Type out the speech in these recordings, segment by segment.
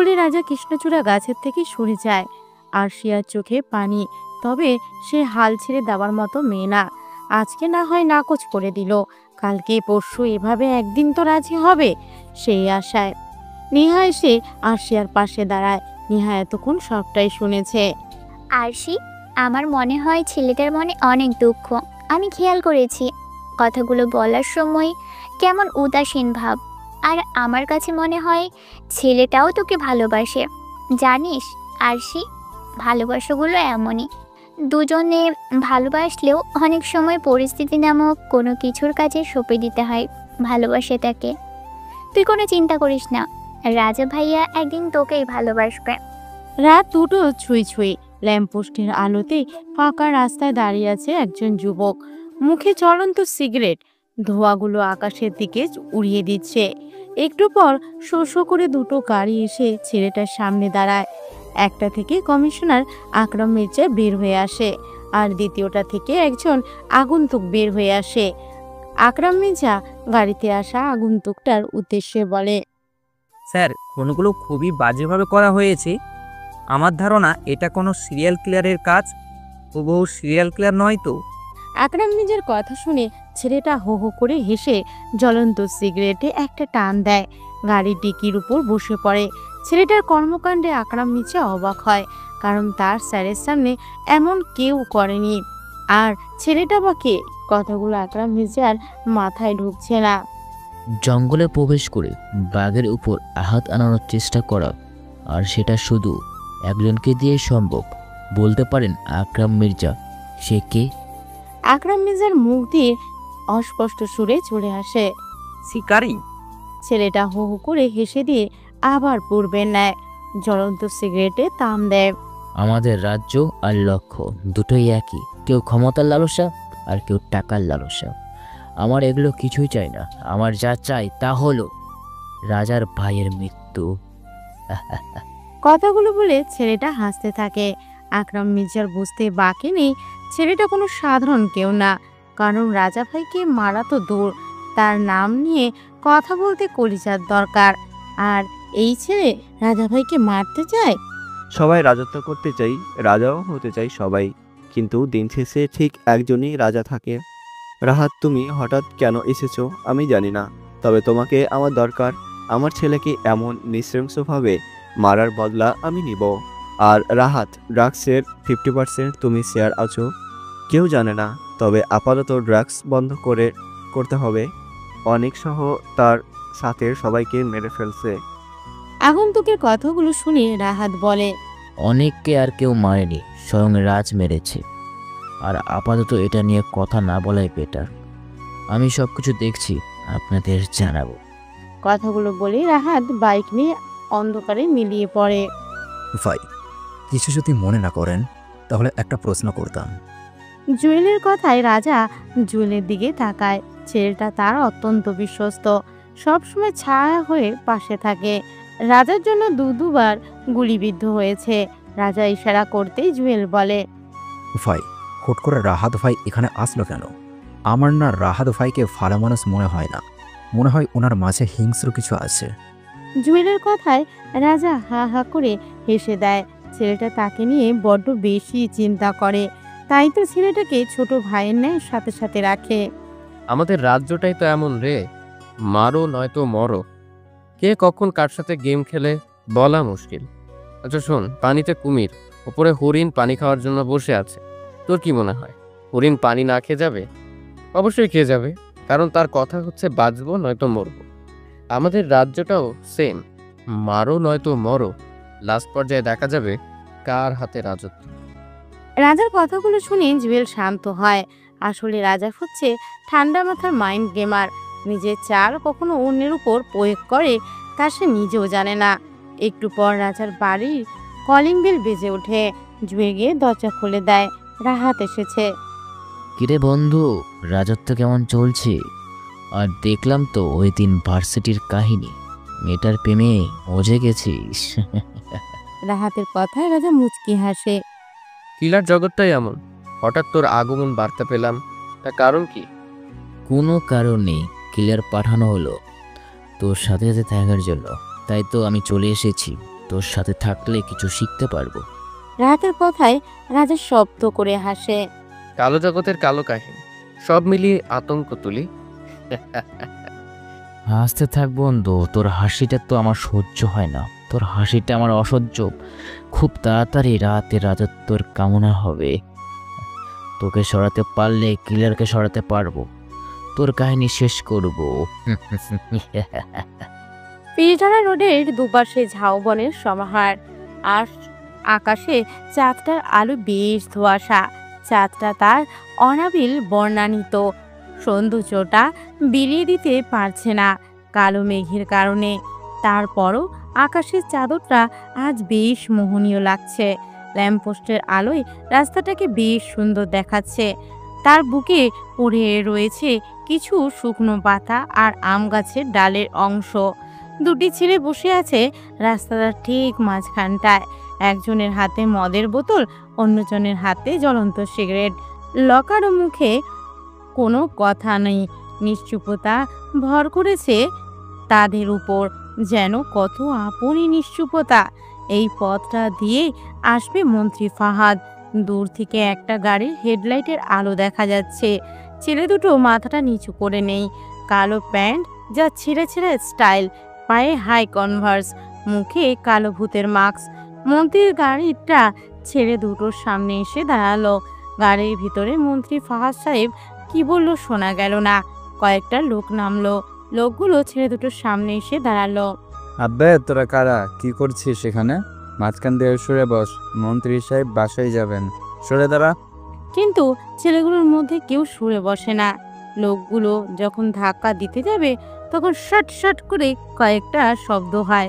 বলে রাজা কৃষ্ণচূড়া গাছের থেকে সরে যায়। আরশিয়ার চোখে পানি, তবে সে হাল ছেড়ে দেওয়ার মতো মেয়ে না। আজকে না হয় নাকচ করে দিল, কালকে পরশু এভাবে একদিন তো রাজি হবে, সেই আশায়। নেহা এসে আরশিয়ার পাশে দাঁড়ায়। নেহা এতক্ষণ সবটাই শুনেছে। আরশি, আমার মনে হয় ছেলেটার মনে অনেক দুঃখ। আমি খেয়াল করেছি কথাগুলো বলার সময় কেমন উদাসীন ভাব। আর আমার কাছে মনে হয় ছেলেটাও তোকে ভালোবাসে। জানিস আরশি, ভালোবাসাগুলো এমনই, দুজনে ভালোবাসলেও অনেক সময় পরিস্থিতি নামক কোনো কিছুর কাছে সঁপে দিতে হয় ভালোবাসাটাকে। তুই কোনো চিন্তা করিস না, রাজা ভাইয়া একদিন তোকেই ভালোবাসবে। রাত দুটো ছুঁই ছুঁই। ল্যাম্পপোস্টের আলোতে ফাঁকা রাস্তায় দাঁড়িয়ে আছে একজন যুবক, মুখে জ্বলন্ত সিগারেট। ধোঁয়াগুলো আকাশের দিকে উড়িয়ে দিচ্ছে। একটু পর শো শো করে দুটো গাড়ি এসে ছেলেটার সামনে দাঁড়ায়। একটা থেকে কমিশনার আকরাম মির্জা বের হয়ে আসে, আর দ্বিতীয়টা থেকে একজন আগন্তুক বের হয়ে আসে। আকরাম মির্জা গাড়িতে আসা আগন্তুকটার উদ্দেশ্যে বলে, স্যার, খুনগুলো খুবই বাজেভাবে করা হয়েছে। আমার ধারণা এটা কোনো সিরিয়াল কিলারের কাজ। হুবহু সিরিয়াল কিলার নয় তো? আকরাম মির্জার কথা শুনে ছেলেটা হো হো করে হেসে জ্বলন্ত সিগারেটে একটা টান দেয়। গাড়ির ডিকির উপর বসে পড়ে। ছেলেটার কর্মকাণ্ডে আকরাম মির্জা অবাক হয়, কারণ তার স্যারের সামনে এমন কেউ করেনি। আর ছেলেটা বা কে? কথাগুলো আকরাম মির্জার মাথায় ঢুকছে না। জঙ্গলে প্রবেশ করে বাঘের উপর আঘাত আনানোর চেষ্টা করা, আর সেটা শুধু একজনকে দিয়ে সম্ভব। বলতে পারেন আকরাম মির্জা সে কে? আকরাম মির্জার মুখ দিয়ে অস্পষ্ট সুরে চলে আসে, শিকারি। ছেলেটা হো হো করে হেসে দিয়ে আবার পূর্বের ন্যায় জ্বলন্ত সিগারেটে তাম দেয়। আমাদের রাজ্য আর লক্ষ্য দুটোই একই, কেউ ক্ষমতার লালসা আর কেউ টাকার লালসা। আমার এগুলো কিছুই চাই না। আমার যা চাই তা হলো রাজার ভাইয়ের মৃত্যু। কথাগুলো বলে ছেলেটা হাসতে থাকে। আকরাম মির্জার বুঝতে বাকি নেই ছেলেটা কোনো সাধারণ কেউ না, কারণ রাজা ভাইকে মারা তো দূর, তার নাম নিয়ে কথা বলতে কলিজার দরকার। আর এই ছেলে রাজা ভাইকে মারতে চায়। সবাই রাজত্ব করতে চাই, রাজাও হতে চাই সবাই, কিন্তু দিন শেষে ঠিক একজনই রাজা থাকে। রাহাত, তুমি হঠাৎ কেন এসেছো আমি জানি না, তবে তোমাকে আমার দরকার। আমার ছেলেকে এমন নৃশংসভাবে মারার বদলা আমি নিব। আর রাহাত, ড্রাগসের 50% তুমি শেয়ার আছো, কেউ জানে না, তবে আপাতত ড্রাগস বন্ধ করতে হবে। অনেক সহ তার সাথে সবাইকে মেরে ফেলছে। আগন্তুকের কথাগুলো শুনে রাহাত বলে, অনেককে আর কেউ মারেনি, স্বয়ং রাজ মেরেছে। আর আপাতত এটা নিয়ে কথা না বলাই বেটার। আমি সব কিছু দেখছি, আপনাদের জানাবো। কথাগুলো বলে রাহাত বাইক নিয়ে অন্ধকারে মিলিয়ে পড়ে। ভাই, কিছু যদি মনে না করেন তাহলে একটা প্রশ্ন করতাম। জুয়েলের কথায় রাজা জুয়েলের দিকে তাকায়। ছেলেটা তার অত্যন্ত বিশ্বস্ত, সবসময় ছায়া হয়ে পাশে থাকে। রাজার জন্য দুবার গুলিবিদ্ধ হয়েছে। রাজা ইশারা করতেই জুয়েল বলে, ভাই, হুট করে রাহাত ভাই এখানে আসলো কেন? আমার না রাহাত ভাইকে ভালো মানুষ মনে হয় না, মনে হয় ওনার মাঝে হিংস্র কিছু আছে। জুয়েলের কথায় রাজা হা হা করে হেসে দেয়। ছেলেটা তাকে নিয়ে বড্ড বেশি চিন্তা করে, তাই তো ছেলেটাকে ছোট ভাইয়ের ন্যায় সাথে সাথে রাখে। আমাদের রাজ্যটাই তো এমন রে, মারো নয়তো মরো। কে কখন কার সাথে গেম খেলে বলা মুশকিল। আচ্ছা শোন, পানিতে কুমির, ওপরে হরিণ পানি খাওয়ার জন্য বসে আছে। তোর কি মনে হয় হরিণ পানি না খেয়ে যাবে? অবশ্যই খেয়ে যাবে, কারণ তার কথা হচ্ছে বাঁচবো নয়তো মরবো। আমাদের রাজ্যটাও সেম, মারো নয়তো মরো। লাস্ট পর্যায়ে দেখা যাবে কার হাতে রাজত্ব। রাজার কথাগুলো শুনে জুয়েল শান্ত হয়। আসলে রাজা হচ্ছে ঠান্ডা মাথার মাইন্ড গেমার। নিজের চাল কখনো অন্যের উপর প্রয়োগ করে তা সে নিজেও জানে না। একটু পর রাজার বাড়ির কলিং বেল বেজে ওঠে। জুয়ে গিয়ে দরজা খুলে দেয়। রাহাত এসেছে। কিরে বন্ধু, রাজত্ব কেমন চলছে? আর দেখলাম তো ওই দিন ভার্সিটির কাহিনী, মেয়েটার প্রেমে মজে গেছিস। রাহাতের কথায় রাজা মুচকি হাসে। কিলার জগৎটাই এমন, হঠাৎ তোর আগমন বার্তা পেলাম, তা কারণ কি? কোনো কারণ নেই, কিলার পাঠানো হলো তোর সাথে সাথে থাকার জন্য, তাই তো আমি চলে এসেছি। তোর সাথে থাকলে কিছু শিখতে পারবো। রাহাতের কথায় রাজা শব্দ করে হাসে। কালো জগতের কালো কাহিনী সব মিলিয়ে আতঙ্ক তুলি। হাসতে থাক বন্ধু, তোর হাসিটা তো আমার সহ্য হয় না, তোর হাসিটা আমার অসহ্য। খুব তাড়াতাড়ি রাতে রাজত্বর কামনা হবে। তোকে সরাতে পারলে কিলারকে সরাতে পারবো, তোর কাহিনী শেষ করব। পীরঝাড়া রোডের দুপাশে ঝাউবনের সমাহার, আর আকাশে চাঁদটার আলো বেশ ধোঁয়াশা। চাঁদটা তার অনাবিল বর্ণানিত সৌন্দর্যটা বিলিয়ে দিতে পারছে না কালো মেঘের কারণে। তারপরও আকাশের চাদরটা আজ বেশ মোহনীয় লাগছে। ল্যাম্পপোস্টের আলোয় রাস্তাটাকে বেশ সুন্দর দেখাচ্ছে। তার বুকে পড়ে রয়েছে কিছু শুকনো পাতা আর আম গাছের ডালের অংশ। দুটি ছেলে বসে আছে রাস্তাটার ঠিক মাঝখানটায়। একজনের হাতে মদের বোতল, অন্যজনের হাতে জ্বলন্ত সিগারেট। লকারও মুখে কোনো কথা নেই, নিশ্চুপতা ভর করেছে তাদের উপর, যেন কত আপনই নিশ্চুপতা। এই পথটা দিয়ে আসবে মন্ত্রী ফাহাদ। দূর থেকে একটা গাড়ির হেডলাইটের আলো দেখা যাচ্ছে। ছেলে দুটো মাথাটা নিচু করে নেই, কালো প্যান্ট যা ছেঁড়া ছেঁড়া স্টাইল, পায়ে হাই কনভার্স, মুখে কালো ভূতের মাস্ক। মন্ত্রীর গাড়িটা ছেলে দুটোর সামনে এসে দাঁড়ালো। গাড়ির ভিতরে মন্ত্রী ফাহাদ সাহেব কি বলল শোনা গেল না। কয়েকটা লোক নামলো, লোকগুলো ছেলে দুটোর সামনে এসে দাঁড়ালো। আব্বে তোরা কারা, কি করছিস এখানে? মাঝখান দিয়ে সরে বস, মন্ত্রী সাহেব বাসায় যাবেন, সরে দাঁড়া। কিন্তু ছেলেগুলোর মধ্যে কেউ সরে বসে না। লোকগুলো যখন ধাক্কা দিতে যাবে তখন শট শট করে কয়েকটা শব্দ হয়।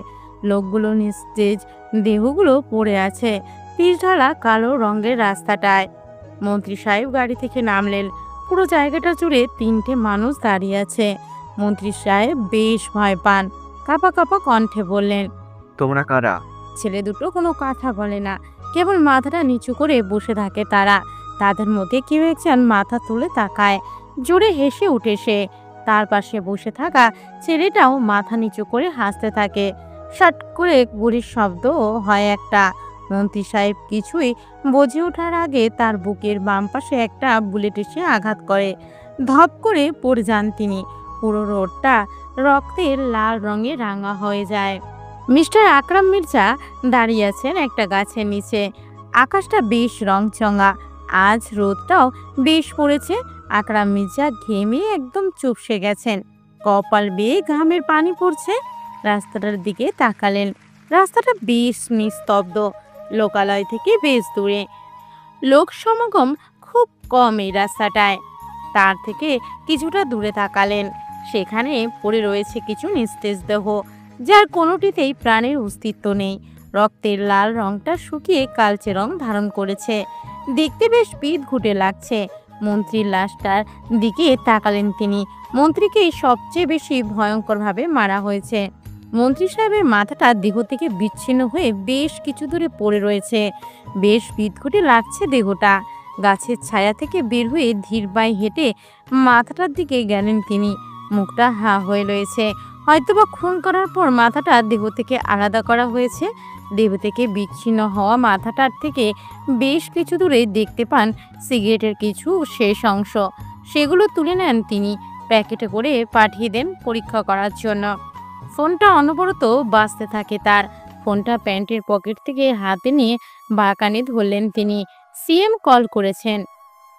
লোকগুলো নিস্তেজ দেহগুলো পড়ে আছে পিচঢালা কালো রঙের রাস্তাটায়। মন্ত্রী সাহেব গাড়ি থেকে নামলেন। পুরো জায়গাটা জুড়ে তিনটে মানুষ দাঁড়িয়ে আছে। মন্ত্রী সাহেব বেশ ভয় পান, কাঁপা কাঁপা কণ্ঠে বললেন, তোমরা কারা? ছেলে দুটো কোনো কথা বলে না, কেবল মাথাটা নিচু করে বসে থাকে তারা। তাদের মধ্যে কেউ একজন মাথা তুলে তাকায়, জোরে হেসে উঠে সে। তার পাশে বসে থাকা ছেলেটাও মাথা নিচু করে হাসতে থাকে। শট করে গুলির শব্দ হয় একটা। মন্ত্রী সাহেব কিছুই বুঝে ওঠার আগে তার বুকের বাম পাশে একটা বুলেট এসে আঘাত করে। ধপ করে পড়ে যান তিনি। পুরো রোডটা রক্তের লাল রঙে রাঙা হয়ে যায়। মিস্টার আকরাম মির্জা দাঁড়িয়ে আছেন একটা গাছের নিচে। আকাশটা বেশ রংচঙা, আজ রোদটাও বেশ পড়েছে। আকরাম মির্জা ঘেমে একদম চুপসে গেছেন, কপাল বেয়ে ঘামের পানি পড়ছে। রাস্তাটার দিকে তাকালেন। রাস্তাটা বেশ নিস্তব্ধ, লোকালয় থেকে বেশ দূরে। লোক সমাগম খুব কম এই রাস্তাটায়। তার থেকে কিছুটা দূরে তাকালেন। সেখানে পড়ে রয়েছে কিছু নিস্তেজ দেহ, যার কোনোটিতেই প্রাণের অস্তিত্ব নেই। রক্তের লাল রংটা শুকিয়ে কালচে রং ধারণ করেছে, দেখতে বেশ পিঠ ঘুটে লাগছে। মন্ত্রীর লাশটার দিকে তাকালেন তিনি। মন্ত্রীকে সবচেয়ে বেশি ভয়ঙ্করভাবে মারা হয়েছে। মন্ত্রী সাহেবের মাথাটা দেহ থেকে বিচ্ছিন্ন হয়ে বেশ কিছু দূরে পড়ে রয়েছে। বেশ বিদঘুটে লাগছে দেহটা। গাছের ছায়া থেকে বের হয়ে ধীর পায়ে হেঁটে মাথাটার দিকে গেলেন তিনি। মুখটা হা হয়ে রয়েছে, হয়তোবা খুন করার পর মাথাটা দেহ থেকে আলাদা করা হয়েছে। দেহ থেকে বিচ্ছিন্ন হওয়া মাথাটার থেকে বেশ কিছু দূরে দেখতে পান সিগারেটের কিছু শেষ অংশ। সেগুলো তুলে নেন তিনি, প্যাকেটে করে পাঠিয়ে দেন পরীক্ষা করার জন্য। ফোনটা অনবরত বাজতে থাকে তার। ফোনটা প্যান্টের পকেট থেকে হাতে নিয়ে বাঁকানে ধরলেন তিনি। সিএম কল করেছেন।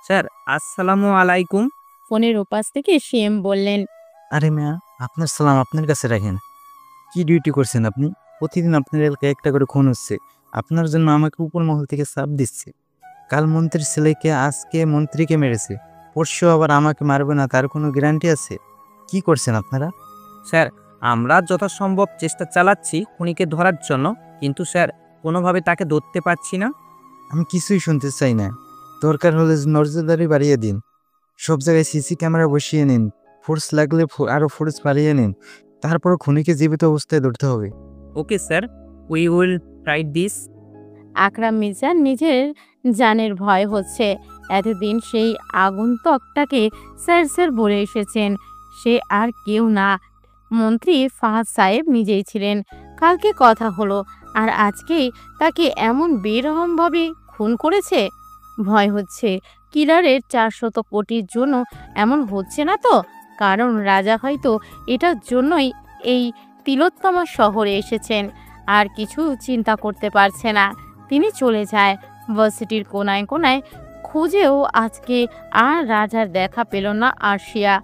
স্যার আসসালামু আলাইকুম। ফোনের ওপাশ থেকে সিএম বললেন, আরে মিয়া, আপনার সালাম আপনার কাছে রাখেন। কি ডিউটি করছেন আপনি? প্রতিদিন আপনার এলাকায় একটা করে খুন হচ্ছে, আপনার জন্য আমাকে উপর মহল থেকে চাপ দিচ্ছে। কাল মন্ত্রীর ছেলেকে, আজকে মন্ত্রীকে মেরেছে, পরশু আবার আমাকে মারবে না, তার কোনো গ্যারান্টি আছে? কি করছেন আপনারা? স্যার আমরা যথাসম্ভব চেষ্টা চালাচ্ছি খুনিকে ধরার জন্য, কিন্তু স্যার কোনোভাবে তাকে ধরতে পারছি না। আমি কিছুই শুনতে চাই না। দরকার হলে নজরদারি বাড়িয়ে দিন, সব জায়গায় সিসি ক্যামেরা বসিয়ে নিন, ফোর্স লাগলে আরও ফোর্স বাড়িয়ে নিন, তারপর খুনিকে জীবিত অবস্থায় ধরতে হবে। Okay sir, we will try this. Akram Mirza নিজের জানের ভয় হচ্ছে। এতদিন সেই আগন্তুকটাকে স্যার স্যার বলে এসেছেন, সে আর কেউ না, মন্ত্রী ফাহাদ সাহেব নিজেই ছিলেন। কালকে কথা হলো, আর আজকেই তাকে এমন বেরহমভাবে খুন করেছে। ভয় হচ্ছে কিলারের 400 কোটির জন্য এমন হচ্ছে না তো, কারণ রাজা হয়তো এটার জন্যই এই তিলোত্তমা শহরে এসেছেন আর কিছু চিন্তা করতে পারছে না। তিনি চলে যায় ভার্সিটির কোনায় কোনায়, খুঁজেও আজকে আর রাজার দেখা পেল না আরশিয়া।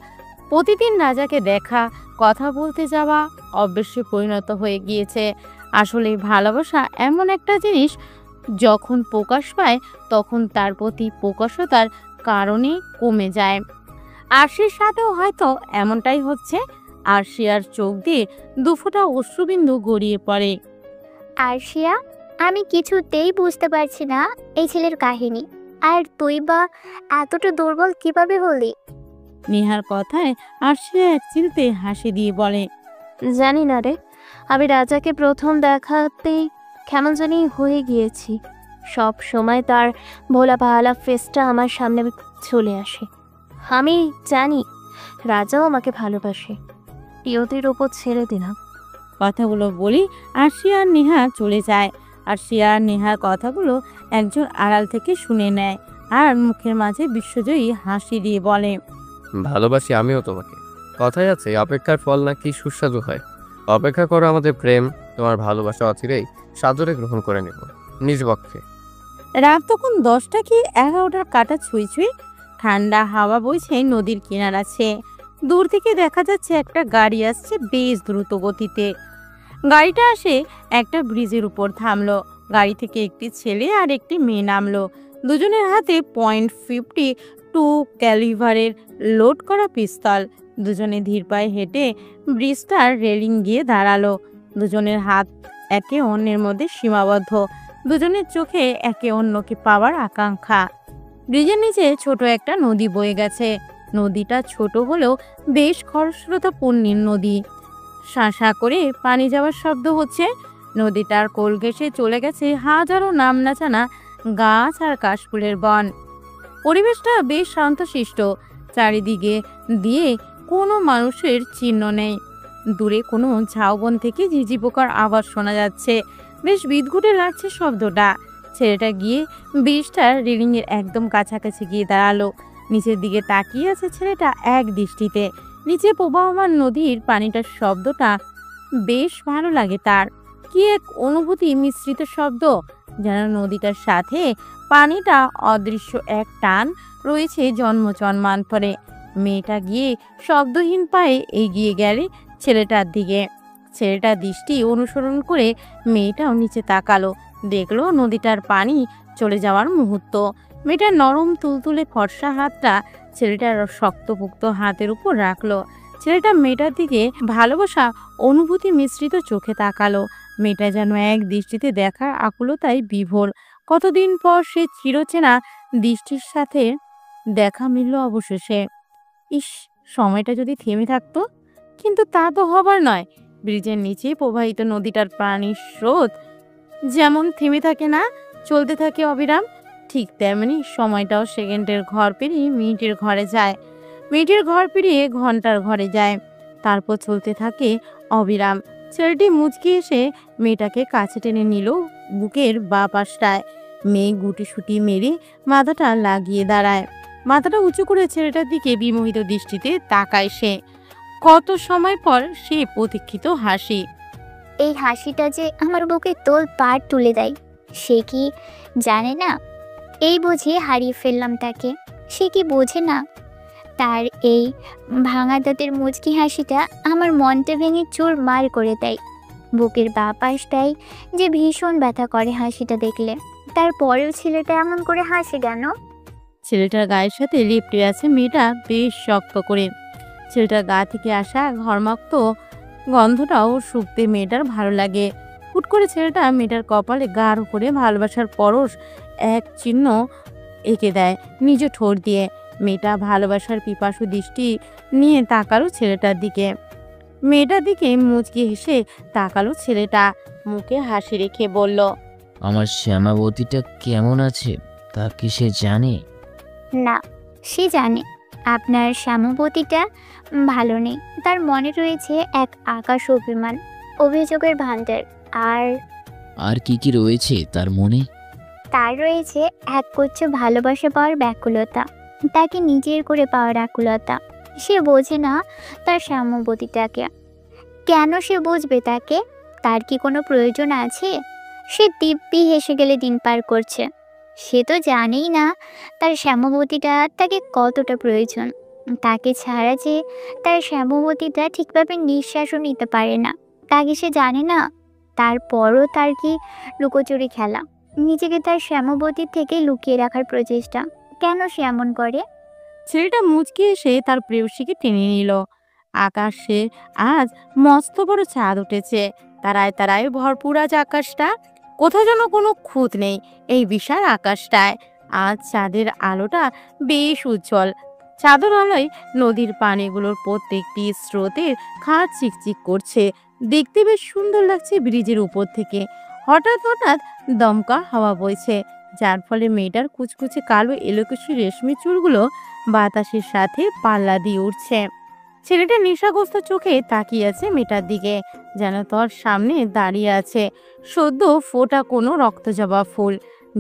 প্রতিদিন রাজাকে দেখা, কথা বলতে যাওয়া অভ্যেসে পরিণত হয়ে গিয়েছে। আসলে ভালোবাসা এমন একটা জিনিস, যখন প্রকাশ পায় তখন তার প্রতি প্রকাশতার কারণে কমে যায়। আরশির সাথেও হয়তো এমনটাই হচ্ছে। আরশিয়ার চোখ দিয়ে দুফোঁটা অশ্রুবিন্দু গড়িয়ে পড়ে। আরশিয়া, আমি কিছুতেই বুঝতে পারছি না এই ছেলের কাহিনী। আর তুই বা এতটা দুর্বল কিভাবে হলি? নেহার কথায় আরশিয়া এক চিলতে হাসি দিয়ে বলে, জানি না রে, আমি রাজাকে প্রথম দেখাতেই কেমন জানি হয়ে গিয়েছি। সব সময় তার ভোলা ভালা ফেসটা আমার সামনে চলে আসে। আমি জানি রাজাও আমাকে ভালোবাসে। প্রিয়তির ওপর ছেড়ে দিলাম। কথাগুলো বলি আরশিয়া আর নেহা চলে যায়। আরশিয়া আর নেহার কথাগুলো একজন আড়াল থেকে শুনে নেয় আর মুখের মাঝে বিশ্বজয়ী হাসি দিয়ে বলে, ভালোবাসি আমিও তোমাকে। কথাই আছে, অপেক্ষার ফল নাকি সুস্বাদু হয়। অপেক্ষা করো আমাদের প্রেম, তোমার ভালোবাসা অচিরেই সাদরে গ্রহণ করে নেব নিজ পক্ষে। রাত তখন 10টা কি 11টার কাটা ছুঁই ছুঁই। ঠান্ডা হাওয়া বইছে নদীর কিনারাছে। দূর থেকে দেখা যাচ্ছে একটা গাড়ি আসছে বেশ দ্রুত গতিতে। গাড়িটা আসে একটা ব্রিজের উপর থামলো। গাড়ি থেকে একটি ছেলে আর একটি মেয়ে নামলো। দুজনের হাতে .52 ক্যালিভারের লোড করা পিস্তল। দুজনে ধীর পায়ে হেঁটে ব্রিজটার রেলিং গিয়ে দাঁড়ালো। দুজনের হাত একে অন্যের মধ্যে সীমাবদ্ধ। দুজনের চোখে একে অন্যকে পাওয়ার আকাঙ্ক্ষা। ব্রিজের নিচে ছোট একটা নদী বয়ে গেছে। নদীটা ছোট হলেও বেশ খরস্রোতাপূর্ণ নদী। শাঁসা করে পানি যাওয়ার শব্দ হচ্ছে। নদীটার কোল ঘেঁষে চলে গেছে হাজারো নাম নাচানা গাছ আর কাশফুলের বন। পরিবেশটা বেশ শান্তশিষ্ট। চারিদিকে দিয়ে কোনো মানুষের চিহ্ন নেই। দূরে কোনো ঝাউবন থেকে ঝিঝি পোকার আওয়াজ শোনা যাচ্ছে। বেশ বিদঘুটে লাগছে শব্দটা। ছেলেটা গিয়ে ব্রিজটার রেলিংয়ের একদম কাছাকাছি গিয়ে দাঁড়ালো। নিচের দিকে তাকিয়ে আছে ছেলেটা এক দৃষ্টিতে। নিচে প্রবাহমান নদীর পানিটার শব্দটা বেশ ভালো লাগে তার। কি এক অনুভূতি মিশ্রিত শব্দ, যেন নদীটার সাথে পানিটা অদৃশ্য এক টান রয়েছে জন্ম জন্মান্তরে। মেয়েটা গিয়ে শব্দহীন পায়ে এগিয়ে গেলে ছেলেটার দিকে। ছেলেটার দৃষ্টি অনুসরণ করে মেয়েটাও নিচে তাকালো। দেখলো নদীটার পানি চলে যাওয়ার মুহূর্ত। মেয়েটার নরম তুলতুলে ফর্সা হাতটা ছেলেটার শক্তপোক্ত হাতের উপর রাখলো। ছেলেটা মেয়েটার দিকে ভালোবাসা অনুভূতি মিশ্রিত চোখে তাকালো। মেয়েটা যেন এক দৃষ্টিতে দেখার আকুলতায় বিভোর। কতদিন পর সে চিরচেনা দৃষ্টির সাথে দেখা মিলল অবশেষে। ইস, সময়টা যদি থেমে থাকতো, কিন্তু তা তো হবার নয়। ব্রিজের নিচে প্রবাহিত নদীটার পানির স্রোত যেমন থেমে থাকে না, চলতে থাকে অবিরাম, ঠিক তেমনি সময়টাও সেকেন্ডের ঘর পেরিয়ে মিনিটের ঘরে যায়, মিনিটের ঘর পেরিয়ে ঘন্টার ঘরে যায়, তারপর চলতে থাকে অবিরাম। ছেলেটি মুচকি এসে মেয়েটাকে কাছে টেনে নিল বুকের বা পাশটায়। মেয়ে গুটিসুটি মেরে মাথাটা লাগিয়ে দাঁড়ায়। মাথাটা উঁচু করে ছেলেটার দিকে বিমোহিত দৃষ্টিতে তাকায় সে। কত সময় পর সে প্রতীক্ষিত হাসি। এই হাসিটা যে আমার বুকে তোল পাড় তুলে দেয়। সে কি জানে না এই বুঝে হারিয়ে ফেললাম তাকে? সে কি বোঝে না তার এই ভাঙা দাঁতের মুচকি হাসিটা আমার মনটা ভেঙে চুরমার করে দেয়। বুকের বা পাশটাই যে ভীষণ ব্যথা করে হাসিটা দেখলে। তারপরেও ছেলেটা এমন করে হাসে কেন? ছেলেটার গায়ের সাথে লিপটে আছে মেয়েটা বেশ শক্ত করে। ছেলেটার গা থেকে আসা ঘর্মাক্ত গন্ধটাও শুকতে মেয়েটার ভালো লাগে। হুট করে ছেলেটা মেয়েটার কপালে গাঢ় করে ভালোবাসার পরশ এক চিহ্ন এঁকে দেয় নিজ ঠোঁট দিয়ে। মেয়েটা ভালোবাসার পিপাসু দৃষ্টি নিয়ে তাকালো ছেলেটার দিকে। মেয়েটার দিকে মুচকি হেসে তাকালো ছেলেটা, মুখে হাসি রেখে বলল, আমার শ্যামাবতীটা কেমন আছে তা কি সে জানে? না, সে জানে আপনার শ্যামাবতীটা ভালো নেই। তার মনে রয়েছে এক আকাশ অভিমান, অভিযোগের ভাণ্ডার। আর আর কি কি রয়েছে তার মনে? তার রয়েছে একগুচ্ছ ভালোবাসা পাওয়ার ব্যাকুলতা, তাকে নিজের করে পাওয়ার আকুলতা। সে বোঝে না তার সাম্যবতীটাকে। কেন সে বুঝবে তাকে? তার কি কোনো প্রয়োজন আছে? সে দিব্যি হেসে গেলে দিন পার করছে। সে তো জানেই না তার শ্যামবতীটা তাকে কতটা প্রয়োজন। তাকে ছাড়া যে তার শ্যামবতীটা ঠিকভাবে নিঃশ্বাসও নিতে পারে না, তাকে সে জানে না। তারপরও তার কি লুকোচুরি খেলা, নিজেকে তার শ্যামবতীর থেকে লুকিয়ে রাখার প্রচেষ্টা। কেন সে এমন করে? ছেলেটা মুচকি এসে তার প্রেয়সীকে টেনে নিল। আকাশে আজ মস্ত বড় চাঁদ উঠেছে। তারায় তারায় ভরপুর আজ আকাশটা। কোথাও যেন কোনো খুঁত নেই এই বিশাল আকাশটায়। আজ চাঁদের আলোটা বেশ উজ্জ্বল। চাঁদের আলোয় নদীর পানিগুলোর প্রত্যেকটি স্রোতের খাদ চিকচিক করছে। দেখতে বেশ সুন্দর লাগছে ব্রিজের উপর থেকে। হঠাৎ হঠাৎ দমকা হাওয়া বইছে, যার ফলে মেয়েটার কুচকুচে কালো এলোকেশি রেশমি চুলগুলো বাতাসের সাথে পাল্লা দিয়ে উঠছে। ছেলেটা নেশাগ্রস্ত চোখে তাকিয়ে আছে মেয়েটার দিকে, যেন তার সামনে দাঁড়িয়ে আছে সদ্য ফোটা কোনো রক্তজবা ফুল,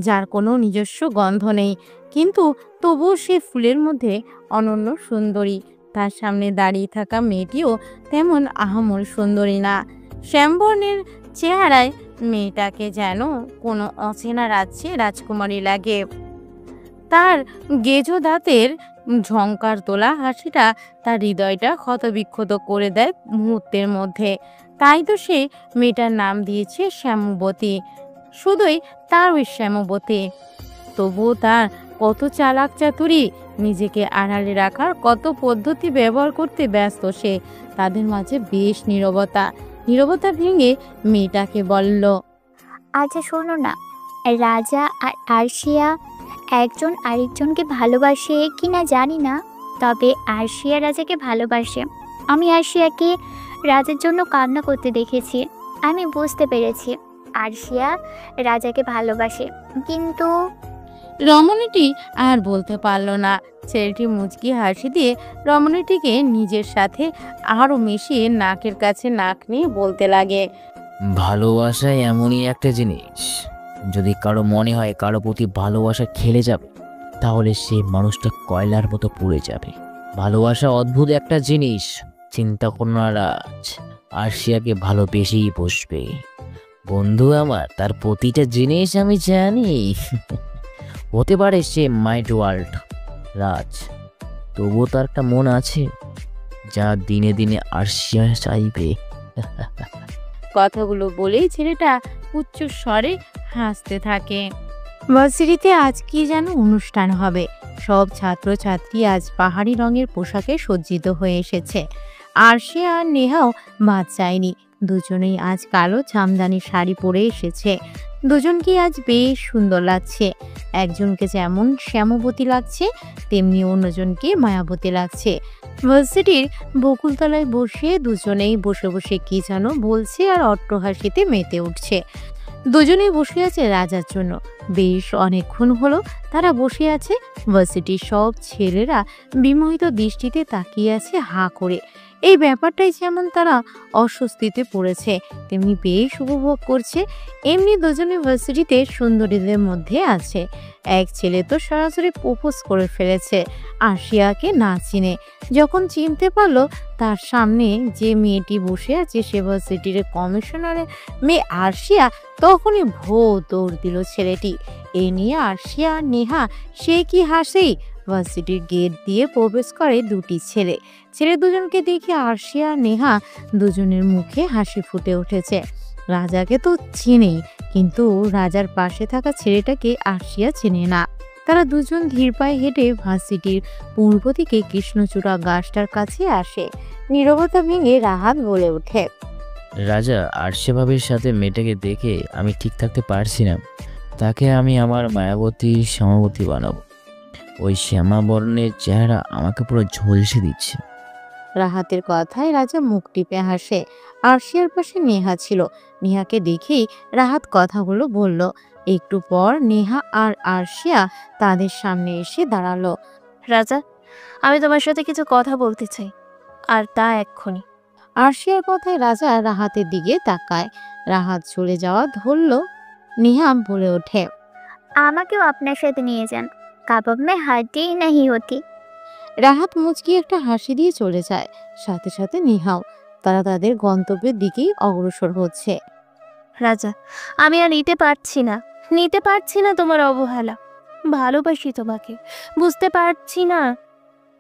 যার কোনো নিজস্ব গন্ধ নেই, কিন্তু তবুও সে ফুলের মধ্যে অনন্য সুন্দরী। তার সামনে দাঁড়িয়ে থাকা মেয়েটিও তেমন আহামর সুন্দরী না। শ্যামবর্ণের চেহারায় মেয়েটাকে যেন কোনো অচেনা রাজ্যে রাজকুমারী লাগে। তার গেজো দাঁতের ঝংকার তোলা হাসিটা তার হৃদয়টা ক্ষতবিক্ষত করে দেয় মুহূর্তের মধ্যে। তাই তো সে মেয়েটার নাম দিয়েছে শ্যামবতী, শুধুই তার ওই শ্যামবতী। তবুও তার কত চালাক চাতুরি, নিজেকে আড়ালে রাখার কত পদ্ধতি ব্যবহার করতে ব্যস্ত সে। তাদের মাঝে বেশ নীরবতা ভেঙে মেয়েটাকে বলল, আচ্ছা শোনো না, রাজা আর আরশিয়া একজন আরেকজনকে ভালোবাসে কিনা জানি না, তবে আরশিয়া রাজাকে ভালোবাসে। আমি আরশিয়াকে রাজার জন্য কান্না করতে দেখেছি। আমি বুঝতে পেরেছি আরশিয়া রাজাকে ভালোবাসে, কিন্তু রমণীটি আর বলতে পারল না। ছেলেটি মুচকি হাসি দিয়ে রমণীটিকে নিজের সাথে আরো মিশিয়ে নাকের কাছে নাক নিয়ে বলতে লাগে, ভালোবাসা এমনই একটা জিনিস, যদি কারো মনে হয় কারো প্রতি ভালোবাসা খেলে যাবে, তাহলে সে মানুষটা কয়লার মতো পুড়ে যাবে। ভালোবাসা অদ্ভুত একটা জিনিস। চিন্তা করো না রাজ, আরশিয়াকে ভালোবেসেই বসবে। বন্ধু আমার, তার প্রতিটা জিনিস আমি জানি। হতে পারে সে মাইন্ড ওয়ার্ল্ড রাজ, তবুও তার একটা মন আছে যা দিনে দিনে আরশিয়া চাইবে। কথাগুলো বলেই ছেলেটা উচ্চ স্বরে হাসতে থাকে। ভার্সিটিতে আজ কি যেন অনুষ্ঠান হবে। সব ছাত্রছাত্রী আজ পাহাড়ি রঙের পোশাকে সজ্জিত হয়ে এসেছে। আরশিয়া আর নেহাও বাদ যায়নি। দুজনেই আজ কালো জামদানি শাড়ি পরে এসেছে। দুজনকে আজ বেশ সুন্দর লাগছে। একজনকে যেমন শ্যামবতী লাগছে, তেমনি অন্যজনকে মায়াবতী লাগছে। ভার্সিটির বকুলতলায় বসে দুজনেই বসে বসে কি যেন বলছে আর অট্টহাসিতে মেতে উঠছে। দুজনেই বসে আছে রাজার জন্য। বেশ অনেকক্ষণ হলো তারা বসে আছে। ভার্সিটির সব ছেলেরা বিমোহিত দৃষ্টিতে তাকিয়ে আছে হাঁ করে। এই ব্যাপারটাই যেমন তারা অস্বস্তিতে পড়েছে, তেমনি বেশ উপভোগ করছে। এমনি দুজনে ভার্সিটিতে সুন্দরীদের মধ্যে আছে। এক ছেলে তো সরাসরি প্রপোজ করে ফেলেছে আরশিয়াকে না চিনে। যখন চিনতে পারলো তার সামনে যে মেয়েটি বসে আছে সে ভার্সিটির কমিশনারের মেয়ে আরশিয়া, তখনই দৌড় দিল ছেলেটি। এ নিয়ে আরশিয়া আর নেহা সে কি হাসি। ভার্সিটির গেট দিয়ে প্রবেশ করে দুটি ছেলে দুজনকে দেখে আরশিয়া আর নেহা দুজনের মুখে হাসি ফুটে উঠেছে। রাজাকে তো চেনেই, কিন্তু রাজার পাশে থাকা ছেলেটাকে আরশিয়া চেনে না। তারা দুজন ধীর পায়ে হেঁটে ভার্সিটির পূর্ব দিকে কৃষ্ণচূড়া গাছটার কাছে আসে। নীরবতা ভেঙে রাহাত বলে ওঠে, রাজা, আরশিয়া ভাবির সাথে মেয়েটাকে দেখে আমি ঠিক থাকতে পারছি না। তাকে আমি আমার মায়াবতী শ্যামাবতী বানাবো। ওই শ্যামা বর্ণের চেহারা আমাকে পুরো ঝলসে দিচ্ছে। রাহাতের কথায় রাজা মুখ টিপে হাসে। আরশিয়ার পাশে নেহা ছিল। নেহাকে দেখেই রাহাত কথাগুলো বলল। একটু পর নেহা আর আরশিয়া তাদের সামনে এসে দাঁড়ালো। রাজা, আমি তোমার সাথে কিছু কথা বলতে চাই, আর তা এক্ষুনি। আরশিয়ার কথায় রাজা রাহাতের দিকে তাকায়। রাহাত চলে যাওয়া ধরল। নিহাম বলে ওঠে, আমাকেও আপনার সাথে নিয়ে যান। কাবাব মে হাড্ডি নাহি হতি। রাহাত মুচকি একটা হাসি দিয়ে চলে যায়। সাথে সাথে নিহাও। তারা তাদের গন্তব্যের দিকেই অগ্রসর হচ্ছে। রাজা, আমি আর নিতে পারছি না তোমার অবহেলা। ভালোবাসি তোমাকে, বুঝতে পারছি না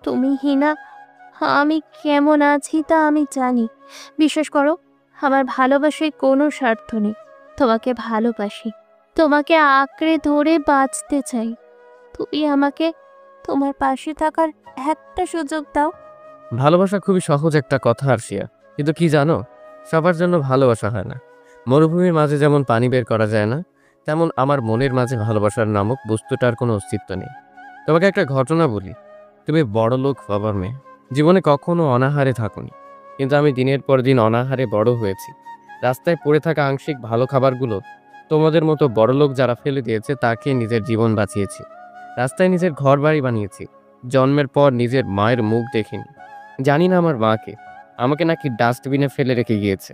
তুমি হিনা আমি কেমন আছি তা আমি জানি। বিশ্বাস করো, আমার ভালোবাসায় কোনো স্বার্থ নেই। তোমাকে ভালোবাসি, তোমাকে আঁকড়ে ধরে বাঁচতে চাই। তুমি আমাকে তোমার পাশে থাকার একটা সুযোগ দাও। ভালোবাসা খুবই সহজ একটা কথা আরশিয়া, কিন্তু কি জানো, সবার জন্য ভালোবাসা হয় না। মরুভূমির মাঝে যেমন পানি বের করা যায় না, তেমন আমার মনের মাঝে ভালোবাসার নামক বস্তুটার কোনো অস্তিত্ব নেই। তোমাকে একটা ঘটনা বলি। তুমি বড় লোক বাবার মেয়ে, জীবনে কখনো অনাহারে থাকোনি, কিন্তু আমি দিনের পর দিন অনাহারে বড় হয়েছি। রাস্তায় পড়ে থাকা আংশিক ভালো খাবারগুলো তোমাদের মতো বড় লোক যারা ফেলে দিয়েছে তাকে নিজের জীবন বাঁচিয়েছি। রাস্তায় নিজের ঘর বাড়ি বানিয়েছি। জন্মের পর নিজের মায়ের মুখ দেখিনি, জানি না আমার মাকে। আমাকে নাকি ডাস্টবিনে ফেলে রেখে গিয়েছে।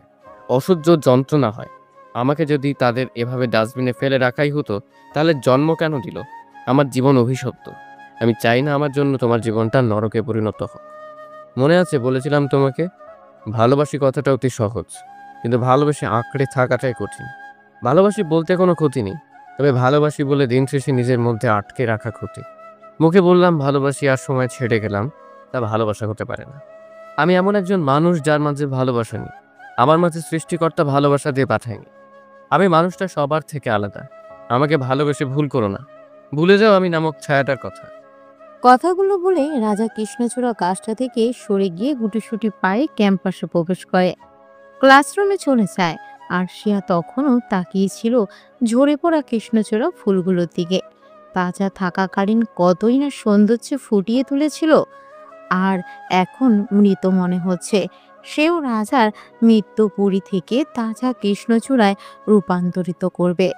অসহ্য যন্ত্রণা হয়। আমাকে যদি তাদের এভাবে ডাস্টবিনে ফেলে রাখাই হতো, তাহলে জন্ম কেন দিল? আমার জীবন অভিশপ্ত। আমি চাই না আমার জন্য তোমার জীবনটা নরকে পরিণত হোক। মনে আছে বলেছিলাম তোমাকে, ভালোবাসি কথাটা অতি সহজ, কিন্তু ভালোবেসে আঁকড়ে থাকাটাই কঠিন। ভালোবাসি বলতে কোনো ক্ষতি নেই, তবে ভালোবাসি বলে দিন শেষে নিজের মধ্যে আটকে রাখা ক্ষতি। মুখে বললাম ভালোবাসি আর সময় ছেড়ে গেলাম, তা ভালোবাসা হতে পারে না। আমি এমন একজন মানুষ যার মাঝে ভালোবাসা নেই। আমার মাঝে সৃষ্টিকর্তা ভালোবাসা দিয়ে পাঠায়নি। আমি মানুষটা সবার থেকে আলাদা। আমাকে ভালোবেসে ভুল করো না, ভুলে যাও আমি নামক ছায়াটার কথা। কথাগুলো বলে রাজা কৃষ্ণচূড়া গাছটা থেকে সরে গিয়ে গুটিসুটি পায়ে ক্যাম্পাসে প্রবেশ করে। ক্লাসরুমে চলে যায়। আরশিয়া তখনও তাকিয়েছিল ঝরে পড়া কৃষ্ণচূড়া ফুলগুলোর দিকে। তাজা থাকাকালীন কতই না সৌন্দর্য ফুটিয়ে তুলেছিল, আর এখন মৃত মনে হচ্ছে। সেও রাজার মৃত্যুপুরী থেকে তাজা কৃষ্ণচূড়ায় রূপান্তরিত করবে।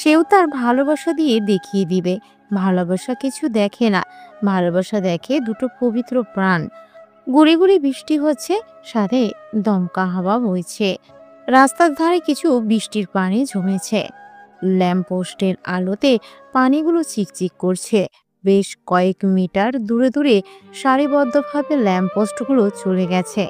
সেও তার ভালোবাসা দিয়ে দেখিয়ে দিবে ভালোবাসা কিছু দেখে না, ভালোবাসা দেখে দুটো পবিত্র প্রাণ। গুড়ি গুড়ি বৃষ্টি হচ্ছে, সাথে দমকা হাওয়া বইছে। রাস্তার ধারে কিছু বৃষ্টির পানি জমেছে। ল্যাম্পপোস্টের আলোতে পানিগুলো চিকচিক করছে। বেশ কয়েক মিটার দূরে দূরে সারিবদ্ধভাবে ল্যাম্পপোস্টগুলো চলে গেছে।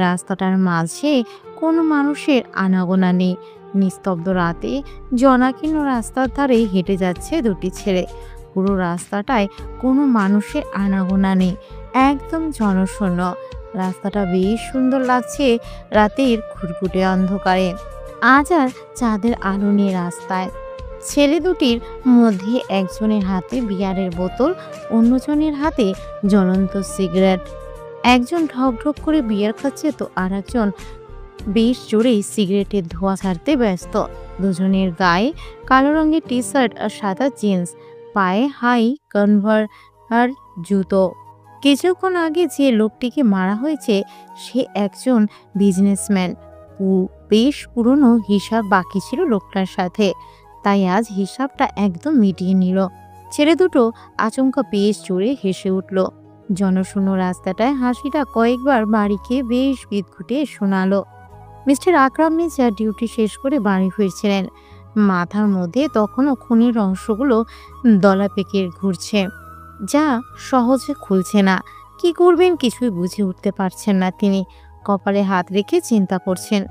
রাস্তাটার মাঝে কোনো মানুষের আনাগোনা নেই। নিস্তব্ধ রাতে জনাকীর্ণ রাস্তার ধারে হেঁটে যাচ্ছে দুটি ছেলে। পুরো রাস্তাটায় কোনো মানুষের আনাগোনা নেই, একদম জনশূন্য। রাস্তাটা বেশ সুন্দর লাগছে রাতের ঘুটঘুটে অন্ধকারে। আজ আর চাঁদের আলো নিয়ে রাস্তায়। ছেলে দুটির মধ্যে একজনের হাতে বিয়ারের বোতল, অন্যজনের হাতে জ্বলন্ত সিগারেট। একজন ঢক ঢক করে বিয়ার খাচ্ছে, তো আর একজন বেশ জোরেই সিগারেটের ধোঁয়া ছাড়তে ব্যস্ত। দুজনের গায়ে কালো রঙের টি শার্ট আর সাদা জিন্স, পায়ে হাই কনভার জুতো। কিছুক্ষণ আগে যে লোকটিকে মারা হয়েছে সে একজন বিজনেসম্যান। বেশ পুরনো হিসাব বাকি ছিল লোকটার সাথে, তাই আজ হিসাবটা একদম মিটিয়ে নিল। ছেলে দুটো আচমকা বেশ জোরে হেসে উঠল। জনশূন্য রাস্তাটায় হাসিটা কয়েকবার বাড়ি খেয়ে বেশ বিদঘুটে শোনালো। মিস্টার আকরাম মির্জা ডিউটি শেষ করে বাড়ি ফিরছিলেন। মাথার মধ্যে তখনও খুনের রহস্যগুলো দলা পেকে ঘুরছে, যা সহজে খুলছে না। কি করবেন কিছুই বুঝে উঠতে পারছেন না তিনি। কপালে হাত রেখে চিন্তা করছেন।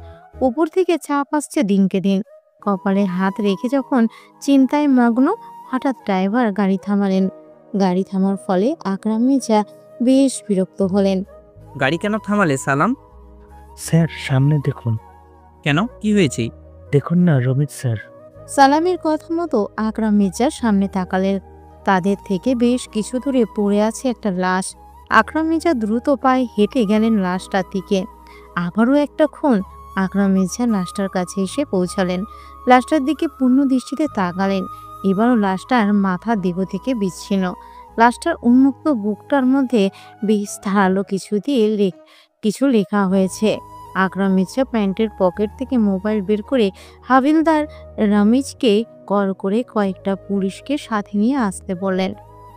উপর থেকে চাপ আসছে দিনকে দিন। কপালে হাত রেখে যখন চিন্তায় মগ্ন, হঠাৎ ড্রাইভার গাড়ি থামালেন। গাড়ি থামার ফলে আকরাম মির্জা বেশ বিরক্ত হলেন। গাড়ি কেন থামালে সালাম? স্যার সামনে দেখুন। কেন, কি হয়েছে? দেখুন না রমিত স্যার। সালামের কথা মতো আকরাম মির্জার সামনে তাকালেন। তাদের থেকে বেশ কিছু দূরে পড়ে আছে একটা লাশ। আকরাম মির্জা দ্রুত পায়ে হেঁটে গেলেন লাশটার দিকে। আবারও একটা খুন। আকরাম মির্জা লাশটার কাছে এসে পৌঁছালেন। লাশটার দিকে পূর্ণ দৃষ্টিতে তাকালেন। এবারও লাশটার মাথা দেহ থেকে বিচ্ছিন্ন। লাশটার উন্মুক্ত বুকটার মধ্যে বেশ ধারালো কিছু লেখা হয়েছে। আকরাম মির্জা প্যান্টের পকেট থেকে মোবাইল বের করে হাবিলদার রমিজকে কল করে কয়েকটা পুলিশকে সাথে নিয়ে আসতে বললেন।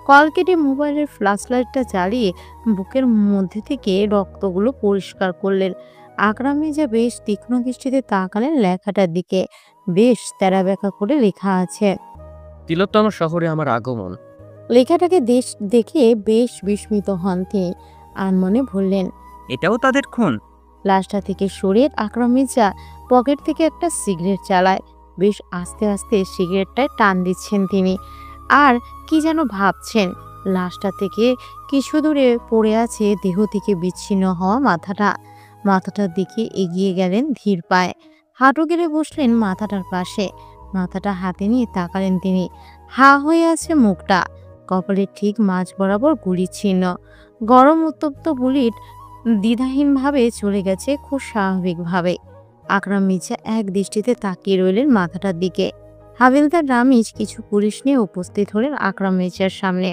কল কেটে মোবাইলের ফ্ল্যাশ লাইটটা জ্বালিয়ে বুকের মধ্যে থেকে রক্তগুলো পরিষ্কার করলেন। আকরাম মির্জা বেশ তীক্ষ্ণ দৃষ্টিতে তাকালেন লেখাটার দিকে। বেশ তেরা বেঁকা করে লেখা আছে। তিলোত্তমা শহরে আমার আগমন। লেখাটাকে দেখে বেশ বিস্মিত হন তিনি। আনমনে বললেন, এটাও তাদের খুন? লাশটা থেকে সরে আকরাম মির্জা পকেট থেকে একটা সিগারেট চালায়। বেশ আস্তে আস্তে সিগারেটটায় টান দিচ্ছেন তিনি, আর কি যেন ভাবছেন। লাশটা থেকে কিছু দূরে পড়ে আছে দেহ থেকে বিচ্ছিন্ন হওয়া মাথাটার দিকে এগিয়ে গেলেন ধীর পায়ে। হাঁটু গেড়ে বসলেন মাথাটার পাশে। মাথাটা হাতে নিয়ে তাকালেন তিনি। হা হয়ে আছে মুখটা, কপালের ঠিক মাঝ বরাবর গুলি চিহ্ন। গরম উত্তপ্ত বুলেট দ্বিধাহীনভাবে চলে গেছে খুব স্বাভাবিকভাবে। আকরাম মির্জা এক দৃষ্টিতে তাকিয়ে রইলেন মাথাটার দিকে। হাবিলদার রামিজ কিছু পুলিশ নিয়ে উপস্থিত হলেন আকরাম মির্জার সামনে।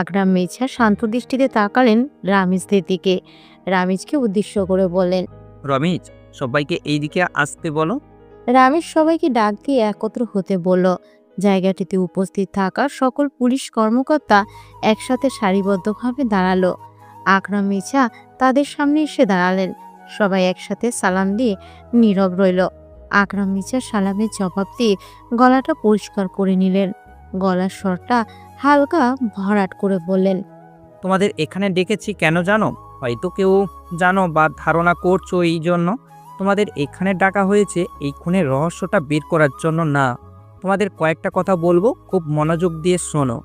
আকরাম মির্জা শান্ত দৃষ্টিতে তাকালেন রামিজদের দিকে। রামিজকে উদ্দেশ্য করে বললেন, রমিজ, সবাইকে এইদিকে আসতে বলো। রামিজ সবাইকে ডাক দিয়ে একত্র হতে বলল। জায়গাটিতে উপস্থিত থাকা সকল পুলিশ কর্মকর্তা একসাথে সারিবদ্ধভাবে দাঁড়ালো। আকরাম মির্জা তাদের সামনে এসে দাঁড়ালেন। সবাই একসাথে সালাম দিয়ে নীরব রইল। আকরাম মির্জা সালামের জবাব দিয়ে গলাটা পরিষ্কার করে নিলেন। গলার স্বরটা হালকা ভরাট করে বললেন, তোমাদের এখানে ডেকেছি কেন জানো? হয়তো কেউ জানো বা ধারণা করছো এই জন্য। তোমাদের এখানে ডাকা হয়েছে এই খুনের রহস্যটা বের করার জন্য না। তোমাদের কয়েকটা কথা বলবো, খুব মনোযোগ দিয়ে শোনো।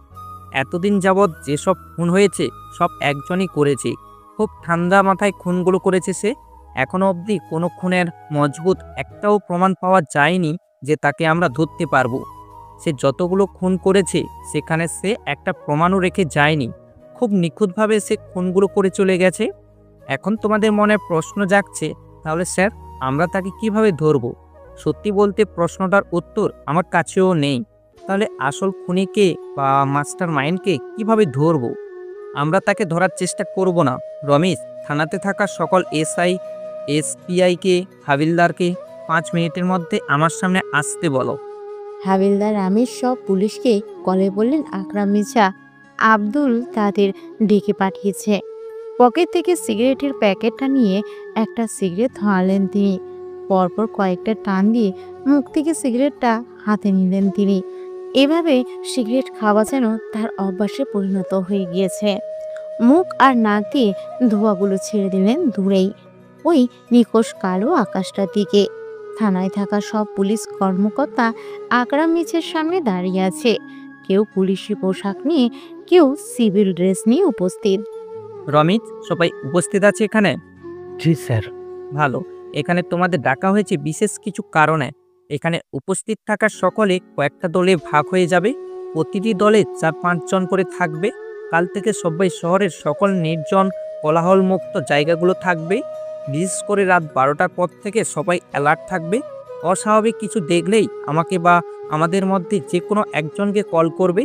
এতদিন যাবৎ যেসব খুন হয়েছে সব একজনই করেছে। খুব ঠান্ডা মাথায় খুনগুলো করেছে সে। এখনো অবধি কোনো খুনের মজবুত একটাও প্রমাণ পাওয়া যায়নি যে তাকে আমরা ধরতে পারবো। সে যতগুলো খুন করেছে সেখানে সে একটা প্রমাণও রেখে যায়নি। খুব নিখুঁতভাবে সে খুনগুলো করে চলে গেছে। এখন তোমাদের মনে প্রশ্ন জাগছে, তাহলে স্যার আমরা তাকে কিভাবে ধরবো? সত্যি বলতে প্রশ্নটার উত্তর আমার কাছেও নেই। তাহলে আসল খুনিকে বা মাস্টার মাইন্ডকে কিভাবে ধরবো? আমরা তাকে ধরার চেষ্টা করব না। রমেশ, থানাতে থাকা সকল এসআই, এসপিআইকে, হাবিলদারকে 5 মিনিটের মধ্যে আমার সামনে আসতে বলো। হাবিলদার রামিজ সব পুলিশকে কলে বললেন আকরাম মির্জা আব্দুল তাদের ডেকে পাঠিয়েছে। পকেট থেকে সিগারেটের প্যাকেটটা নিয়ে একটা সিগারেট ধরালেন তিনি। পরপর কয়েকটা টান দিয়ে মুখ থেকে সিগারেটটা হাতে নিলেন তিনি। এভাবে সিগারেট খাওয়া যেন তার অভ্যাসে পরিণত হয়ে গিয়েছে। মুখ আর নাক দিয়ে ধোঁয়াগুলো ছেড়ে দিলেন দূরেই, ওই নিখোঁজ কালো আকাশটার দিকে। থানায় থাকা সব পুলিশ কর্মকর্তা আকরাম মির্জার সামনে দাঁড়িয়ে আছে। কেউ পুলিশি পোশাক নিয়ে, কেউ সিভিল ড্রেস নিয়ে উপস্থিত। রমিজ, সবাই উপস্থিত আছে এখানে? জি স্যার। ভালো। এখানে তোমাদের ডাকা হয়েছে বিশেষ কিছু কারণে। এখানে উপস্থিত থাকা সকলে কয়েকটা দলে ভাগ হয়ে যাবে। প্রতিটি দলে 4-5 জন করে থাকবে। কাল থেকে সবাই শহরের সকল নির্জন কোলাহলমুক্ত জায়গাগুলো থাকবে। বিশেষ করে রাত 12টার পর থেকে সবাই অ্যালার্ট থাকবে। অস্বাভাবিক কিছু দেখলেই আমাকে বা আমাদের মধ্যে যে কোনো একজনকে কল করবে।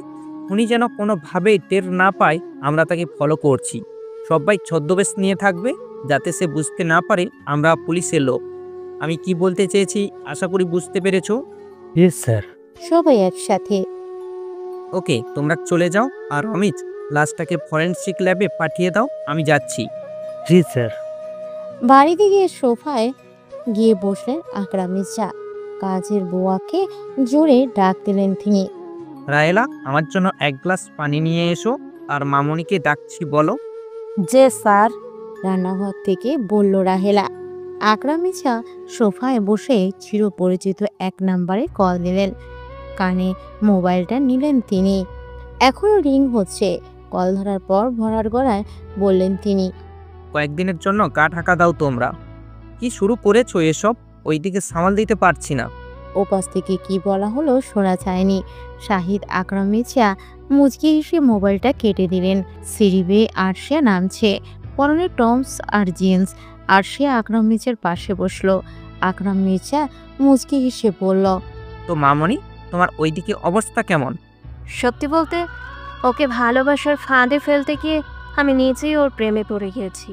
উনি যেন কোনোভাবেই টের না পায় আমরা তাকে ফলো করছি। সবাই ছদ্মবেশ নিয়ে থাকবে যাতে সে বুঝতে না পারে আমরা পুলিশের লোক। আমি কি বলতে চেয়েছি আশা করি বুঝতে পেরেছো। Yes sir. সবাই একসাথে। ওকে, তোমরা চলে যাও। আর অমিত, লাশটাকে ফরেনসিক ল্যাবে পাঠিয়ে দাও। আমি যাচ্ছি। জি স্যার। বাড়িতে গিয়ে সোফায় গিয়ে বসলেন আকরাম মির্জা। কাজের বুয়াকে জোরে ডাক দিলেন তিনি। রাহেলা, আমার জন্য 1 গ্লাস পানি নিয়ে এসো। আর মামনিকে ডাকছি বলো। যে স্যার, রান্নাঘর থেকে বলল রাহেলা। আকরাম মির্জা সোফায় বসে চিরপরিচিত 1 নাম্বারে কল দিলেন। কানে মোবাইলটা নিলেন তিনি। এখনো রিং হচ্ছে। কল ধরার পর ভরার গলায় বললেন তিনি, কয়েকদিনের জন্য গা ঢাকা দাও তোমরা। কি শুরু করেছো এসব? ওইদিকে সামাল দিতে পারছি না। ওপাশ থেকে কি বলা হলো শোনা যায়নি। শাহিদ আকরাম মির্জা মুচকি হেসে মোবাইলটা কেটে দিলেন। সিঁড়ি বেয়ে আরশিয়া নামছে, পরনে টমস আর জিন্স। আরশিয়া আকরাম মির্জার পাশে বসলো। আকরাম মির্জা মুচকি হেসে বলল, তো মামনি, তোমার ওইদিকে অবস্থা কেমন? সত্যি বলতে ওকে ভালোবাসার ফাঁদে ফেলতে গিয়ে আমি নিজেই ওর প্রেমে পড়ে গিয়েছি।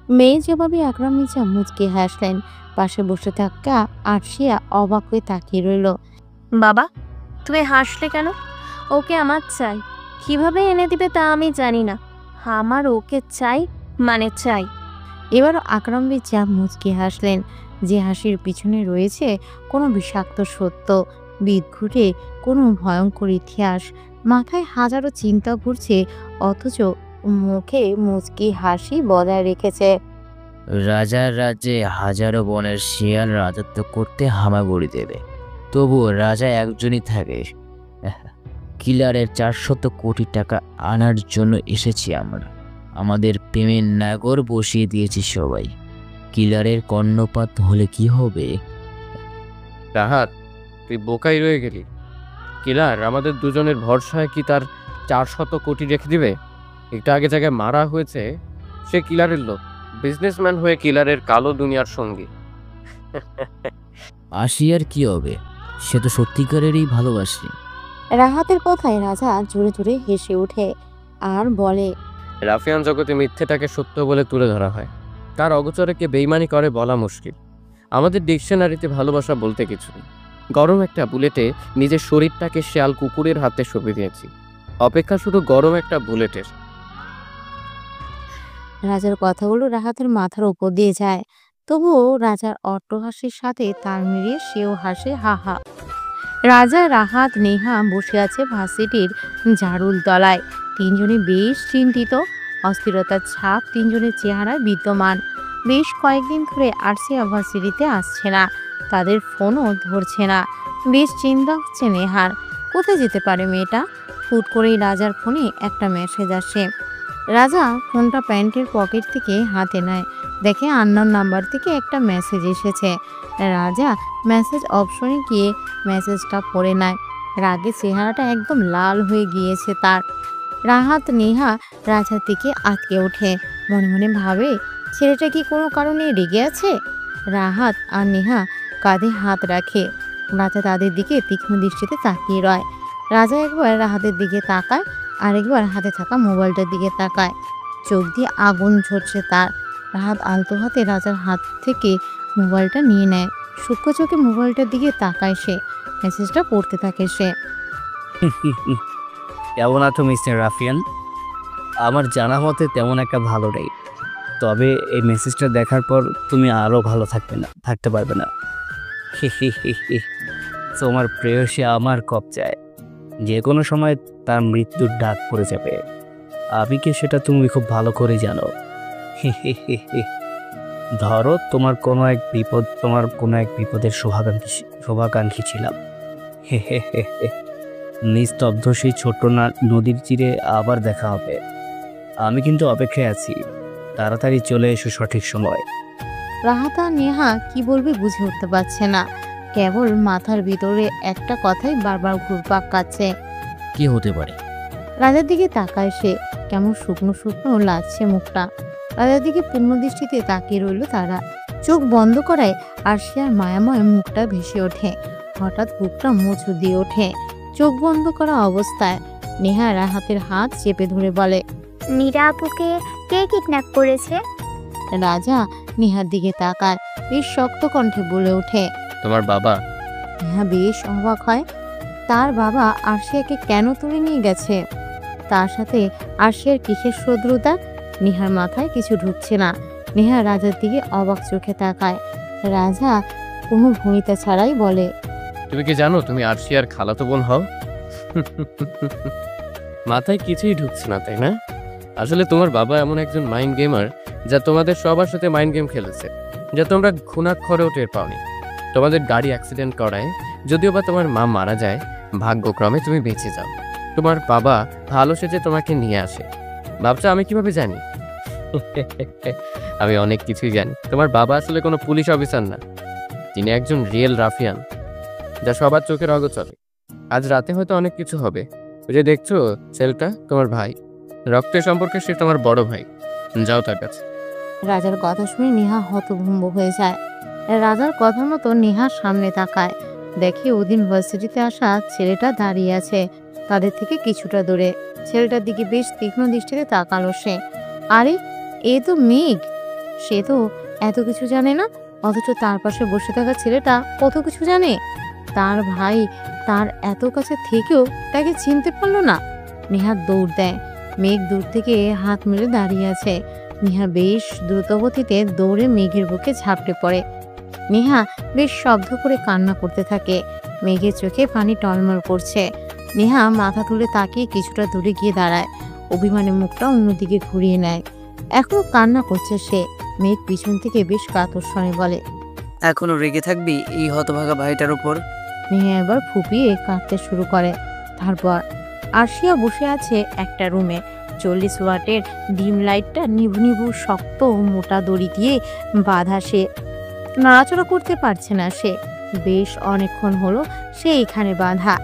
মেয়ে জবাবে আকরাম মির্জা মুচকি হাসলেন। পাশে বসে থাকা আরশিয়া অবাক হয়ে তাকিয়ে রইল। বাবা, তুমি হাসলে কেন? ওকে আমার চাই। কিভাবে এনে দিবে তা আমি জানি না। আমার ওকে চাই, মানে চাই। এবারও আকরাম মির্জা মুচকি হাসলেন, যে হাসির পিছনে রয়েছে কোনো বিষাক্ত সত্য, বিদঘুটে কোনো ভয়ঙ্কর ইতিহাস। মাথায় হাজারো চিন্তা ঘুরছে, অথচ মুখে মুচকি হাসি বজায় রেখেছে। রাজার রাজ্যে হাজারো বনের শিয়াল রাজত্ব করতে হামাগুড়ি দেবে, তবুও রাজা একজনই থাকে। কিলারের 400 কোটি টাকা আনার জন্য এসেছি আমরা। আমাদের প্রেমের নাগর বসিয়ে দিয়েছি সবাই। কিলারের কর্ণপাত হলে কি হবে? রাহাত, তুই বোকাই রয়ে গেলি। কিলার আমাদের দুজনের ভরসায় কি তার 400 কোটি রেখে দিবে? একটু আগে জায়গায় মারা হয়েছে, সে কিলারের লোক, বিজনেসম্যান হয়ে কিলারের কালো দুনিয়ার সঙ্গী। আসিয়ার কি হবে? সে তো সত্যিকারেরই ভালোবাসে। রাহাতের কথায় রাজা জোরে জোরে হেসে ওঠে আর বলে, রাফিয়ান জগতে মিথ্যেটাকে সত্য বলে তুলে ধরা হয়, তার অগোচরে কে বেইমানি করে বলা মুশকিল। আমাদের ডিকশনারিতে ভালোবাসা বলতে কিছু নেই। গরম একটা বুলেটে নিজের শরীরটাকে শেয়াল কুকুরের হাতে সঁপে দিয়েছি, অপেক্ষা শুধু গরম একটা বুলেটের। রাজার কথাগুলো রাহাতের মাথার উপর দিয়ে যায়, তবুও রাজার অট্টহাসির সাথে তাল মিলিয়ে সেও হাসে হা হা। রাজা, রাহাত, নেহা বসে আছে ভার্সিটির ঝাড়ুল তলায়। তিনজনে বেশ চিন্তিত, অস্থিরতার ছাপ তিনজনের চেহারায় বিদ্যমান। বেশ কয়েকদিন ধরে আরসিয়া ভার্সিটিতে আসছে না, তাদের ফোনও ধরছে না। বেশ চিন্তা হচ্ছে নেহার, কোথায় যেতে পারে মেয়েটা। হুট করেই রাজার ফোনে একটা মেসেজ আসে। রাজা ফোনটা প্যান্টের পকেট থেকে হাতে নেয়, দেখে আননোন নাম্বার থেকে একটা মেসেজ এসেছে। রাজা মেসেজ অপশনে গিয়ে মেসেজটা পড়ে নেয়। রাগে চেহারাটা একদম লাল হয়ে গিয়েছে তার। রাহাত, নেহা রাজার দিকে আটকে ওঠে, মনে মনে ভাবে ছেলেটা কি কোনো কারণে রেগে আছে। রাহাত আর নেহা কাঁধে হাত রাখে। রাজা তাদের দিকে তীক্ষ্ণ দৃষ্টিতে তাকিয়ে রয়। রাজা একবার রাহাতের দিকে তাকায়, আরেকবার হাতে থাকা মোবাইলটার দিকে তাকায়। চোখ দিয়ে আগুন ঝরছে তার। রাহাত আলতো হাতে রাজার হাত থেকে মোবাইলটা নিয়ে নেয়। সূক্ষ্ম চোখে মোবাইলটার দিকে তাকায় সে। মেসেজটা পড়তে থাকে সে। কেমন আছো মিস্টার রাফিয়ান? আমার জানা মতে তেমন একটা ভালো নেই, তবে এই মেসেজটা দেখার পর তুমি আরও ভালো থাকতে পারবে না। তোমার প্রেয়সী আমার কবজায়, যে কোনো সময় তার মৃত্যুর ডাক পড়ে যাবে। আমি কি সেটা তুমি খুব ভালো করে জানো। ধরো তোমার কোনো এক বিপদের শুভাকাঙ্ক্ষী ছিলাম। নিস্তব্ধ সেই ছোট্ট নদীর তীরে আবার দেখা হবে। আমি কিন্তু অপেক্ষায় আছি, তাড়াতাড়ি চলে এসো সঠিক সময়। রাহাত আর নেহা কি বলবে বুঝে উঠতে পারছে না, কেবল মাথার ভিতরে একটা কথাই বারবার ঘুরপাক খাচ্ছে। কি হতে পারে? রাজার দিকে তাকায় সে, কেমন শুকনো শুকনো লাগছে মুখটা। রাজার দিকে পূর্ণ দৃষ্টিতে তাকিয়ে রইল তারা। চোখ বন্ধ করায় আরশিয়ার মায়াময় মুখটা ভেসে ওঠে। হঠাৎ বুকটা মোচু দিয়ে ওঠে। চোখ বন্ধ করা অবস্থায় নেহা রাহাতের হাত চেপে ধরে বলে, মীরা আপুকে কে কিডন্যাপ করেছে? রাজা নেহার দিকে তাকায়, বেশ শক্ত কণ্ঠে বলে ওঠে, তোমার বাবা। নেহা বেশ অবাক হয়, তার বাবা আরশিয়াকে কেন তুলে নিয়ে গেছে? তার সাথে আরশিয়ার কিসের শত্রুতা? নেহার মাথায় কিছু ঢুকছে না। নেহা রাজার দিকে অবাক চোখে তাকায়। রাজা কোনো ভূমিকা ছাড়াই বলে, তুমি কি জানো তুমি আরশিয়ার খালাতো বোন হও? মাথায় কিছুই ঢুকছে না, তাই না? আসলে তোমার বাবা এমন একজন মাইন্ড গেমার, যা তোমাদের সবার সাথে মাইন্ড গেম খেলেছে, যা তোমরা ঘুণাক্ষরেও টের পাওনি। তোমাদের গাড়ি অ্যাক্সিডেন্ট করায়, যদিও বা তোমার মা মারা যায়, ভাগ্যক্রমে তুমি বেঁচে যাও। তোমার বাবা ভালো সেজে তোমাকে নিয়ে আসে। ভাবছো আমি কিভাবে জানি? আমি অনেক কিছুই জানি। তোমার বাবা আসলে কোনো পুলিশ অফিসার না, তিনি একজন রিয়েল রাফিয়ান, যা সবার চোখের অগোচরে। আজ রাতে হয়তো অনেক কিছু হবে। ওই যে দেখছো ছেলেটা, তোমার ভাই, রক্তের সম্পর্কে সে তোমার বড় ভাই। যাও তার কাছে। রাজার কথা শুনে নেহা হতভম্ব হয়ে যায়। রাজার কথা মতো নেহার সামনে তাকায়, দেখে ওদিন ভার্সিটিতে আসা ছেলেটা দাঁড়িয়ে আছে তাদের থেকে কিছুটা দূরে। ছেলেটার দিকে বেশ তীক্ষ্ণ দৃষ্টিতে তাকালো সে। আরে, এ তো মেঘ। সে তো এত কিছু জানে না, অথচ তার পাশে বসে থাকা ছেলেটা কত কিছু জানে। তার ভাই তার এত কাছে থেকেও তাকে চিনতে পারলো না। নেহা দৌড় দেয়। মেঘ দূর থেকে হাত মেলে দাঁড়িয়ে আছে। নেহা বেশ দ্রুতগতিতে দৌড়ে মেঘের বুকে ঝাঁপড়ে পড়ে। নেহা বেশ শব্দ করে কান্না করতে থাকে। মেঘের চোখে পানি টলমল করছে। নেহা মাথা তুলে তাকিয়ে কিছুটা দূরে গিয়ে দাঁড়ায়, অভিমানে মুখটা অন্যদিকে ঘুরিয়ে নেয়। এখনো কান্না করছে সে। মেঘ পিছন থেকে বেশ কাতর স্বরে বলে, এখনো রেগে থাকবি এই হতভাগা ভাইটার উপর? নেহা এবার ফুপিয়ে কাঁদতে শুরু করে। তারপর আরশিয়া বসে আছে একটা রুমে। 40 ওয়াটের ডিম লাইটটা নিভু নিভু শক্ত মোটা দড়ি দিয়ে বাঁধা। সে নড়াচড়া করতে পারছে না। সে বেশ অনেকক্ষণ হলো সে এখানে বাঁধা।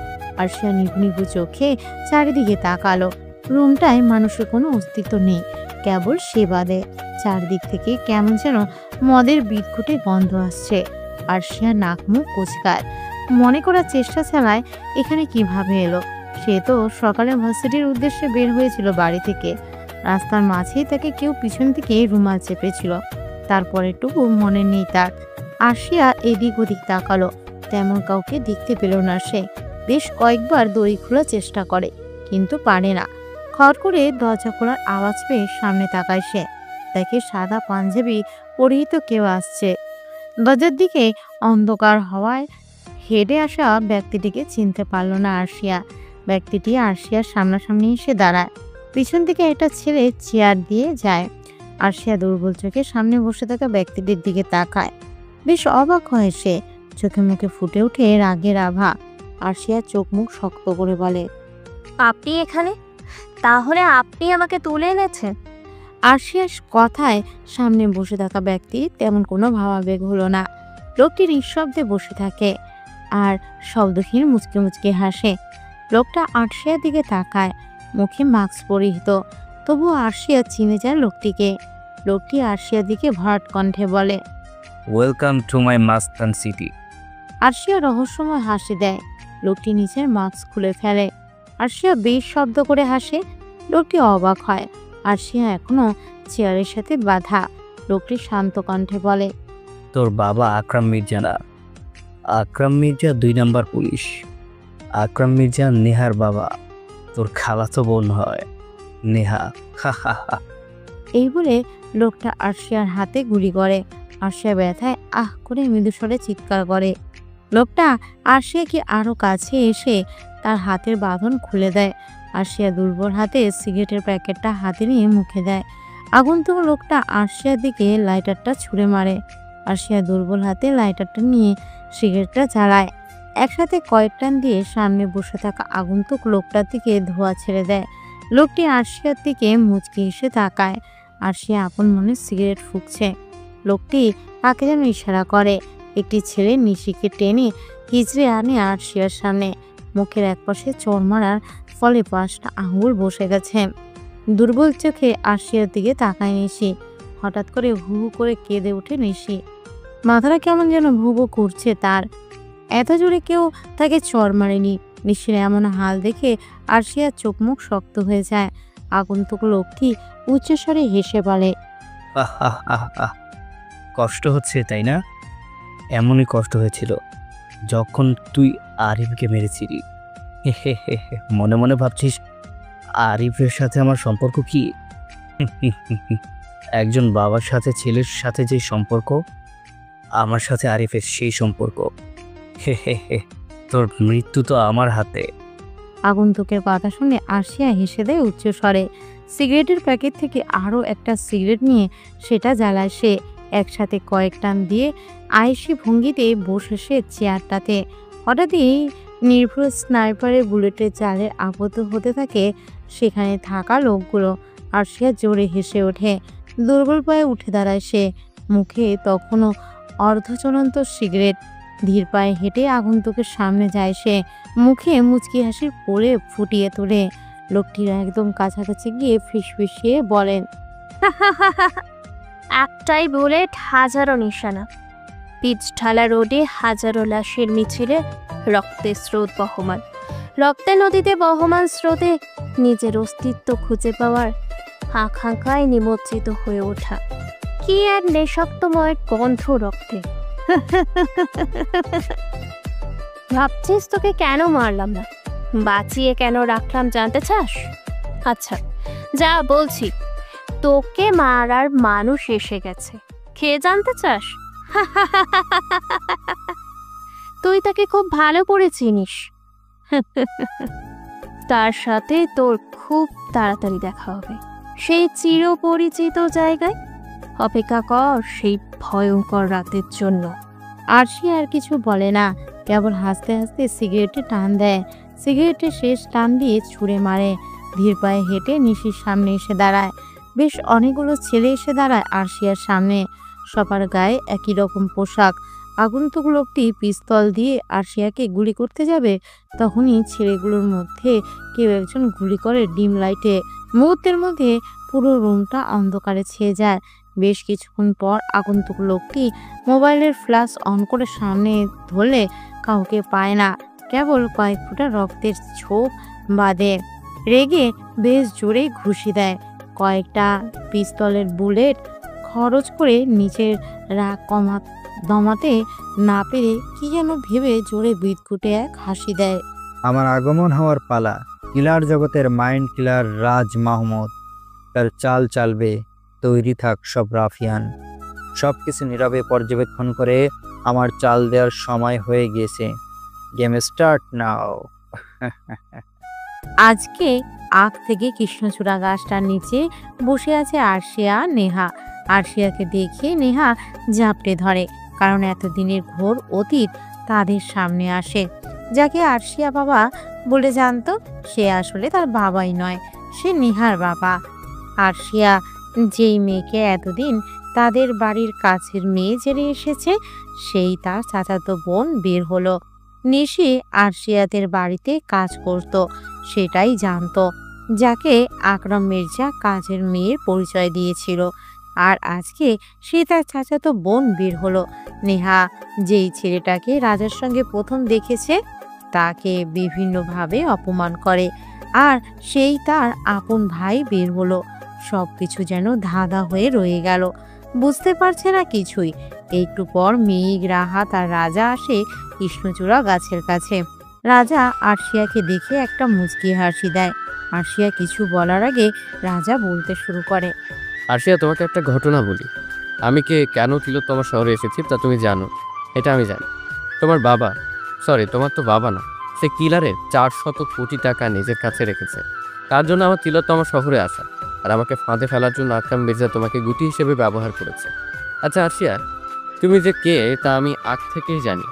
আরশিয়া নিভু নিভু চোখে চারিদিকে তাকালো। রুমটায় মানুষের কোনো অস্তিত্ব নেই, কেবল সে বাদে। চারদিক থেকে কেমন যেন মদের বিটঘুটে গন্ধ আসছে। আরশিয়া নাক মুখ কোচকায়, মনে করার চেষ্টা চালায় এখানে কিভাবে এলো। সে তো সকালে ভার্সিটির উদ্দেশ্যে বের হয়েছিল বাড়ি থেকে। রাস্তার মাঝেই তাকে কেউ পিছন থেকে রুমাল চেপেছিল। তারপরেটুকু মনে নেই তার। আরশিয়া এদিক ওদিক তাকালো, তেমন কাউকে দেখতে পেল না সে। বেশ কয়েকবার দড়ি খোলার চেষ্টা করে, কিন্তু পারে না। খড় করে দরজা খোলার আওয়াজ পেয়ে সামনে তাকায় সে। দেখে সাদা পাঞ্জাবি পরিহিত কেউ আসছে। দরজার দিকে অন্ধকার হওয়ায় হেঁটে আসা ব্যক্তিটিকে চিনতে পারল না আরশিয়া। ব্যক্তিটি আরশিয়ার সামনাসামনি এসে দাঁড়ায়। পিছন থেকে একটা ছেলে চেয়ার দিয়ে যায়। আরশিয়া দুর্বল চোখে সামনে বসে থাকা ব্যক্তিটির দিকে তাকায়। বেশ অবাক হয় সে। চোখে মুখে ফুটে ওঠে রাগের আভা। আরশিয়া চোখ মুখ শক্ত করে বলে, আপনি এখানে? তাহলে আপনি আমাকে তুলে এনেছেন? আরশিয়ার কথায় সামনে বসে থাকা ব্যক্তি তেমন কোনো ভাবাবেগ হলো না। লোকটি নিঃশব্দে বসে থাকে আর শব্দহীন মুচকে মুচকে হাসে। লোকটা আরশিয়ার দিকে তাকায়, মুখে মাস্ক পরিহিত। তবু আরশিয়া চিনে যায় লোকটিকে। লোকটি আরশিয়ার দিকে ভরাট কণ্ঠে বলে, welcome to my Mustan city. Arshia রহস্যময় হাসি দেয়। লোকটি নিচের মাস্ক খুলে ফেলে। আরশিয়া বেশ শব্দ করে হাসে। লোকটি অবাক হয়। আরশিয়া এখনো চেয়ারের সাথে বাঁধা। লোকটি শান্ত কণ্ঠে বলে, তোর বাবা আকরাম মির্জা না? আকরাম মির্জা 2 নাম্বার পুলিশ। আকরাম মির্জা নেহার বাবা, তোর খালাতো বোন হয় নেহা। হা হা হা। এই বলে লোকটা আরশিয়ার হাতে গুলি করে। আরশিয়া ব্যথায় আহ করে মৃদুস্বরে চিৎকার করে। লোকটা আরশিয়াকে আরো কাছে এসে তার হাতের বাঁধন খুলে দেয়। আরশিয়া দুর্বল হাতে সিগারেটের প্যাকেটটা হাতে নিয়ে মুখে দেয়। আগন্তুক লোকটা আরশিয়ার দিকে লাইটারটা ছুঁড়ে মারে। আরশিয়া দুর্বল হাতে লাইটারটা নিয়ে সিগারেটটা জ্বালায়। একসাথে কয়েক টান দিয়ে সামনে বসে থাকা আগন্তুক লোকটার দিকে ধোঁয়া ছেড়ে দেয়। লোকটি আরশিয়ার দিকে মুচকি এসে তাকায়। আরশিয়া আপন মনে সিগারেট ফুঁকছে। লোকটি কাকে যেন ইশারা করে। একটি ছেলে নিশিকে টেনে হিজড়ে আনে আরশিয়ার সামনে। মুখের একপাশে চোর মারার ফলে 5টা আঙুল বসে গেছে। দুর্বল চোখে আরশিয়ার দিকে তাকায় নিশি। হঠাৎ করে হু হু করে কেঁদে ওঠে নিশি। মাথাটা কেমন যেন ভু ভু করছে তার। এত জোরে কেউ তাকে চর মারেনি। নিশির এমন হাল দেখে আরশিয়ার চোখ মুখ শক্ত হয়ে যায়। আগন্তুক লোকটি উচ্চস্বরে হেসে বলে, কষ্ট হচ্ছে তাই না? এমনই কষ্ট হয়েছিল যখন তুই আরিফকে মেরেছিলি। মনে মনে ভাবছিস আরিফের সাথে আমার সম্পর্ক কি? একজন বাবার সাথে ছেলের সাথে যে সম্পর্ক, আমার সাথে আরিফের সেই সম্পর্ক। তোর মৃত্যু তো আমার হাতে। আগন্তুকের কথা শুনে আরশিয়া হেসে দেয় উচ্চস্বরে। সিগারেটের প্যাকেট থেকে আরও একটা সিগারেট নিয়ে সেটা জ্বালায় সে। একসাথে কয়েক টান দিয়ে আয়েশি ভঙ্গিতে বসে সে চেয়ারটাতে। হঠাৎই নির্ভুল স্নাইপারের বুলেটের জালের আবদ্ধ হতে থাকে সেখানে থাকা লোকগুলো। আরশিয়া জোরে হেসে ওঠে। দুর্বল পায়ে উঠে দাঁড়ায় সে। মুখে তখনও অর্ধচলন্ত সিগারেট। ধীর পায়ে হেঁটে আগন্তুকের সামনে যায় সে। মুখে মুচকি হাসির পরে ফুটিয়ে তোলে। লোকটির একদম কাছাকাছি গিয়ে ফিসফিসিয়ে বলেন, একটাই বুলেট, হাজারো নিশানা। পিচ ঢালা রোডে হাজারো লাশের মিছিলে রক্তের স্রোত বহমান। রক্তের নদীতে বহমান স্রোতে নিজের অস্তিত্ব খুঁজে পাওয়ার আকাঙ্ক্ষায় নিমজ্জিত হয়ে ওঠা। কি আর নেশাক্তময় গন্ধ রক্তে। ভাবছিস তোকে কেন মারলাম না, বাঁচিয়ে কেন রাখলাম জানতে চাস? আচ্ছা যা বলছি, তোকে মারার মানুষ এসে গেছে, খেয়ে জানতে চাস? তুই তাকে খুব ভালো করে চিনিস। তার সাথে তোর খুব তাড়াতাড়ি দেখা হবে সেই চিরপরিচিত জায়গায়। অপেক্ষা কর সেই ভয়ঙ্কর রাতের জন্য। আরশি আর কিছু বলে না, কেবল হাসতে হাসতে সিগারেটে টান দেয়। সিগারেটের শেষ টান দিয়ে ছুঁড়ে মারে। ধীর পায়ে হেঁটে নিশির সামনে এসে দাঁড়ায়। বেশ অনেকগুলো ছেলে এসে দাঁড়ায় আরশিয়ার সামনে। সবার গায়ে একই রকম পোশাক। আগন্তুক লোকটি পিস্তল দিয়ে আরশিয়াকে গুলি করতে যাবে, তখনই ছেলেগুলোর মধ্যে কেউ একজন গুলি করে ডিম লাইটে। মুহূর্তের মধ্যে পুরো রুমটা অন্ধকারে ছেয়ে যায়। বেশ কিছুক্ষণ পর আগন্তুক লোকটি মোবাইলের ফ্ল্যাশ অন করে সামনে ধরলে কাউকে পায় না, কেবল কয়েক ফোঁটা রক্তের ছোপ বাঁধে। রেগে বেশ জোরে ঘুষি দেয়। কয়েকটা পিস্তলের বুলেট খরচ করে নিচের রাগ দমাতে না পেরে কি যেন ভেবে জোরে বিদঘুটে এক হাসি দেয়। আমার আগমন হওয়ার পালা। কিলার জগতের মাইন্ড কিলার রাজ মাহমুদ তার চাল চালবে। তৈরি থাক সব রাফিয়ান। সব কিছু নীরবে পর্যবেক্ষণ করে আমার চাল দেওয়ার সময় হয়ে গিয়েছে। Game start now. আজকে আখ থেকে কৃষ্ণচূড়া গাছটার নিচে বসে আছে আরশিয়া নেহা। আরশিয়াকে দেখে নেহা ঝাপটে ধরে, কারণ এতদিনের ঘোর অতীত তাদের সামনে আসে। যাকে আরশিয়া বাবা বলে জানতো, সে আসলে তার বাবাই নয়, সে নেহার বাবা। আরশিয়া যেই মেয়েকে এতদিন তাদের বাড়ির কাছের মেয়ে জেনে এসেছে, সেই তার চাচাতো বোন বের হলো। নিশি আরশিয়াদের বাড়িতে কাজ করত, সেটাই জানতো, যাকে আকরাম মির্জা কাজের মেয়ের পরিচয় দিয়েছিল। আর আজকে সে তার চাচাতো বোন বের হলো। নেহা যেই ছেলেটাকে রাজার সঙ্গে প্রথম দেখেছে, তাকে বিভিন্নভাবে অপমান করে, আর সেই তার আপন ভাই বের হলো। সব কিছু যেন ধাঁধা হয়ে রয়ে গেল, বুঝতে পারছে না কিছুই। একটু পর মেঘ, রাহাত আর রাজা আসে কৃষ্ণচূড়া গাছের কাছে। রাজা আরশিয়াকে দেখে একটা মুচকি হাসি দেয়। আরশিয়া কিছু বলার আগে রাজা বলতে শুরু করে। আরশিয়া, তোমাকে একটা ঘটনা বলি। আমি কেন তিলোত্তমা শহরে এসেছি তা তুমি জানো, এটা আমি জানি। তোমার বাবা, সরি তোমার তো বাবা না, সে কিলারের 400 কোটি টাকা নিজের কাছে রেখেছে। তার জন্য আমার তিলোত্তমা শহরে আসা, আর আমাকে ফাঁদে ফেলার জন্য আকরাম মির্জা তোমাকে গুটি হিসেবে ব্যবহার করেছে। আচ্ছা আরশিয়া, তুমি যে কে তা আমি আগ থেকেই জানি।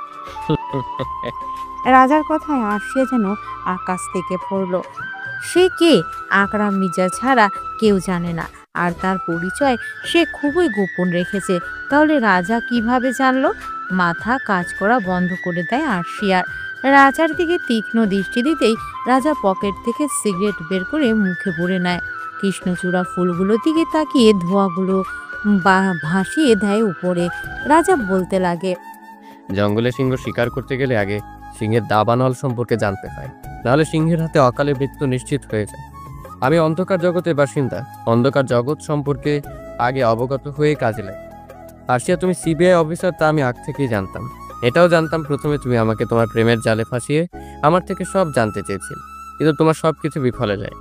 রাজার কথায় আরশিয়া যেন আকাশ থেকে পড়ল। সে কে আকরাম মির্জা ছাড়া কেউ জানে না, আর তার পরিচয় সে খুবই গোপন রেখেছে। তাহলে রাজা কিভাবে জানলো? মাথা কাজ করা বন্ধ করে দেয় আরশিয়ার। রাজার দিকে তীক্ষ্ণ দৃষ্টি দিতেই রাজা পকেট থেকে সিগারেট বের করে মুখে পুরে নেয়। কৃষ্ণচূড়া ফুলগুলোর দিকে তাকিয়ে ধোঁয়াগুলো ভাসিয়ে দেয় উপরে। রাজা বলতে লাগে, জঙ্গলে সিংহ শিকার করতে গেলে আগে সিংহের দাবানল সম্পর্কে জানতে হয়, নাহলে সিংহের হাতে অকালে মৃত্যু নিশ্চিত হয়ে যায়। আমি অন্ধকার জগতের বাসিন্দা, অন্ধকার জগৎ সম্পর্কে আগে অবগত হয়ে কাজে লাগে। আরশিয়া, তুমি সিবিআই অফিসার তা আমি আগ থেকেই জানতাম। এটাও জানতাম প্রথমে তুমি আমাকে তোমার প্রেমের জালে ফাঁসিয়ে আমার থেকে সব জানতে চেয়েছিলে, কিন্তু তোমার সব কিছু বিফলে যায়।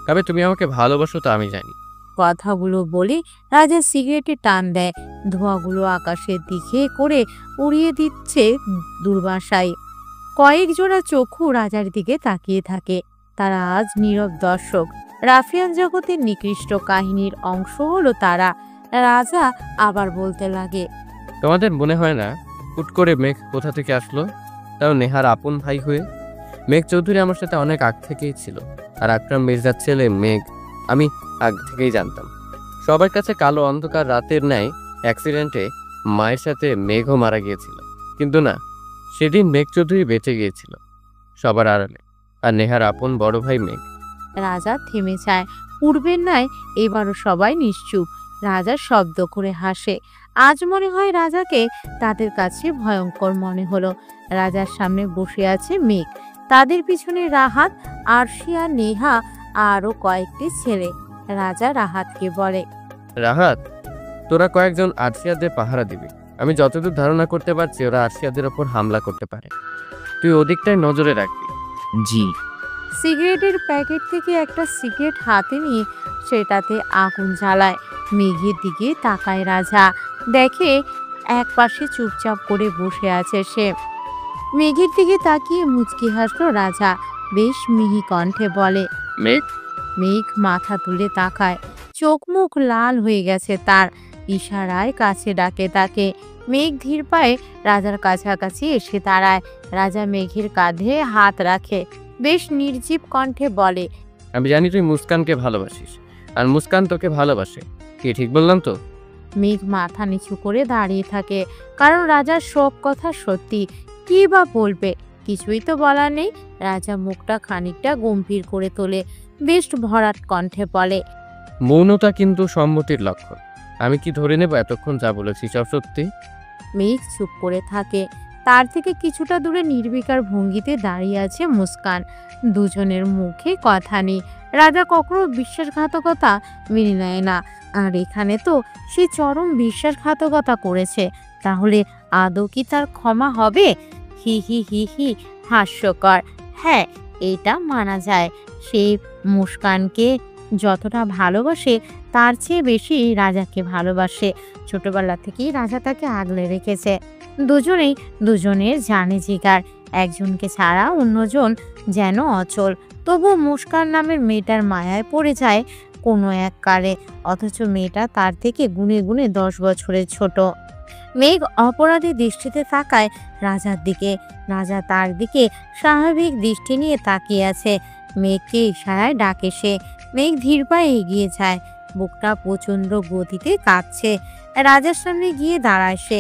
তবে তুমি আমাকে ভালোবাসো তা আমি জানি। কথাগুলো বলে রাজা সিগারেটে টান দেয়। ধোঁয়াগুলো আকাশের দিকে করে উড়িয়ে দিচ্ছে দুর্বাসায়। কয়েক জোড়া চক্ষু রাজার দিকে তাকিয়ে থাকে। তারা আজ নীরব দর্শক। রাফিয়ান জগতের নিকৃষ্ট কাহিনীর অংশ হলো তারা। রাজা আবার বলতে লাগে, তোমাদের মনে হয় না হুট করে মেঘ কোথা থেকে আসলো, তাও নেহার আপন ভাই হয়ে? মেঘ চৌধুরী আমার সাথে অনেক আগ থেকেই ছিল, আর আকরাম মির্জার ছেলে মেঘ আমি আগ থেকেই জানতাম। সবার কাছে কালো অন্ধকার রাতের ন্যায় অ্যাক্সিডেন্টে মায়ের সাথে মেঘও মারা গিয়েছিল, কিন্তু না, সেদিন মেঘ চৌধুরী বেঁচে গিয়েছিল সবার আড়ালে, আর নেহার আপন বড় ভাই মেঘ। রাজা থেমে যায়। পূর্বের ন্যায় এবারও সবাই নিশ্চুপ। রাজা শব্দ করে হাসে। আজ মনে হয় রাজাকে তাদের কাছে ভয়ঙ্কর মনে হলো। রাজার সামনে বসে আছে মেঘ, তাদের পিছনে রাহাত, আরশিয়া, নেহা আরও কয়েকটি ছেলে। রাজা রাহাতকে বলে, রাহাত, তোরা কয়েকজন আরশিয়াদের পাহারা দিবি। আমি যতদূর ধারণা করতে পারছি ওরা আরশিয়াদের ওপর হামলা করতে পারে, তুই ওদিকটাই নজরে রাখবি। জি। সিগারেটের প্যাকেট থেকে একটা সিগারেট হাতে নিয়ে সেটাতে আগুন জ্বালায়। মেঘের দিকে তাকায় রাজা, দেখে এক পাশে চুপচাপ করে বসে আছে সে। মেঘের দিকে তাকিয়ে মুচকি হাসলো রাজা, বেশ মিহি কণ্ঠে বলে, মেঘ। মেঘ মাথা তুলে তাকায়, চোখ মুখ লাল হয়ে গেছে তার। ইশারায় কাছে ডাকে তাকে। মেঘ ধীর পায়ে রাজার কাছাকাছি এসে দাঁড়ায়। রাজা মেঘের কাঁধে হাত রাখে, বেশ নির্জীব কণ্ঠে বলে, আমি জানি তুই মুস্কানকে ভালোবাসিস, আর মুস্কান তোকে ভালোবাসে। কি ঠিক বললাম তো? মেঘ মাথা নিচু করে দাঁড়িয়ে থাকে, কারণ রাজার সব কথা সত্যি। কি বা বলবে, কিছুই তো বলার নেই। রাজা মুখটা খানিকটা গম্ভীর করে তোলে, বেশ ভরাট কণ্ঠে বলে, মৌনতা কিন্তু সম্মতির লক্ষণ। আমি কি ধরে নেব এতক্ষণ যা বলেছি সব সত্যি? মেঘ চুপ করে থাকে। তার থেকে কিছুটা দূরে নির্বিকার ভঙ্গিতে দাঁড়িয়ে আছে মুস্কান। দুজনের মুখে কথা নেই। রাজা কখনো বিশ্বাসঘাতকতা মেনে নেয় না, আর এখানে তো সে চরম বিশ্বাসঘাতকতা করেছে। তাহলে আদৌ কি তার ক্ষমা হবে? হি হি হি হি, হাস্যকর। হ্যাঁ, এটা মানা যায়। সে মুস্কানকে যতটা ভালোবাসে তার চেয়ে বেশি রাজাকে ভালোবাসে। ছোটবেলা থেকেই রাজা তাকে আগলে রেখেছে। দুজনেই দুজনের জানে জিগার। একজনকে ছাড়া অন্যজন যেন অচল। তবু মুস্কান নামের মেয়েটার মায়ায় পড়ে যায় কোনো এক কালে, অথচ মেয়েটা তার থেকে গুনে গুনে 10 বছরের ছোট। মেঘ অপরাধী দৃষ্টিতে তাকায় রাজার দিকে। রাজা তার দিকে স্বাভাবিক দৃষ্টি নিয়ে তাকিয়ে আছে। মেঘকে ইশারায় ডাকে সে। মেঘ ধীর পায়ে এগিয়ে যায়, বুকটা প্রচন্ড গতিতে কাঁপছে। রাজার সামনে গিয়ে দাঁড়ায় সে,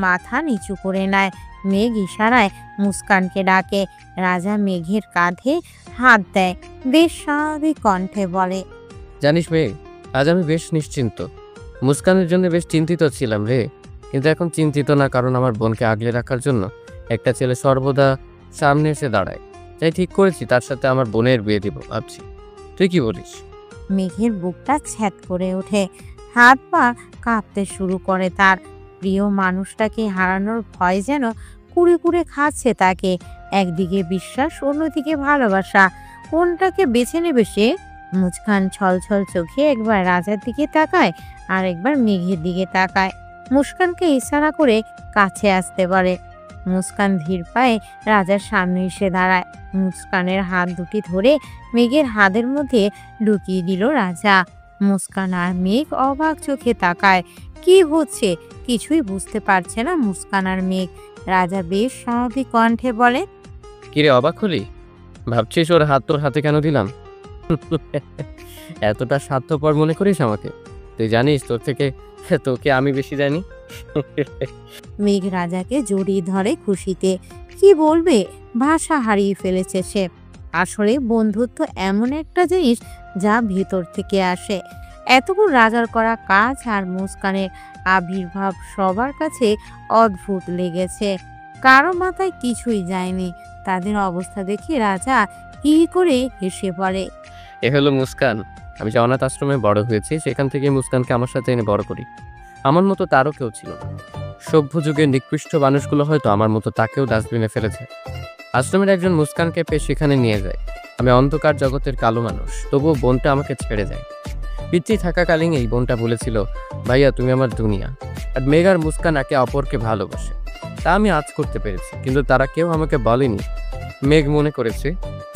মাথা নিচু করে নেয়। মেঘ ইশারায় মুস্কানকে ডাকে। রাজা মেঘের কাঁধে হাত দেয়, বেশ স্বাভাবিক কণ্ঠে বলে, জানিস মেঘ, আজ আমি বেশ নিশ্চিন্ত। মুস্কানের জন্য বেশ চিন্তিত ছিলাম রে, কিন্তু এখন চিন্তিত না, কারণ আমার বোনকে আগলে রাখার জন্য একটা ছেলে সর্বদা সামনে এসে দাঁড়ায়। তাই ঠিক করেছি তার সাথে আমার বোনের বিয়ে দিব ভাবছি। তুই কি বলিস? মেঘের বুকটা ছ্যাদ করে ওঠে, হাত পা কাঁপতে শুরু করে তার। প্রিয় মানুষটাকে হারানোর ভয় যেন কুড়ে কুড়ে খাচ্ছে তাকে। একদিকে বিশ্বাস, অন্যদিকে ভালোবাসা। কোনটাকে বেছে নেবে সে? মুস্কান ছলছল চোখে একবার রাজার দিকে তাকায়, আর একবার মেঘের দিকে তাকায়। মুস্কানকে ইশারা করে কাছে আসতে পারে। মুস্কান ধীর পায়ে রাজার সামনে এসে দাঁড়ায়। মুস্কানের হাত দুটি ধরে মেঘের হাতের মধ্যে ঢুকিয়ে দিল রাজা। মুস্কান আর মেঘ অবাক চোখে তাকায়। কি হচ্ছে কিছুই বুঝতে পারছে না মুস্কান আর মেঘ। রাজা বেশ স্বাভাবিক কণ্ঠে বলে, কিরে অবাক হলি? ভাবছিস ওর হাত তোর হাতে কেন দিলাম? এতটা স্বার্থপর মনে করিস আমাকে? তুই জানিস তোকে আমি বেশি জানি। মেঘ রাজাকে জড়িয়ে ধরে খুশিতে। কি বলবে, ভাষা হারিয়ে ফেলেছে সে। আসলে বন্ধুত্ব এমন একটা জিনিস যা ভেতর থেকে আসে। এতক্ষণ রাজার করা কাজ আর মুস্কানের আবির্ভাব সবার কাছে অদ্ভুত লেগেছে। কারো মাথায় কিছুই যায়নি। তাদের অবস্থা দেখে রাজা হি করে হেসে পড়ে। এ হলো মুস্কান। আমি যে অনাথ আশ্রমে বড় হয়েছি, সেখান থেকে মুস্কানকে আমার সাথে এনে বড় করি। আমার মতো তারও কেউ ছিল না। সভ্য যুগের নিকৃষ্ট মানুষগুলো হয়তো আমার মতো তাকেও ডাস্টবিনে ফেলেছে। আশ্রমের একজন মুস্কানকে পেয়ে সেখানে নিয়ে যায়। আমি অন্ধকার জগতের কালো মানুষ, তবুও বোনটা আমাকে ছেড়ে যায়। পিতৃ থাকাকালীন এই বোনটা বলেছিল, ভাইয়া তুমি আমার দুনিয়া। আর মেঘ আর মুস্কান একে অপরকে ভালোবাসে। তা আমি আজ করতে পেরেছি, কিন্তু তারা কেউ আমাকে বলেনি। মেঘ মনে করেছে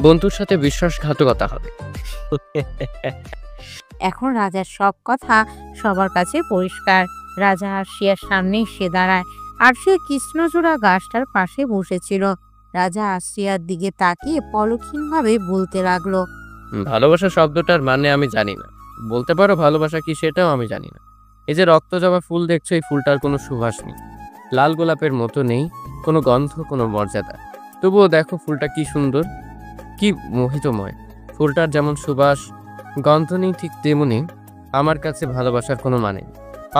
বন্ধুর সাথে বিশ্বাসঘাতকতা হবে। এখন রাজার সব কথা সবার কাছে পরিষ্কার। রাজা আরশিয়ার সামনে এসে দাঁড়ায়। আরশিয়া কৃষ্ণচূড়া গাছটার পাশে বসেছিল। রাজা আরশিয়ার দিকে তাকিয়ে পলকহীনভাবে বলতে লাগলো, ভালোবাসা শব্দটার মানে আমি জানি না। বলতে পারো ভালোবাসা কি, সেটাও আমি জানি না। এই যে রক্ত জবা ফুল দেখছো, এই ফুলটার কোনো সুবাস নেই, লাল গোলাপের মতো নেই কোনো গন্ধ, কোনো মর্যাদা। তবুও দেখো ফুলটা কি সুন্দর, কি মোহিতময়। ফুলটার যেমন সুবাস গন্ধ নেই, ঠিক তেমনি আমার কাছে ভালোবাসার কোনো মানে নেই।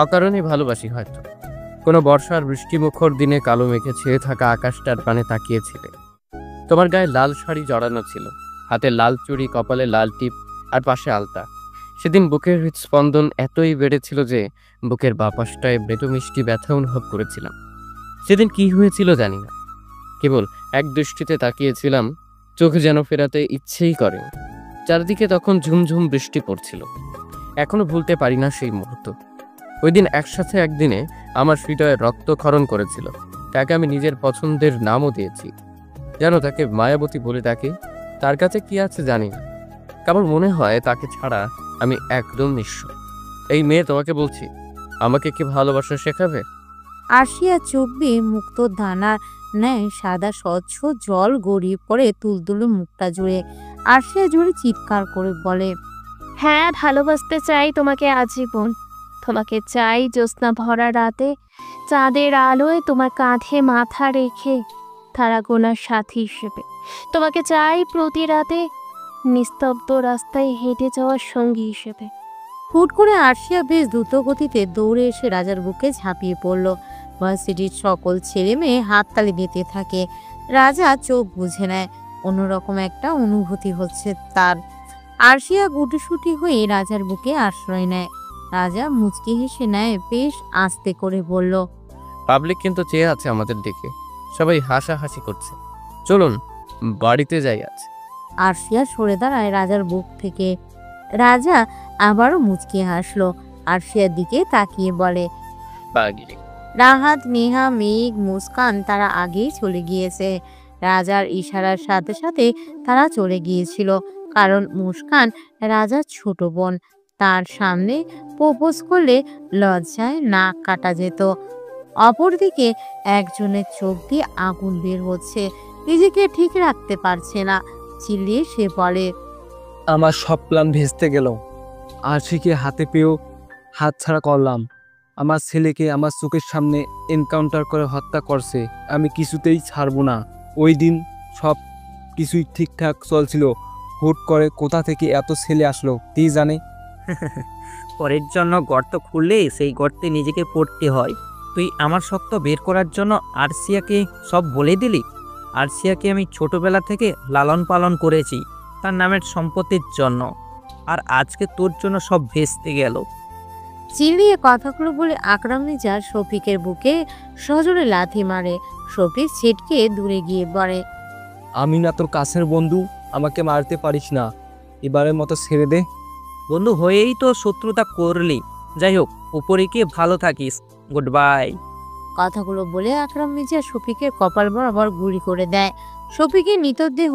অকারণে ভালোবাসি হয়তো। কোনো বর্ষার বৃষ্টিমুখর দিনে কালো মেঘে ছেয়ে থাকা আকাশটার পানে তাকিয়েছিলে। তোমার গায়ে লাল শাড়ি জড়ানো ছিল, হাতে লাল চুড়ি, কপালে লাল টিপ, আর পাশে আলতা। সেদিন বুকের হৃদস্পন্দন এতই বেড়েছিল যে বুকের বাপাসটায় মৃদু মিষ্টি ব্যথা অনুভব করেছিলাম। সেদিন কি হয়েছিল জানি না, কেবল এক দৃষ্টিতে তাকিয়েছিলাম চোখে যেন ফেরাতে ইচ্ছেই করে। চারদিকে তখন ঝুমঝুম বৃষ্টি পড়ছিল। এখনো ভুলতে পারি না সেই মুহূর্ত। ওই দিন একসাথে একদিনে আমার হৃদয়ে রক্তক্ষরণ করেছিল। তাকে আমি নিজের পছন্দের নামও দিয়েছি। যেন তাকে মায়াবতী বলে ডাকি। তার কাছে কি আছে জানি না, কেবল মনে হয় তাকে ছাড়া আমি একদম নিঃস্ব। এই মেয়ে, তোমাকে বলছি, আমাকে কি ভালোবাসা শেখাবে? আরশিয়া চোখ বেয়ে মুক্ত দানার ন্যায় সাদা স্বচ্ছ জল গড়িয়ে পড়ে তুলতুলে মুখটা জুড়ে। আরশিয়া জুড়ে চিৎকার করে বলে, হ্যাঁ, ভালোবাসতে চাই তোমাকে আজীবন। তোমাকে চাই জ্যোৎস্না ভরা রাতে চাঁদের আলোয় তোমার কাঁধে মাথা রেখে তারাগোনার সাথী হিসেবে। তোমাকে চাই প্রতি রাতে নিস্তব্ধ রাস্তায় হেঁটে যাওয়ার সঙ্গী হিসেবে। হুট করে আরশিয়া বেশ দ্রুত গতিতে দৌড়ে এসে রাজার বুকে ঝাঁপিয়ে পড়ল। ভার্সিটির সকল ছেলে মেয়ে হাততালি দিতে থাকে। রাজা চোখ বুঝে নেয়। অন্যরকম একটা অনুভূতি হচ্ছে তার। আরশিয়া গুটিসুটি হয়ে রাজার বুকে আশ্রয় নেয়। রাজা মুচকি হেসে নেয়, বেশ আস্তে করে বলল, পাবলিক কিন্তু চেয়ে আছে আমাদের দিকে, সবাই হাসাহাসি করছে। চলুন বাড়িতে যাই আজ। আরশিয়া সরে দাঁড়ায় রাজার বুক থেকে। রাজা আবারও মুচকি হাসলো। আরশিয়ার দিকে তাকিয়ে বলে, বাগিরি। রাহাত, নেহা, মেঘ, মুস্কান তারা আগেই চলে গিয়েছে। রাজার ইশারার সাথে সাথে তারা চলে গিয়েছিল, কারণ মুস্কান রাজার ছোট বোন। তার সামনে প্রপোজ করলে লজ্জায় নাক কাটা যেত। অপরদিকে একজনের চোখ দিয়ে আগুন বের হচ্ছে, নিজেকে ঠিক রাখতে পারছে না। চিল্লিয়ে সে বলে, আমার সব প্ল্যান ভেস্তে গেল। আরশিকে হাতে পেয়েও হাতছাড়া করলাম। আমার ছেলেকে আমার চোখের সামনে এনকাউন্টার করে হত্যা করছে। আমি কিছুতেই ছাড়বো না। ওই দিন সব কিছুই ঠিকঠাক চলছিল, হুট করে কোথা থেকে এত ছেলে আসলো কে জানে। পরের জন্য গর্ত খুললে সেই গর্তে নিজেকে পড়তে হয়। তুই আমার শক্ত বের করার জন্য আরশিয়াকে সব বলে দিলি। আরশিয়াকে আমি ছোটবেলা থেকে লালন পালন করেছি তার নামের সম্পত্তির জন্য, আর আজকে তোর জন্য সব ভেস্তে গেল। চিল্লিয়ে কথাগুলো বলে আকরাম মির্জা শফিকের বুকে সজোরে লাথি মারে। শফিক ছিটকে দূরে গিয়ে পড়ে। আমি না তোর কাছের বন্ধু, আমাকে মারতে পারিস না। এবারের মতো ছেড়ে দে। বন্ধু হয়েই তো শত্রুতা করলি। যাই হোক, উপরে গিয়ে ভালো থাকিস। Good bye. কথাগুলো বলে আকরাম মির্জা শফিকের কপাল বরাবর গুলি করে দেয়। শফিকের মৃতদেহ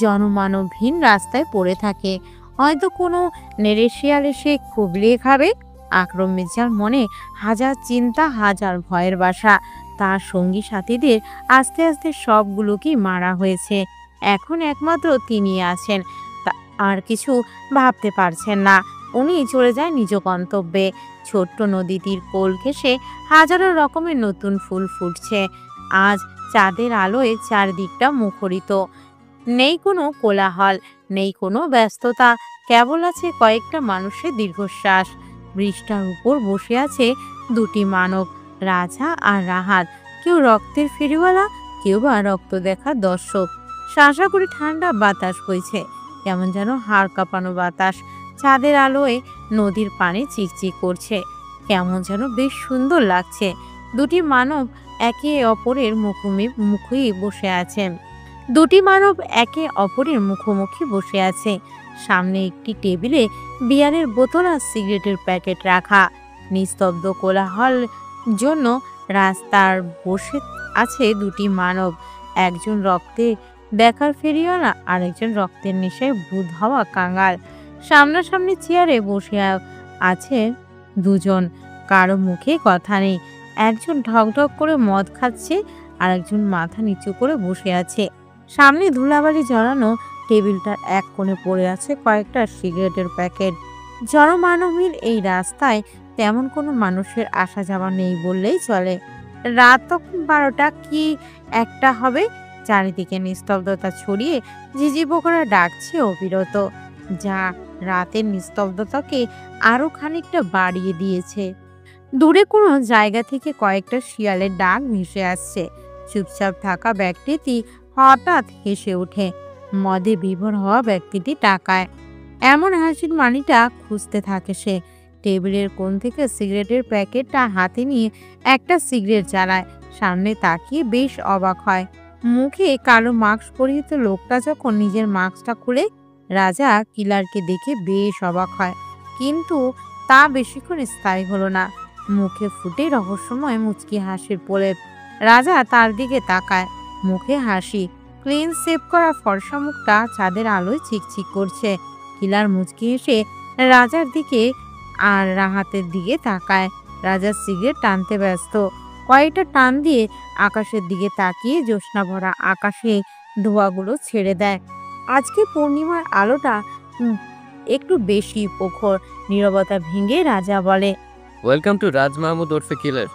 জনমানবহীন রাস্তায় পড়ে থাকে। হয়তো কোনো নেড়েশিয়াল এসে কুবলিয়ে খাবে। আকরাম মির্জার মনে হাজার চিন্তা, হাজার ভয়ের বাসা। তার সঙ্গী সাথীদের আস্তে আস্তে সবগুলোকেই মারা হয়েছে। এখন একমাত্র তিনি আছেন, আর কিছু ভাবতে পারছেন না। উনি চলে যায় নিজ গন্তব্যে। ছোট্ট নদী তীর কোল ঘেঁষে হাজারো রকমের নতুন ফুল ফুটছে। আজ চাঁদের আলোয় চারদিকটা মুখরিত। নেই কোনো কোলাহল, নেই কোনো ব্যস্ততা, কেবল আছে কয়েকটা মানুষের দীর্ঘশ্বাস। ব্রিজটার উপর বসে আছে দুটি মানব, রাজা আর রাহাত। কেউ রক্তের ফেরিওয়ালা, কেউ বা রক্ত দেখার দর্শক। শাসা করে ঠান্ডা বাতাস বইছে, কেমন যেন হাড় কাঁপানো বাতাস। চাঁদের আলোয় নদীর পানি চিকচিক করছে, কেমন যেন বেশ সুন্দর লাগছে। দুটি মানব একে অপরের মুখোমুখি বসে আছে। দুটি মানব একে অপরের মুখোমুখি বসে আছে। সামনে একটি টেবিলে বিয়ারের বোতল আর সিগারেটের প্যাকেট রাখা। নিস্তব্ধ কোলাহল জন্য রাস্তার বসে আছে দুটি মানব, একজন রক্তে দেখার ফেরিওয়ালা, আরেকজন রক্তের নেশায় ভূত হওয়া কাঙাল। সামনাসামনি চেয়ারে বসে আছে দুজন, কারো মুখে কথা নেই। একজন ঢকঢক করে মদ খাচ্ছে, আর একজন মাথা নিচু করে বসে আছে। সামনে ধুলাবালি জড়ানো টেবিলটার এক কোণে পড়ে আছে কয়েকটা সিগারেটের প্যাকেট। জনমানবহীন এই রাস্তায় তেমন কোনো মানুষের আসা যাওয়া নেই বললেই চলে। রাত তখন 12টা কি 1টা হবে। চারিদিকে নিস্তব্ধতা ছড়িয়ে ঝিঝি পোকারা ডাকছে অবিরত, যা রাতের নিস্তব্ধতাকে আরো খানিকটা বাড়িয়ে দিয়েছে। দূরে কোনো জায়গা থেকে কয়েকটা শিয়ালের ডাক ভেসে আসছে। চুপচাপ থাকা ব্যক্তিটি হঠাৎ হেসে ওঠে। মদে বিভোর হওয়া ব্যক্তিটি তাকায়। এমন হাসির মানিটা খুঁজতে থাকে সে। টেবিলের কোণ থেকে সিগারেটের প্যাকেটটা হাতে নিয়ে একটা সিগারেট জ্বালায়। সামনে তাকিয়ে বেশ অবাক হয়। মুখে কালো মাস্ক পরিহিত লোকটা যখন নিজের মাস্কটা খুলে রাজা কিলারকে দেখে বেশ অবাক হয়, কিন্তু তা বেশিক্ষণ স্থায়ী হলো না। মুখে ফুটে রহস্যময় মুচকি হাসির প্রলেপ। রাজা তার দিকে তাকায়, মুখে হাসি, ক্লিন সেভ করা ফর্সা মুখটা চাঁদের আলোয় চিকচিক করছে। কিলার মুচকি হেসে রাজার দিকে আর রাহাতের দিকে তাকায়। রাজা সিগারেট টানতে ব্যস্ত, কয়েকটা টান দিয়ে আকাশের দিকে তাকিয়ে জ্যোৎস্না ভরা আকাশে ধোঁয়াগুলো ছেড়ে দেয়। আজকে পূর্ণিমার আলোটা একটু বেশি প্রখর। নীরবতা ভেঙে রাজা বলে, ওয়েলকাম টু রাজ মাহমুদ ওরফে কিলার।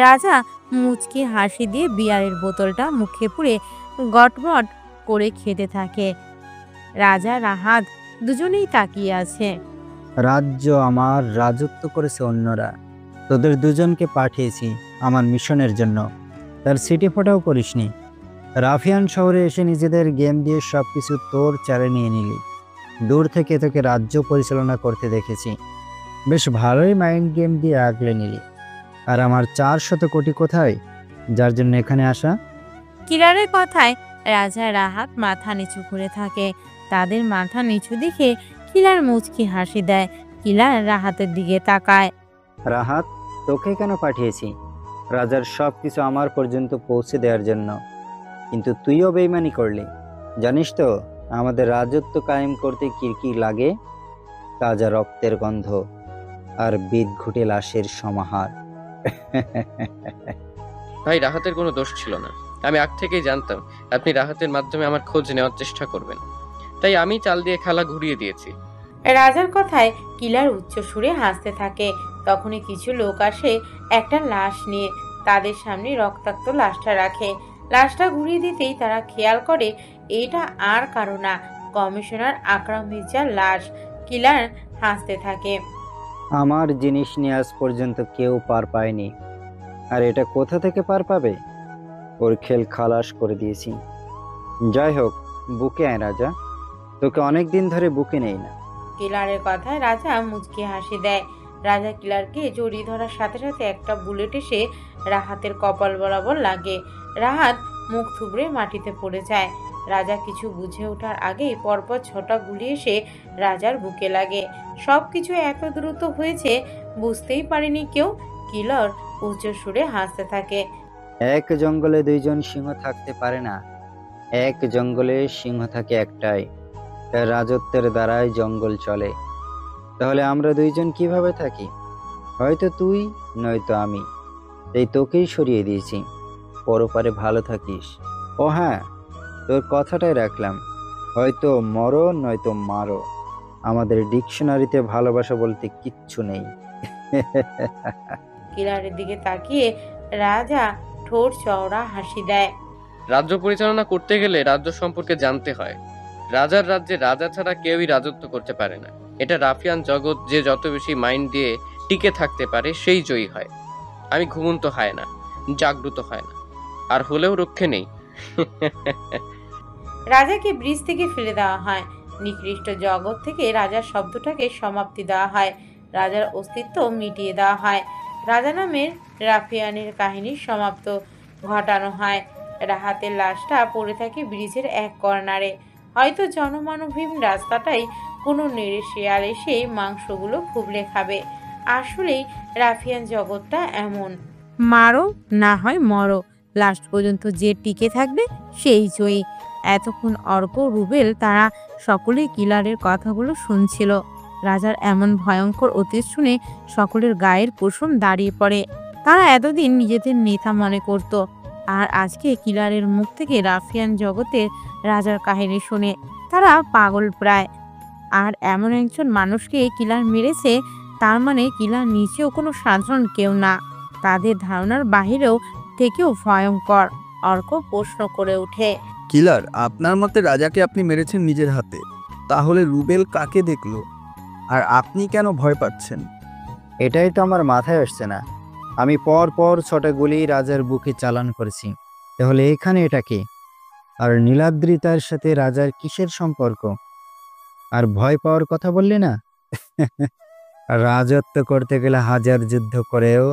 রাজা মুচকি হাসি দিয়ে বিয়ারের বোতলটা মুখে পুরে গটমট করে খেতে থাকে। রাজা রাহাত দুজনেই তাকিয়ে আছে। রাজ্য আমার, রাজত্ব করেছে অন্যরা, তোদের দুজনকে পাঠিয়েছি আমার মিশনের জন্য, তার সিটি ফোটাও করিসনি। রাফিয়ান শহরে এসে নিজেদের গেম দিয়ে সব কিছু তোর চারে নিয়ে নিলি। দূর থেকে তোকে রাজ্য পরিচালনা করতে দেখেছি, বেশ ভালোই মাইন্ড গেম দিয়ে আগলে নিলি। আর আমার 400 কোটি কোথায়, যার জন্য এখানে আসা? কিলারের কথায় রাজা রাহাত মাথা নিচু করে থাকে। তাদের মাথা নিচু দেখে কিলার মুচকি হাসি দেয়। কিলার রাহাতের দিকে তাকায়। রাহাত, তোকে কেন পাঠিয়েছি? রাজার সব কিছু আমার পর্যন্ত পৌঁছে দেওয়ার জন্য, কিন্তু তুইও বেইমানি করলি। জানিস তো আমাদের রাজত্ব কায়েম করতে কি কি লাগে? তাজা রক্তের গন্ধ আর বিদঘুটে লাশের সমাহার। ভাই, রাহাতের কোনো দোষ ছিল না। আমি আগ থেকেই জানতাম আপনি রাহাতের মাধ্যমে আমার খোঁজ নেওয়ার চেষ্টা করবেন, তাই আমি চাল দিয়ে খেলা ঘুরিয়ে দিয়েছি। রাজার কথায় কিলার উচ্চ সুরে হাসতে থাকে। তখনই কিছু লোক আসে একটা লাশ নিয়ে। তাদের সামনে রক্তাক্ত লাশটা রাখে। লাশটা ঘুরিয়ে দিতেই তারা খেয়াল করে এটা আর কারো না, কমিশনার আকরাম মির্জার লাশ। কিলার হাসতে থাকে। আমার জিনিস নিয়ে আজ পর্যন্ত কেউ পার পায়নি, আর এটা কোথা থেকে পার পাবে? ওর খেল খালাস করে দিয়েছি। যাই হোক, বুকে আয় রাজা, তোকে অনেক দিন ধরে বুকে নেই না। কিলারের কথায় রাজা মুচকি হাসি দেয়। রাজা কিলারকে জড়িয়ে ধরার সাথে সাথে একটা বুলেট এসে রাহাতের কপাল বরাবর লাগে। রাহাত মুখ থুবড়ে মাটিতে পড়ে যায়। রাজা কিছু বুঝে ওঠার আগেই পরপর 6টা গুলি এসে রাজার বুকে লাগে। সব কিছু এত দ্রুত হয়েছে বুঝতেই পারেনি কেউ। কিলার উচ্চ সুরে হাসতে থাকে। এক জঙ্গলে 2 জন সিংহ থাকতে পারে না, এক জঙ্গলে সিংহ থাকে একটাই। তার রাজত্বের দ্বারাই জঙ্গল চলে। তাহলে আমরা 2 জন কিভাবে থাকি? হয়তো তুই, নয়তো আমি। তাই তোকেই সরিয়ে দিয়েছি, পরপারে ভালো থাকিস। ও হ্যাঁ, তোর কথাটাই রাখলাম, হয়তো মরো নয়তো মারো। আমাদের ডিকশনারিতে ভালোবাসা বলতে কিচ্ছু নেই। কিলারের দিকে তাকিয়ে রাজা ঠোঁট চওড়া হাসি দেয়। রাজ্য পরিচালনা করতে গেলে রাজ্য সম্পর্কে জানতে হয়। রাজার রাজ্যে রাজা ছাড়া কেউই রাজত্ব করতে পারে না। এটা রাফিয়ান জগৎ, যে যত বেশি মাইন্ড দিয়ে টিকে থাকতে পারে সেই জয়ী হয়। আমি ঘুমন্ত হয় না, জাগ্রত হয় না, আর হলেও রক্ষে নেই। রাজাকে ব্রিজ থেকে ফেলে দেওয়া হয়। নিকৃষ্ট জগৎ থেকে রাজার শব্দটাকে সমাপ্তি দেওয়া হয়। রাজার অস্তিত্ব মিটিয়ে দেওয়া হয়। রাজা নামের রাফিয়ানের কাহিনী সমাপ্ত ঘটানো হয়। রাহাতের লাশটা পড়ে থাকে ব্রিজের এক কর্নারে। হয়তো জনমানবহীন রাস্তাটাই কোনো নেড়ে শেয়াল এসে মাংসগুলো খুবলে খাবে। আসলেই রাফিয়ান জগৎটা এমন, মারো না হয় মরো, লাস্ট পর্যন্ত যে টিকে থাকবে সেই জয়ী। এতক্ষণ অর্ক, রুবেল তারা সকলেই কিলারের কথাগুলো শুনছিল। রাজার এমন ভয়ঙ্কর অতীত শুনে সকলের গায়ের কুসুম দাঁড়িয়ে পড়ে। তারা এতদিন নিজেদের নেতা মনে করত, আর আজকে কিলারের মুখ থেকে রাফিয়ান জগতের রাজার কাহিনী শুনে তারা পাগল প্রায়। আর এমন একজন মানুষকে কিলার মেরেছে, তার মানে কিলার নিচেও কোনো সাধারণ কেউ না, তাদের ধারণার বাহিরেও থেকেও ভয়ঙ্কর। অর্ক প্রশ্ন করে ওঠে, কিলার, আপনার মতে রাজাকে আপনি মেরেছেন নিজের হাতে, তাহলে রুবেল কাকে দেখলো? আর আপনি কেন ভয় পাচ্ছেন? এটাই তো আমার মাথায় আসছে না। আমি পর পর 6টা গুলি রাজার বুকে চালান করেছি, তাহলে এখানে এটা কি? আর নীলাদ্রিতার সাথে রাজার কিসের সম্পর্ক? আর ভয় পাওয়ার কথা বললি না? রাজত্ব করতে গেলে 1000 যুদ্ধ করেও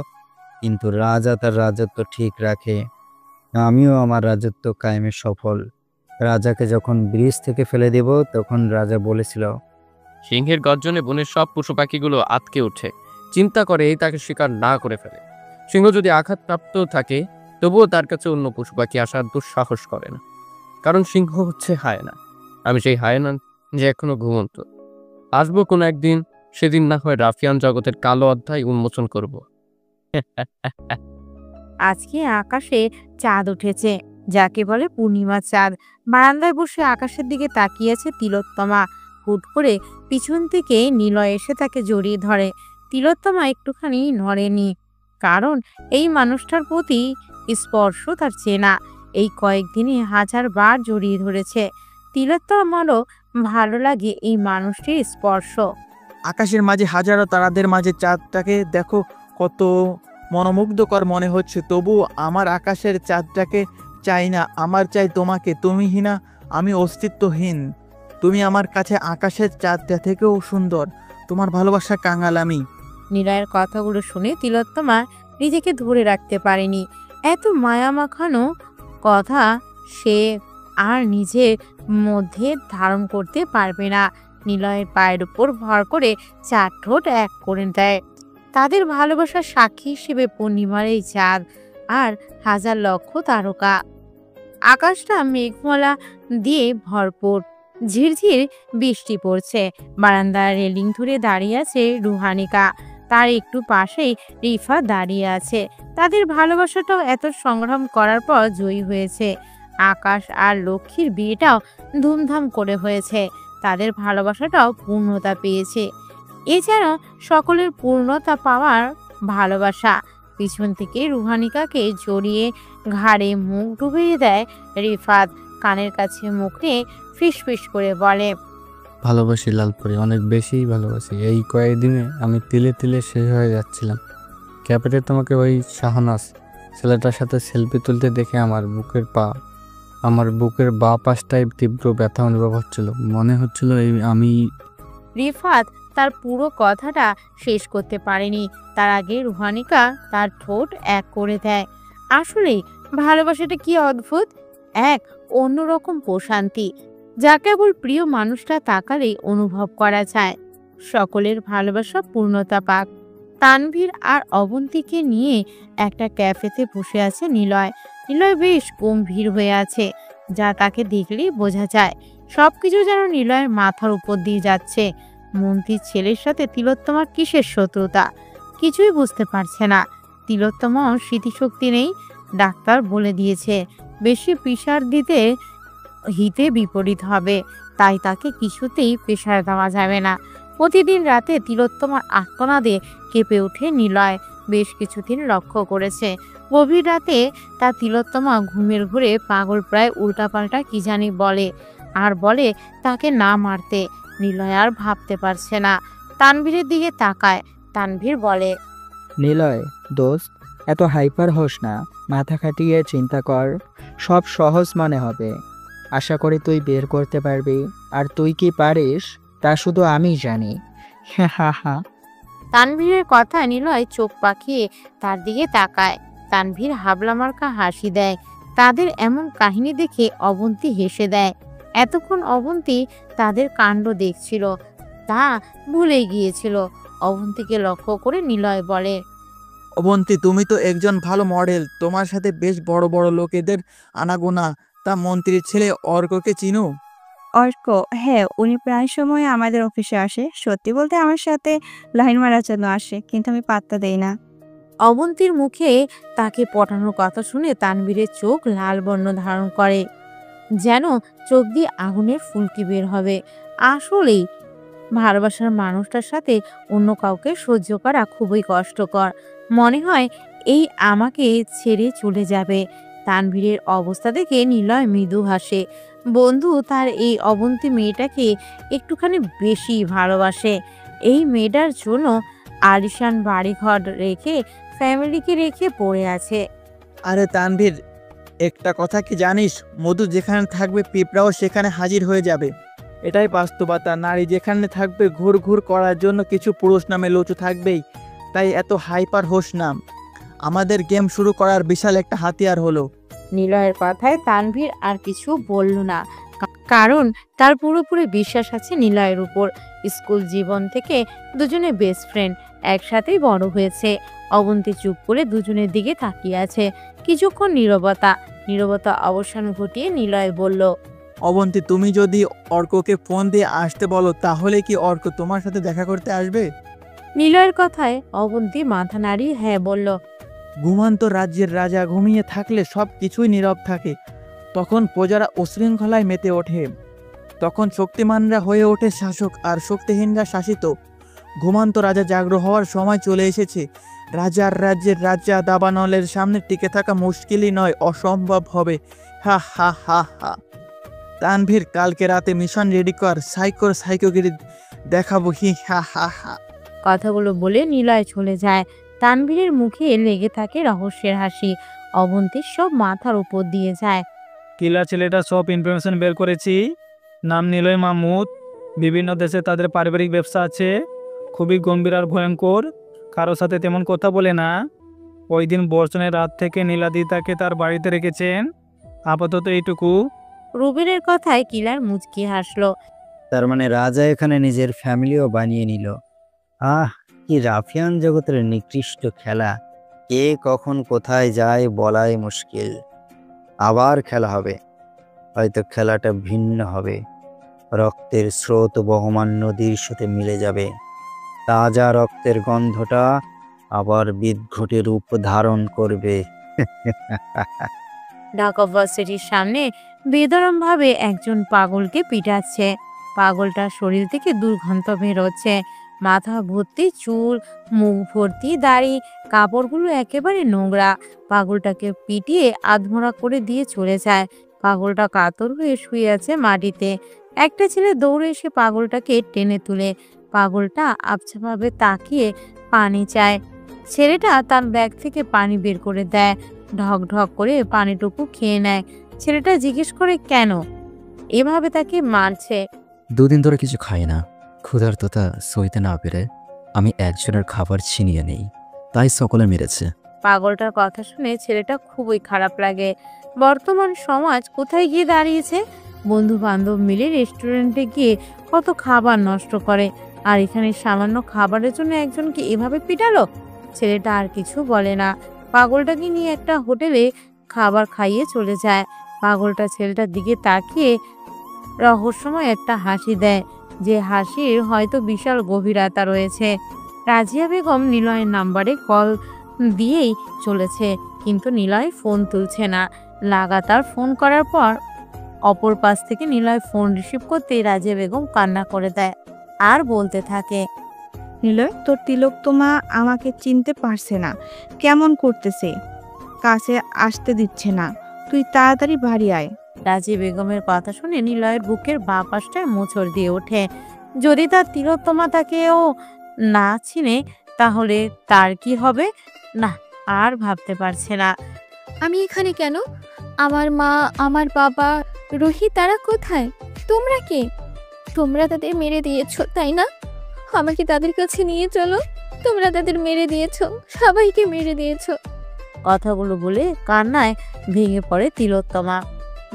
কিন্তু রাজা তার রাজত্ব ঠিক রাখে। আমিও আমার রাজত্ব কায়েমে সফল। রাজাকে যখন ব্রিজ থেকে ফেলে দেব তখন রাজা বলেছিল, সিংহের গর্জনে বনের সব পশু পাখিগুলো আতকে ওঠে, চিন্তা করে তাকে শিকার না করে ফেলে। সিংহ যদি আঘাতপ্রাপ্ত থাকে তবুও তার কাছে অন্য পশু পাখি আসার দুঃসাহস করে না, কারণ সিংহ হচ্ছে হায়না। আমি সেই হায়না যে এখনো ঘুমন্ত। আসবো কোনো একদিন, সেদিন না হয় রাফিয়ান জগতের কালো অধ্যায় উন্মোচন করব। আজকে আকাশে চাঁদ উঠেছে, যাকে বলে পূর্ণিমা চাঁদ। বারান্দায় বসে আকাশের দিকে তাকিয়েছে তিলোত্তমা। হুট করে পিছন থেকে নিলয় এসে তাকে জড়িয়ে ধরে। তিলোত্তমা একটুখানি নড়েনি, কারণ এই মানুষটার প্রতি স্পর্শ তার চেনা। এই কয়েকদিনে 1000 বার জড়িয়ে ধরেছে। তিলোত্তমারও ভালো লাগে এই মানুষটির স্পর্শ। আকাশের মাঝে হাজারো তারাদের মাঝে চাঁদটাকে দেখো, কত মনোমুগ্ধকর মনে হচ্ছে। তবু আমার আকাশের চাঁদটাকে চাই না, আমার চাই তোমাকে। তুমি হীনা, আমি অস্তিত্বহীন। তুমি আমার কাছে আকাশের চাঁদটা থেকেও সুন্দর। তোমার ভালোবাসা কাঙাল আমি। নিলয়ের কথাগুলো শুনে তিলোত্তমা নিজেকে ধরে রাখতে পারেনি। এত মায়া মাখানো কথা সে আর নিজের মধ্যে ধারণ করতে পারবে না। নিলয়ের পায়ের উপর ভর করে 4 ঠোঁট এক করে দেয়। তাদের ভালোবাসার সাক্ষী হিসেবে পূর্ণিমার এই চাঁদ আর 1000 লক্ষ তারকা। আকাশটা মেঘমালা দিয়ে ভরপুর, ঝিরঝির বৃষ্টি পড়ছে। বারান্দার রেলিং ধরে দাঁড়িয়ে আছে রুহানিকা, তার একটু পাশেই রিফা দাঁড়িয়ে আছে। তাদের ভালোবাসাটাও এত সংগ্রাম করার পর জয়ী হয়েছে। আকাশ আর লক্ষ্মীর বিয়েটাও ধুমধাম করে হয়েছে। তাদের ভালোবাসাটাও পূর্ণতা পেয়েছে। এ যেন সকলের পূর্ণতা পাওয়ার ভালোবাসা। পিছন থেকে রুহানিকাকে জড়িয়ে ঘাড়ে মুখ ডুবিয়ে দেয় রিফাত। কানের কাছে মুখ নিয়ে ফিসফিস করে বলে, ভালোবাসি লালপরি, অনেক বেশিই ভালোবাসি। এই কয়েকদিনে আমি তিলে তিলে শেষ হয়ে যাচ্ছিলাম। ক্যাপেটে তোমাকে ওই শাহনাজ ছেলেটার সাথে সেলফি তুলতে দেখে আমার বুকের বা পাশটায় তীব্র ব্যথা অনুভব হচ্ছিল। মনে হচ্ছিল আমি রিফাত তার পুরো কথাটা শেষ করতে পারেনি, তার আগে রুহানিকা তার ঠোঁট এক করে দেয়। আসলে ভালোবাসাটা কি অদ্ভুত, এক অন্যরকম প্রশান্তি, যা কেবল প্রিয় মানুষটা তাকালেই অনুভব করা যায়। সকলের ভালোবাসা পূর্ণতা পাক। তানভীর আর অবন্তীকে নিয়ে একটা ক্যাফেতে বসে আছে নিলয়। নিলয় বেশ গম্ভীর হয়ে আছে, যা তাকে দেখলেই বোঝা যায়। সবকিছু যেন নিলয়ের মাথার উপর দিয়ে যাচ্ছে। মন্ত্রীর ছেলের সাথে তিলোত্তমার কিসের শত্রুতা, কিছুই বুঝতে পারছে না। তিলোত্তমাও স্মৃতিশক্তি নেই, ডাক্তার বলে দিয়েছে বেশি প্রেসার দিতে হিতে বিপরীত হবে, তাই তাকে কিছুতেই প্রেসার দেওয়া যাবে না। প্রতিদিন রাতে তিলোত্তমার আর্তনাদে কেঁপে ওঠে নিলয়। বেশ কিছুদিন লক্ষ্য করেছে, গভীর রাতে তা তিলোত্তমা ঘুমের ঘুরে পাগল প্রায় উল্টাপাল্টা কি জানি বলে, আর বলে তাকে না মারতে। নিলয় আর ভাবতে পারছে না, তানভীরের দিকে তাকায়। তানভীর বলে, নিলয় দোস্ত, এত হাইপার হোস না, মাথা খাটিয়ে চিন্তা কর, সব সহজ মনে হবে। আশা করি তুই বের করতে পারবি, আর তুই কি পারিস তা শুধু আমি জানি। হা হা। তানভীরের কথা নিলয় চোখ পাকিয়ে তার দিকে তাকায়। তানভীর হাবলা মার্কা হাসি দেয়। তাদের এমন কাহিনী দেখে অবন্তী হেসে দেয়। এতক্ষণ অবন্তী তাদের কাণ্ড দেখছিল, তা ভুলে গিয়েছিল। অবন্তীকে লক্ষ্য করে নিলয় বলে, অবন্তী, তুমি তো একজন ভালো মডেল, তোমার সাথে বেশ বড় বড় লোকেদের আনাগোনা। তা মন্ত্রীর ছেলে অর্ককে চিনো? অর্ক? হ্যাঁ, উনি প্রায় সময় আমাদের অফিসে আসে। সত্যি বলতে আমার সাথে লাইন মারার জন্য আসে, কিন্তু আমি পাত্তা দেই না। অবন্তীর মুখে তাকে পটানোর কথা শুনে তানভীরের চোখ লাল বর্ণ ধারণ করে, যেন চোখ দিয়ে আগুনের ফুলকি বের হবে। আসলেই ভালোবাসার মানুষটার সাথে অন্য কাউকে সহ্য করা খুবই কষ্টকর। মনে হয় এই আমাকে ছেড়ে চলে যাবে। তানভীরের অবস্থা দেখে নিলয় মৃদু হাসে। বন্ধু তার এই অবন্তী মেয়েটাকে একটুখানি বেশি ভালোবাসে। এই মেয়েটার জন্য আলিশান বাড়িঘর রেখে ফ্যামিলিকে রেখে পড়ে আছে। আরে তানভীর, একটা কথা কি জানিস? মধু যেখানে থাকবে পিঁপড়াও সেখানে হাজির হয়ে যাবে। এটাই বাস্তবতা। নারী যেখানে থাকবে ঘুর ঘুর করার জন্য কিছু পুরুষ নামে লুচু থাকবেই। তাই এত হাইপার হোস না। আমাদের গেম শুরু করার বিশাল একটা হাতিয়ার হলো নিলয়ের কথায় তানভীর আর কিছু বলল না, কারণ তার পুরোপুরি বিশ্বাস আছে নিলয়ের উপর। স্কুল জীবন থেকে দুজনে বেস্ট ফ্রেন্ড, একসাথেই বড় হয়েছে। অবন্তী চুপ করে দুজনের দিকে তাকিয়ে আছে। কিছুক্ষণ নীরবতা অবসান ঘটিয়ে নিলয় বলল, অবন্তী, তুমি যদি অর্ককে ফোন দিয়ে আসতে বলো তাহলে কি অর্ক তোমার সাথে দেখা করতে আসবে? নিলয়ের কথায় অবন্তী মাথা নাড়িয়ে হ্যাঁ বলল। ঘুমন্ত রাজ্যের রাজা ঘুমিয়ে থাকলে সব কিছুই নীরব থাকে। তখন প্রজারা উশৃঙ্খলায় মেতে ওঠে। তখন শক্তিমানরা হয়ে ওঠে শাসক আর শক্তিহীনরা শাসিত। ঘুমন্ত রাজা জাগ্রত হওয়ার সময় চলে এসেছে। রাজার রাজ্যের রাজা দাবানলের সামনে টিকে থাকা মুশকিলই নয়, অসম্ভব হবে। হা হা হা হা। তানভীর, কালকে রাতে মিশন রেডি কর, সাইকোগিরি দেখাবো। হি হা হা হা। কথাগুলো বলে নিলয় চলে যায়। তানভীরের মুখে লেগে থাকে রহস্যের হাসি। অবন্তীর সব মাথার উপর দিয়ে যায়। কিলার ছেলেটা সব ইনফরমেশন বের করেছি। নাম নিলয় মাহমুদ। বিভিন্ন দেশে তাদের পারিবারিক ব্যবসা আছে। খুবই গম্ভীর আর ভয়ঙ্কর। কারোর সাথে তেমন কথা বলে না। ওই দিন বর্ষণের রাত থেকে নীলাদি তাকে তার বাড়িতে রেখেছেন। আপাতত এইটুকু। রুবিনের কথায় কিলার মুচকি হাসলো। তার মানে রাজা এখানে নিজের ফ্যামিলিও বানিয়ে নিল। কি রাফিয়ান জগতের নিকৃষ্ট খেলা! কে কখন কোথায় যায় বলাই মুশকিল। আবার খেলা হবে, হয়তো খেলাটা ভিন্ন হবে। রক্তের স্রোত বহমান নদীর সাথে মিলে যাবে। তাজা রক্তের গন্ধটা আবার বিদঘটে রূপ ধারণ করবে। ঢাকা ভার্সিটির সামনে বেদরমভাবে একজন পাগলকে পিটাচ্ছে। পাগলটার শরীর থেকে দুর্গন্ধ বেরোচ্ছে। মাথা ভর্তি চুল, মুখ ভর্তি দাড়ি, কাপড়গুলো একেবারে নোংরা। পাগলটাকে পিটিয়ে আধমরা করে দিয়ে চলে যায়। পাগলটা কাতর হয়ে শুয়ে আছে মাটিতে। একটা ছেলে দৌড়ে এসে পাগলটাকে টেনে তুলে। পাগলটা আবছাভাবে তাকিয়ে পানি চায়। ছেলেটা তার ব্যাগ থেকে পানি বের করে দেয়। ঢক ঢক করে পানিটুকু খেয়ে নেয়। ছেলেটা জিজ্ঞেস করে কেন এভাবে তাকে মারছে। দুদিন ধরে কিছু খাই না। ক্ষুধার্ততা সইতে না পেরে আমি একজনের খাবার ছিনিয়ে নেই, তাই সকলে মেরেছে। পাগলটার কথা শুনে ছেলেটা খুবই খারাপ লাগে। বর্তমান সমাজ কোথায় গিয়ে দাঁড়িয়েছে? বন্ধু বান্ধব মিলে রেস্টুরেন্টে গিয়ে কত খাবার নষ্ট করে, আর এখানে সামান্য খাবারের জন্য একজনকে এভাবে পিটালো। ছেলেটা আর কিছু বলে না। পাগলটাকে নিয়ে একটা হোটেলে খাবার খাইয়ে চলে যায়। পাগলটা ছেলেটার দিকে তাকিয়ে রহস্যময় একটা হাসি দেয়, যে হাসির হয়তো বিশাল গভীরতা রয়েছে। রাজিয়া বেগম নিলয়ের নাম্বারে কল দিয়েই চলেছে, কিন্তু নিলয় ফোন তুলছে না। লাগাতার ফোন করার পর অপর পাশ থেকে নিলয় ফোন রিসিভ করতেই রাজিয়া বেগম কান্না করে দেয় আর বলতে থাকে, নিলয়, তোর তিলোত্তমা আমাকে চিনতে পারছে না, কেমন করতেছে, কাছে আসতে দিচ্ছে না, তুই তাড়াতাড়ি বাড়ি আয়। রাজিয়া বেগমের কথা শুনে নিলয়ের বুকের বাঁ পাশটায় মোচড় দিয়ে ওঠে। যদি তার তিলোত্তমা তাকেও না চিনে তাহলে তার কি হবে? না, আর ভাবতে পারছে না। আমি এখানে কেন? আমার মা, আমার বাবা, রুহি তারা কোথায়? তোমরা কে? তোমরা তাদের মেরে দিয়েছো, তাই না? আমাকে তাদের কাছে নিয়ে চলো। তোমরা তাদের মেরে দিয়েছো, সবাইকে মেরে দিয়েছো। কথাগুলো বলে কান্নায় ভেঙে পড়ে তিলোত্তমা।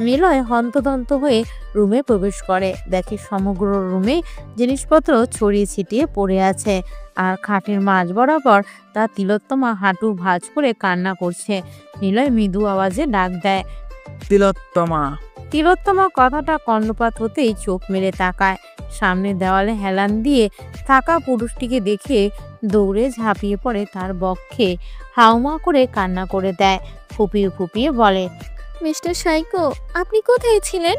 নিলয় হন্তদন্ত হয়ে রুমে প্রবেশ করে। দেখে সমগ্র রুমে জিনিসপত্র ছড়িয়ে ছিটিয়ে পড়ে আছে, আর খাটের মাঝ বরাবর তা তিলোত্তমা হাঁটু ভাঁজ করে কান্না করছে। নিলয় মৃদু আওয়াজে ডাক দেয়, তিলোত্তমা। তিলোত্তমা কথাটা কর্ণপাত হতেই চোখ মেলে তাকায়। সামনে দেওয়ালে হেলান দিয়ে থাকা পুরুষটিকে দেখে দৌড়ে ঝাঁপিয়ে পড়ে তার বক্ষে হাউমা করে কান্না করে দেয়। ফুপিয়ে ফুপিয়ে বলে, মিস্টার সাইকো, আপনি কোথায় ছিলেন?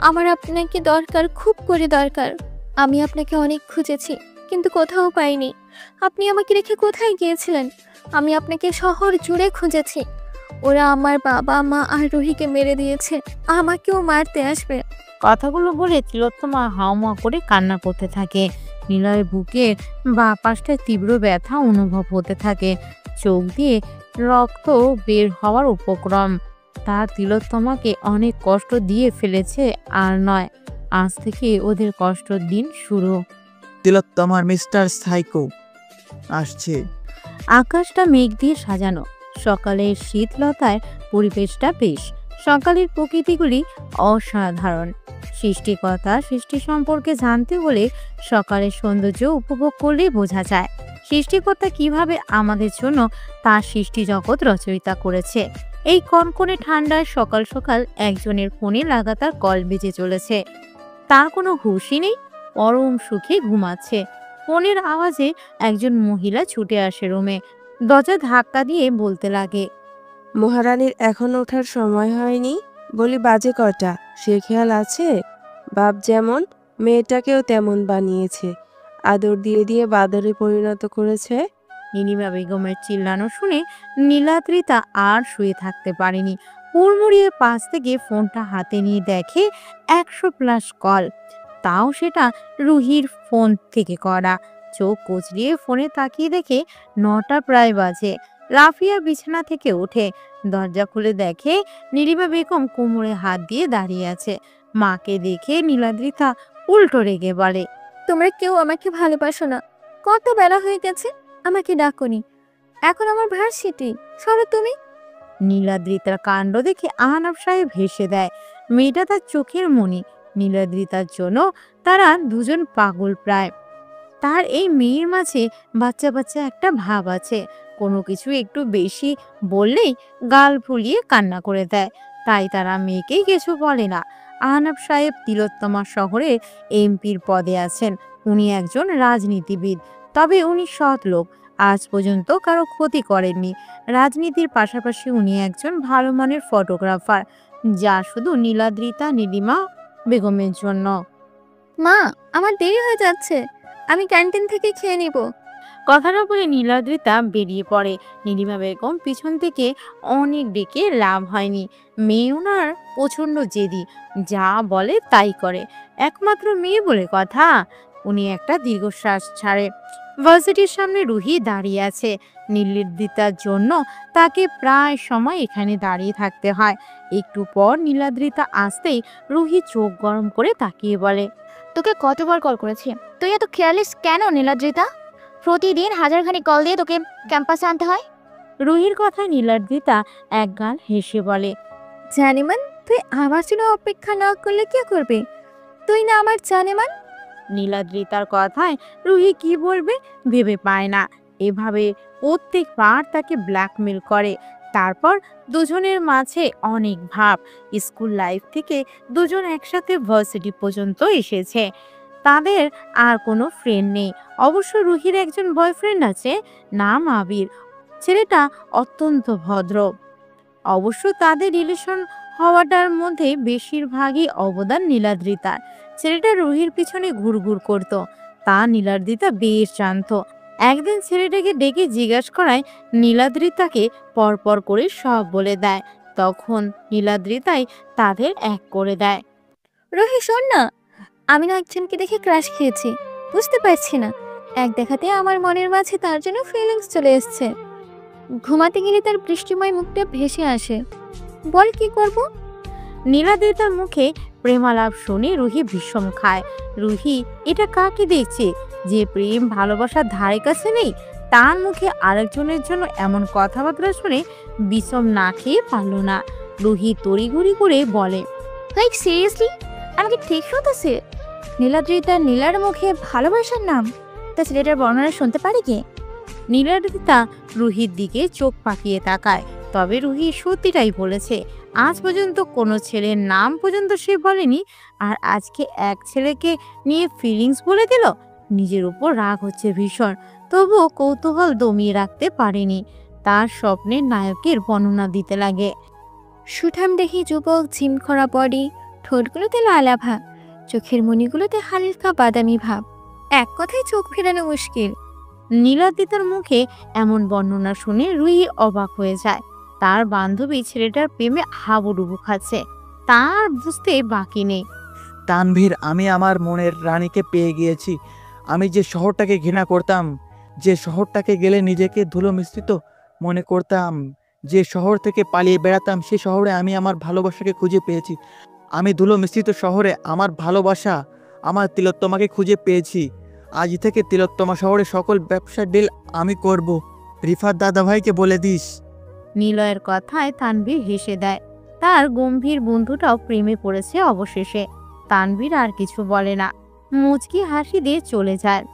আমার আপনাকে দরকার, খুব করে দরকার। আমি আপনাকে অনেক খুঁজেছি, কিন্তু কোথাও পাইনি। আপনি আমাকে রেখে কোথায় গিয়েছিলেন? আমি আপনাকে শহর জুড়ে খুঁজেছি। ওরা আমার বাবা, মা আর রুহিকে মেরে দিয়েছে, আমাকেও মারতে আসবে। কথাগুলো বলে তিলোত্তমা হাউমা করে কান্না করতে থাকে। নিলয়ের বুকের বাঁ পাশটায় তীব্র ব্যথা অনুভব হতে থাকে। চোখ দিয়ে রক্ত বের হওয়ার উপক্রম। তার তিলোত্তমাকে অনেক কষ্ট দিয়ে ফেলেছে, আর নয়, আজ থেকে ওদের কষ্টর দিন শুরু। তিলোত্তমার মিস্টার সাইকো আসছে। আকাশটা মেঘ দিয়ে সাজানো। সকালের শীতলতায় পরিবেশটা বেশ। সকালের প্রকৃতিগুলি অসাধারণ। সৃষ্টিকর্তা সৃষ্টি সম্পর্কে জানতে হলে সকালের সৌন্দর্য উপভোগ করলেই বোঝা যায় সৃষ্টিকর্তা কিভাবে আমাদের জন্য তার সৃষ্টি জগৎ রচয়িতা করেছে। এই কনকনে ঠান্ডায় সকাল সকাল একজনের ফোনে লাগাতার কল বেজে চলেছে। তার কোনো হুঁশই নেই, পরম সুখে ঘুমাচ্ছে। ফোনের আওয়াজে একজন মহিলা ছুটে আসে রুমে, দরজা ধাক্কা দিয়ে বলতে লাগে, মহারানীর এখন ওঠার সময় হয়নি? বলি বাজে কটা, সে খেয়াল আছে? বাপ যেমন মেয়েটাকেও তেমন বানিয়েছে, আদর দিয়ে দিয়ে বাদরে পরিণত করেছে। নীলিমা বেগমের চিল্লানো শুনে নীলাদ্রিতা আর শুয়ে থাকতে পারেনি। হুড়মুড়িয়ে পাশ থেকে ফোনটা হাতে নিয়ে দেখে 100+ কল, তাও সেটা রুহির ফোন থেকে করা। চোখ কচলিয়ে ফোনে তাকিয়ে দেখে 9টা প্রায় বাজে। রাফিয়া বিছানা থেকে ওঠে, দরজা খুলে দেখে নীলিমা বেগম কোমরে হাত দিয়ে দাঁড়িয়ে আছে। মাকে দেখে নীলাদ্রিতা উল্টো রেগে বলে, তোমরা কেউ আমাকে ভালোবাসো না, কত বেলা হয়ে গেছে, আমাকে ডাকোনি, এখন আমার ভার্সিটি, সরো তুমি। নীলাদ্রিতার কাণ্ড দেখে আহনাফ সাহেব হেসে দেয়। মেয়েটা তার চোখের মণি। নীলাদ্রিতার জন্য তারা দুজন পাগল প্রায়। তার এই মেয়ের মাঝে বাচ্চা বাচ্চা একটা ভাব আছে, কোনো কিছু একটু বেশি বললেই গাল ফুলিয়ে কান্না করে দেয়। তাই তারা মেয়েকেই কিছু বলে না। আহনাফ সাহেব তিলোত্তমা শহরে এমপির পদে আছেন। উনি একজন রাজনীতিবিদ, তবে উনি সৎ লোক, আজ পর্যন্ত কারো ক্ষতি করেননি। রাজনীতির পাশাপাশি উনি একজন ভালো মানের ফটোগ্রাফার, যা শুধু নীলিমা বেগমের জন্য। মা, আমার দেরি হয়ে যাচ্ছে, আমি ক্যান্টিন থেকে খেয়ে নিব। কথাটা বলে নীলাদ্রিতা বেরিয়ে পড়ে। নীলিমা বেগম পিছন থেকে অনেক ডেকে লাভ হয়নি। মেয়ে ওনার প্রচণ্ড জেদি, যা বলে তাই করে। একমাত্র মেয়ে বলে কথা। উনি একটা দীর্ঘশ্বাস ছাড়ে। ভার্সিটির সামনে রুহি দাঁড়িয়ে আছে। নীলাদ্রিতার জন্য তাকে প্রায় সময় এখানে দাঁড়িয়ে থাকতে হয়। একটু পর নীলাদ্রিতা আসতেই রুহি চোখ গরম করে তাকিয়ে বলে, তোকে কতবার কল করেছি, তুই এত কেয়ারলেস কেন নীলাদ্রিতা? প্রতিদিন হাজারখানি কল দিয়ে তোকে ক্যাম্পাসে আনতে হয়। রুহির কথায় নীলাদ্রিতা একগাল হেসে বলে, জানেমান, তুই আমার জন্য অপেক্ষা না করলে কে করবে? তুই না আমার জানেমান। নীলাদ্রিতার কথায় রুহি কি বলবে ভেবে পায় না। এভাবে প্রত্যেকবার তাকে ব্ল্যাকমেল করে। তারপর দুজনের মাঝে অনেক ভাব। স্কুল লাইফ থেকে দুজন একসাথে ভার্সিটি পর্যন্ত এসেছে। তাদের আর কোনো ফ্রেন্ড নেই। অবশ্য রুহির একজন বয়ফ্রেন্ড আছে, নাম আবির। ছেলেটা অত্যন্ত ভদ্র। অবশ্য তাদের রিলেশন হওয়াটার মধ্যে বেশিরভাগই অবদান নীলাদ্রিতার। ছেলেটা রুহির পিছনে ঘুরঘুর করত, তা নীলাদ্রিতা বেশ জানত। একদিন ছেলেটাকে ডেকে জিজ্ঞাসা করায় নীলাদ্রিতাকে পরপর করে সব বলে দেয়। তখন নীলাদ্রিতাই তাদের এক করে দেয়। রুহি শোন না, আমি না একজনকে দেখে ক্রাশ খেয়েছি, বুঝতে পারছি না। এক দেখাতে আমার মনের মাঝে তার জন্য ফিলিংস চলে এসছে। ঘুমাতে গেলে তার বৃষ্টিময় মুখটা ভেসে আসে। বল কি করব? নীলাদ্রিতার মুখে প্রেমালাপ শুনে রুহি বিষম খায়। রুহি এটা কাকে দেখছে যে প্রেম ভালোবাসার ধারে কাছে নেই? তার মুখে আরেকজনের জন্য এমন কথাবার্তা শুনে বিষম না খেয়ে পারল না। রুহি তড়িঘড়ি করে বলে, লাইক সিরিয়াসলি, আমাকে ঠিক শুনতেছে? নীলাদ্রিতা নীলার মুখে ভালোবাসার নাম? তা ছেলেটার বর্ণনা শুনতে পারে কে? নীলাদ্রিতা রুহির দিকে চোখ পাকিয়ে তাকায়। তবে রুহি সত্যিটাই বলেছে। আজ পর্যন্ত কোনো ছেলের নাম পর্যন্ত সে বলেনি, আর আজকে এক ছেলেকে নিয়ে ফিলিংস বলে দিল। নিজের উপর রাগ হচ্ছে ভীষণ, তবুও কৌতূহল দমিয়ে রাখতে পারেনি। তার স্বপ্নের নায়কের বর্ণনা দিতে লাগে। সুঠাম দেখি যুবক, ঝিমখরা বডি, ঠোঁটগুলোতে লাল আভা, চোখের মণিগুলোতে হালকা বাদামি ভাব, এক কথায় চোখ ফেরানো মুশকিল। নীলাদ্রিতার মুখে এমন বর্ণনা শুনে রুহি অবাক হয়ে যায়। তার বান্ধবী ছেলেটার প্রেমে হাবুডুবু খাচ্ছে, তার বুঝতে বাকি নেই। তানভীর, আমি আমার মনের রানীকে পেয়ে গিয়েছি। আমি যে শহরটাকে ঘৃণা করতাম, যে শহরটাকে গেলে নিজেকে ধুলো মিশ্রিত মনে করতাম, যে শহর থেকে পালিয়ে বেড়াতাম, সে শহরে আমি আমার ভালোবাসাকে খুঁজে পেয়েছি। আমি ধুলো মিশ্রিত শহরে আমার ভালোবাসা, আমার তিলোত্তমাকে খুঁজে পেয়েছি। আজ থেকে তিলোত্তমা শহরে সকল ব্যবসার ডিল আমি করব। রিফাত দাদাভাইকে বলে দিস। নিলয়ের কথায় তানভীর হেসে দেয়। তার গম্ভীর বন্ধুটাও প্রেমে পড়েছে অবশেষে। তানভীর আর কিছু বলে না, মুচকি হাসি দিয়ে চলে যায়।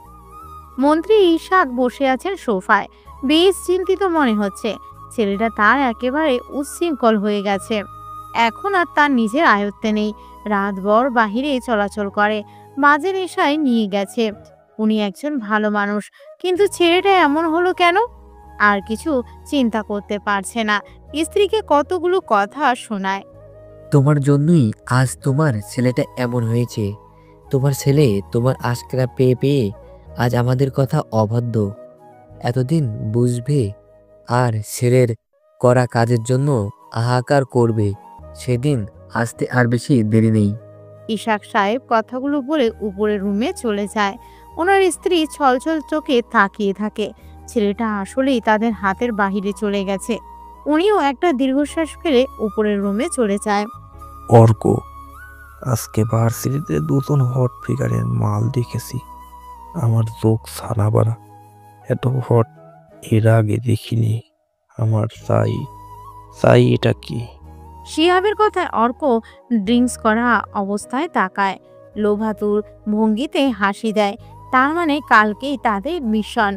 মন্ত্রী ইশাক বসে আছেন সোফায়, বেশ চিন্তিত মনে হচ্ছে। ছেলেটা তার একেবারে উচ্ছৃঙ্খল হয়ে গেছে, এখন আর তার নিজের আয়ত্তে নেই। রাতভর বাহিরে চলাচল করে, বাজে নেশায় নিয়ে গেছে। উনি একজন ভালো মানুষ, কিন্তু ছেলেটা এমন হলো কেন? আর কিছু চিন্তা করতে পারছে না, স্ত্রীকে কতগুলো কথা শোনায়। তোমার জন্যই আজ তোমার ছেলেটা এমন হয়েছে। তোমার ছেলে তোমার আশকারা পেয়ে পেয়ে আজ আমাদের কথা অবাধ্য। এতদিন বুঝবে আর ছেলের করা কাজের জন্য হাহাকার করবে, সেদিন আসতে আর বেশি দেরি নেই। ইশাক সাহেব কথাগুলো বলে উপরের রুমে চলে যায়। ওনার স্ত্রী ছলছল চোখে তাকিয়ে থাকে। ছেলেটা আসলেই তাদের হাতের বাহিরে চলে গেছে। উনিও একটা দীর্ঘশ্বাস ফেলে উপরের রুমে চলে যায়। অর্ক, আজকে ভার্সিটিতে দুজন হট ফিগারের মাল দেখেছি। আমার চোখ ছানা বাড়া, এত হট এর আগে দেখিনি। আমার চাই এটা কি? শিহাবের কথায় অর্ক ড্রিঙ্কস করা অবস্থায় তাকায়, লোভাতুর ভঙ্গিতে হাসি দেয়। তার মানে কালকেই তাদের মিশন।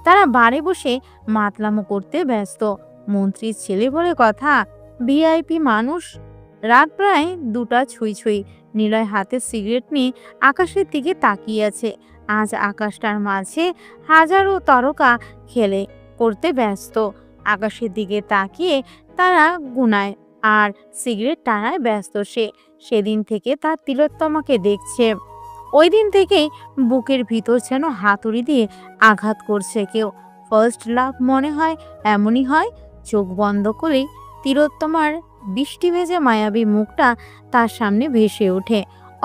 তারা বারে বসে মাতলামো করতে ব্যস্ত। মন্ত্রীর ছেলে বলে কথা, ভিআইপি মানুষ। রাত প্রায় 2টা ছুঁই। নিলয় হাতে সিগারেট নিয়ে আকাশের দিকে তাকিয়ে আছে। আজ আকাশটার মাঝে হাজারো তারকা খেলে করতে ব্যস্ত। আকাশের দিকে তাকিয়ে তারা গুনায় আর সিগারেট টানায় ব্যস্ত সে। সেদিন থেকে তার তিলোত্তমাকে দেখছে। ওই দিন থেকেই বুকের ভিতর যেন হাতুড়ি দিয়ে আঘাত করছে কেউ। ফার্স্ট লাভ মনে হয় এমনই হয়। চোখ বন্ধ করেই তিলোত্তমার বৃষ্টি ভেজে মায়াবী মুখটা তার সামনে ভেসে ওঠে।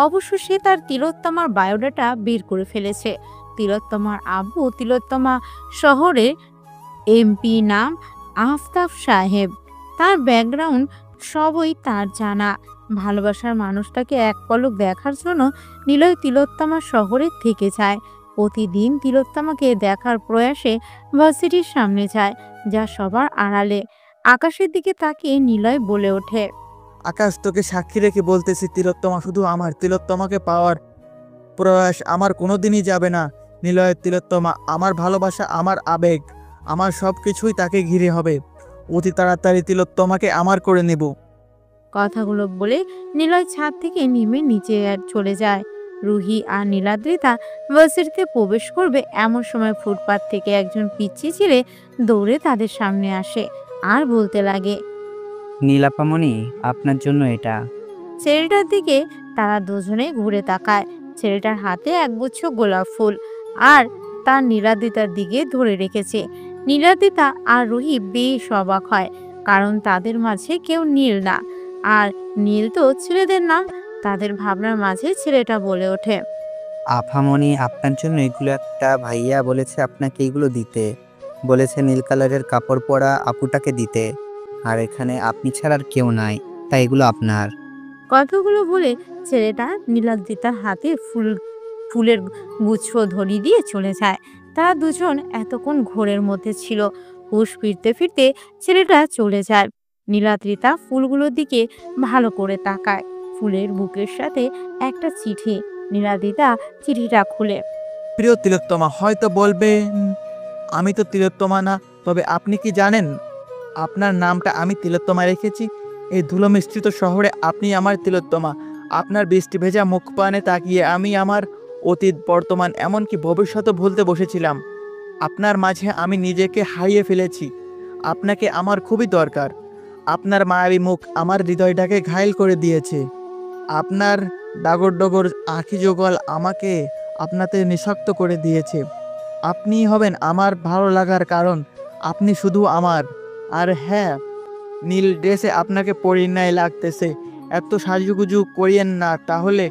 অবশ্য সে তার তিলোত্তমার বায়োডাটা বের করে ফেলেছে। তিলোত্তমার আব্বু তিলোত্তমা শহরের এমপি, নাম আফতাব সাহেব। তার ব্যাকগ্রাউন্ড সবই তার জানা। ভালোবাসার মানুষটাকে এক পলক দেখার জন্য নিলয় তিলোত্তমা শহরে থেকে যায়। প্রতিদিন তিলোত্তমাকে দেখার প্রয়াসে ভার্সিটির সামনে যায়, যা সবার আড়ালে। আকাশের দিকে তাকিয়ে নিলয় বলে ওঠে, আকাশ, তোকে সাক্ষী রেখে বলতেছি, তিলোত্তমা শুধু আমার। তিলোত্তমাকে পাওয়ার প্রয়াস আমার কোনোদিনই যাবে না। নিলয়ের তিলোত্তমা আমার ভালোবাসা, আমার আবেগ, আমার সব কিছুই তাকে ঘিরে হবে। অতি তাড়াতাড়ি তিলোত্তমাকে আমার করে নেব। কথাগুলো বলে নিলয় ছাদ থেকে নেমে নিচে চলে যায়। রুহি আর নীলাদ্রিতা ভার্সিটিতে প্রবেশ করবে এমন সময় ফুটপাত থেকে একজন পিচ্চি ছেলে দৌড়ে তাদের সামনে আসে আর বলতে লাগে, নীলাপামণি, আপনার জন্য এটা। ছেলেটার দিকে তারা দুজনে ঘুরে তাকায়। ছেলেটার হাতে একগুচ্ছ গোলাপ ফুল আর তার নীলাদ্রিতার দিকে ধরে রেখেছে। নীলাদ্রিতা আর রুহি বেশ অবাক হয়, কারণ তাদের মাঝে কেউ নীল না। আর নীল তো ছেলেদের নাম। তাদের ভাবনার মাঝে ছেলেটা বলে ওঠে, আফামণি, আপনার জন্য এগুলো একটা ভাইয়া বলেছে আপনাকে এগুলো দিতে। বলেছে নীল কালারের কাপড় পরা আপুটাকে দিতে। আর এখানে আপনি ছাড়া আর কেউ নাই, তাই এগুলো আপনার। কথাগুলো বলে ছেলেটা নীলাদ্রিতার হাতে ফুলের গুচ্ছ ধরিয়ে দিয়ে চলে যায়। তারা দুজন এতক্ষণ ঘোরের মধ্যে ছিল। হুঁশ ফিরতে ফিরতে ছেলেটা চলে যায়। নীলাদ্রিতা ফুলগুলোর দিকে ভালো করে তাকায়। ফুলের বুকের সাথে একটা চিঠি। নীলাদ্রিতা চিঠিটা খুলে, প্রিয় তিলোত্তমা, হয়তো বলবেন আমি তো তিলোত্তমা না, তবে আপনি কি জানেন আপনার নামটা আমি তিলোত্তমা রেখেছি? এই ধুলো মিশ্রিত শহরে আপনি আমার তিলোত্তমা। আপনার বৃষ্টি ভেজা মুখ পানে তাকিয়ে আমি আমার অতীত, বর্তমান, এমনকি ভবিষ্যৎও ভুলতে বসেছিলাম। আপনার মাঝে আমি নিজেকে হারিয়ে ফেলেছি। আপনাকে আমার খুবই দরকার। আপনার মায়াবী মুখ আমার হৃদয়টাকে ঘায়েল করে দিয়েছে। আপনার ডাগর ডগর আঁখি যুগল আমাকে আপনাতে নিঃশক্ত করে দিয়েছে। আপনিই হবেন আমার ভালো লাগার কারণ। আপনি শুধু আমার। আর হ্যাঁ, নীল ড্রেসে আপনাকে পরিণয় লাগতেছে। এত সাজুগুজু করিয়েন না, তাহলে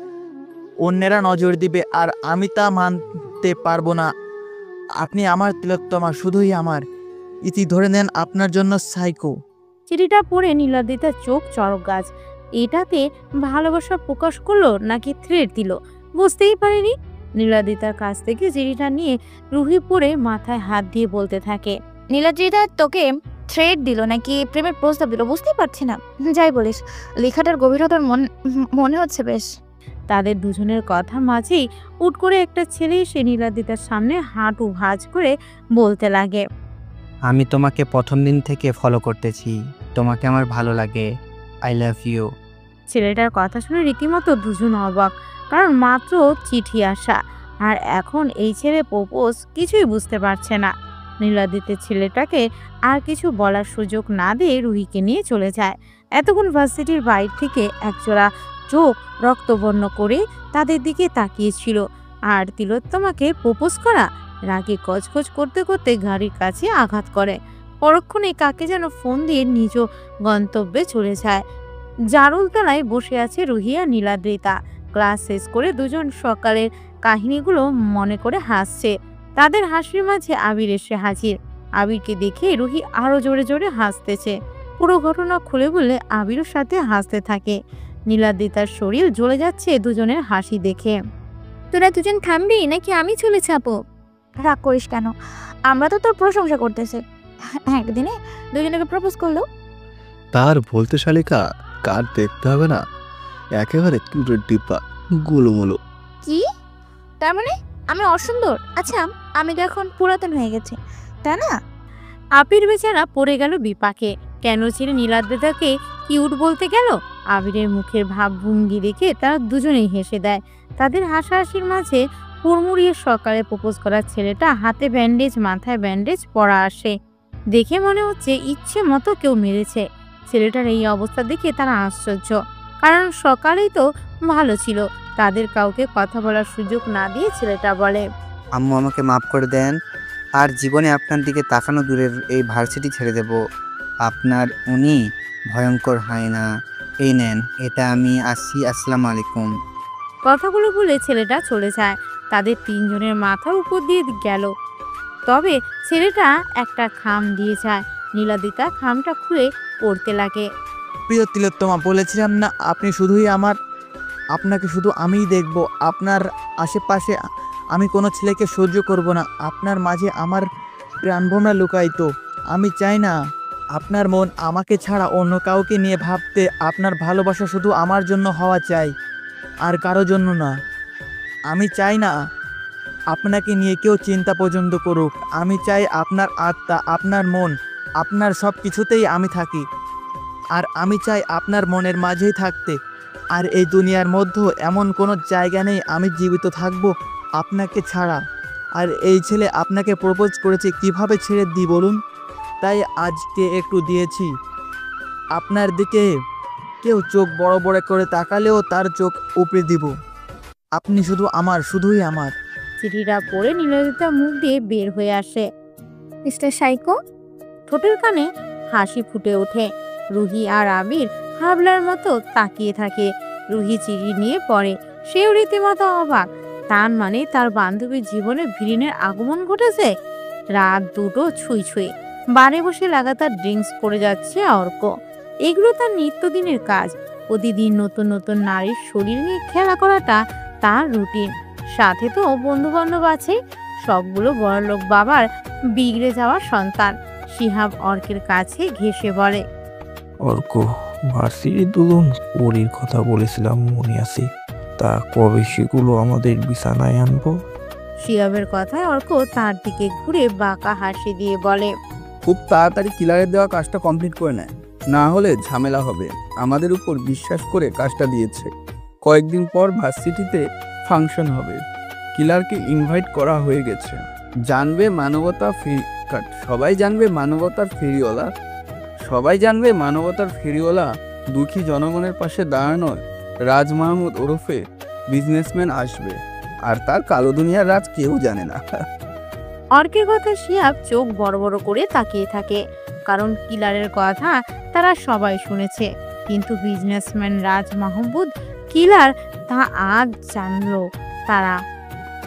অন্যেরা নজর দিবে আর আমি তা মানতে পারবো না। আপনি আমার তিলোত্তমা, শুধুই আমার। ইতি ধরে নেন আপনার জন্য সাইকো। চিঠিটা পড়ে নীলাদ্রিতার চোখ চড়ক গাছ। এটাতে ভালোবাসা প্রকাশ করলো নাকি থ্রেট দিল বুঝতেই পারেনি। নীলাদ্রিতার কাছ থেকে চিঠিটা নিয়ে রুহি পড়ে মাথায় হাত দিয়ে বলতে থাকে, নীলাদ্রিতা, তোকে থ্রেড দিল নাকি প্রেমের প্রস্তাব দিল বুঝতেই পারছি না। যাই বলিস, লেখাটার গভীরতার মনে হচ্ছে বেশ। তাদের দুজনের কথা মাঝেই উঠ করে একটা ছেলে এসে নীলাদিতার সামনে হাঁটু ভাঁজ করে বলতে লাগে, আমি তোমাকে প্রথম দিন থেকে ফলো করতেছি, তোমাকে আমার ভালো লাগে, আই লাভ ইউ। ছেলেটার কথা শুনে রীতিমতো দুজন অবাক, কারণ মাত্র চিঠি আসা, আর এখন এই ছেলে প্রপোজ কিছুই বুঝতে পারছে না। নীলাদিত্যের ছেলেটাকে আর কিছু বলার সুযোগ না দিয়ে রুহিকে নিয়ে চলে যায়। এতক্ষণ ভার্সিটির বাইরে থেকে একজোড়া চোখ রক্তবর্ণ করে তাদের দিকে তাকিয়েছিল। আর তিলোত্তমাকে প্রপোজ করা, রাগে কচকচ করতে করতে গাড়ির কাছে আঘাত করে। পরক্ষণে কাকে যেন ফোন দিয়ে নিজ গন্তব্যে চলে যায়। জারুলতলায় বসে আছে রুহি আর নীলাদ্রিতা। ক্লাস শেষ করে দুজন সকালের কাহিনীগুলো মনে করে হাসছে। তাদের হাসির মাঝে আবির এসে হাজির। আবিরকে দেখে রুহি আরো জোরে জোরে হাসতেছে। পুরো ঘটনা খুলে বললে আবিরের সাথে হাসতে থাকে। নীলাদ্রিতার শরীর জ্বলে যাচ্ছে দুজনের হাসি দেখে। তোরা দুজন থামবি নাকি আমি চলে যাবো? রাগ করিস কেন, আমরা তো তোর প্রশংসা করতেছে। একদিনে দুজনকে প্রপোজ করলো। তার বলতে শালিকা কার দেখতে হবে না, একেবারে কিউটের ডিব্বা গুলোমুলো। কি তার মানে আমি অসুন্দর? আচ্ছা, আমি তো এখন পুরাতন হয়ে গেছি, তাই না? আবির বেচারা পড়ে গেল বিপাকে। কেন ছেলে নীলাদ্রিতাকে কিউট বলতে গেল? আবিরের মুখের ভাবভঙ্গি দেখে তারা দুজনেই হেসে দেয়। তাদের হাসাহাসির মাঝে হুড়মুড়িয়ে সকালে প্রপোজ করা ছেলেটা হাতে ব্যান্ডেজ, মাথায় ব্যান্ডেজ পরা আসে। দেখে মনে হচ্ছে ইচ্ছে মতো কেউ মেরেছে। ছেলেটার এই অবস্থা দেখে তারা আশ্চর্য, কারণ সকালেই তো ভালো ছিল। তাদের কাউকে কথা বলার সুযোগ না দিয়ে ছেলেটা বলে, আম্মু আমাকে মাফ করে দেন, আর জীবনে আপনার দিকে তাকানো দূরের, এই ভার্সিটি ছেড়ে দেব। আপনার উনি ভয়ঙ্কর হয় না, এই নেন এটা, আমি আসি, আসসালামু আলাইকুম। কথাগুলো বলে ছেলেটা চলে যায়। তাদের তিনজনের মাথার উপর দিয়ে গেল। তবে ছেলেটা একটা খাম দিয়ে যায়। নীলাদিতা খামটা খুলে পড়তে লাগে। প্রিয় তিলোত্তমা, বলেছিলাম না আপনি শুধুই আমার, আপনাকে শুধু আমিই দেখব। আপনার আশেপাশে আমি কোনো ছেলেকে সহ্য করব না। আপনার মাঝে আমার প্রাণভোমরা লুকায়িত। আমি চাই না আপনার মন আমাকে ছাড়া অন্য কাউকে নিয়ে ভাবতে। আপনার ভালোবাসা শুধু আমার জন্য হওয়া চাই, আর কারো জন্য না। আমি চাই না আপনাকে নিয়ে কেউ চিন্তা পর্যন্ত করুক। আমি চাই আপনার আত্মা, আপনার মন, আপনার সব কিছুতেই আমি থাকি। আর আমি চাই আপনার মনের মাঝেই থাকতে। আর এই দুনিয়ার মধ্যে এমন কোনো জায়গা নেই আমি জীবিত থাকব আপনাকে ছাড়া। আর এই ছেলে আপনাকে প্রপোজ করেছে, কিভাবে ছেড়ে দিই বলুন? তাই আজকে একটু দিয়েছি। আপনার দিকে কেউ চোখ বড় বড় করে তাকালেও তার চোখ উপড়ে দিব। আপনি শুধু আমার, শুধুই আমার। চিঠিটা পড়ে নীলাদিতা মুখ দিয়ে বের হয়ে আসে। Mister psycho. ঠোঁটের কানে হাসি ফুটে ওঠে। রুহি আর আবির হাবলার মতো তাকিয়ে থাকে। রুহি চিঠি নিয়ে পড়ে। সেও রীতিমতো অবাক। তার মানে তার বান্ধবীর জীবনে ভিড়িনের আগমন ঘটেছে। রাত দুটো ছুঁই ছুঁই। বারে বসে লাগাতার ড্রিঙ্কস করে যাচ্ছে অর্ক। এগুলো তার নিত্যদিনের কাজ। প্রতিদিন নতুন নতুন নারীর শরীর নিয়ে খেলা করাটা তার রুটিন। সাথে তো বন্ধু বান্ধব আছে, সবগুলো বড়লোক বাবার বিগড়ে যাওয়া সন্তান। শিহাব অর্কের কাছে ঘেঁষে বলে, অর্ক, ভার্সিটির দুজন পরীর কথা বলেছিলাম মনে আছে? তা কবে সেগুলো আমাদের বিছানায় আনবো? শিহাবের কথায় অর্ক তার দিকে ঘুরে বাঁকা হাসি দিয়ে বলে, খুব তাড়াতাড়ি কিলারের দেওয়া কাজটা কমপ্লিট করে নেয়, না হলে ঝামেলা হবে। আমাদের উপর বিশ্বাস করে কাজটা দিয়েছে। কয়েকদিন পর ভার্সিটিতে ফাংশন হবে, কিলারকে ইনভাইট করা হয়ে গেছে। জানবে মানবতা সবাই জানবে মানবতার ফেরিওয়ালা, সবাই জানবে মানবতার ফেরিওয়ালা দুঃখী জনগণের পাশে দাঁড়ানোর রাজ মাহমুদ ওরফে বিজনেসম্যান আসবে। আর তার কালো দুনিয়ার রাজ কেউ জানে না। অর্কের কথা শিহাব চোখ বড় বড় করে তাকিয়ে থাকে, কারণ কিলারের কথা তারা সবাই শুনেছে, কিন্তু বিজনেসম্যান রাজ মাহমুদ কিলার তা আজ জানলো তারা।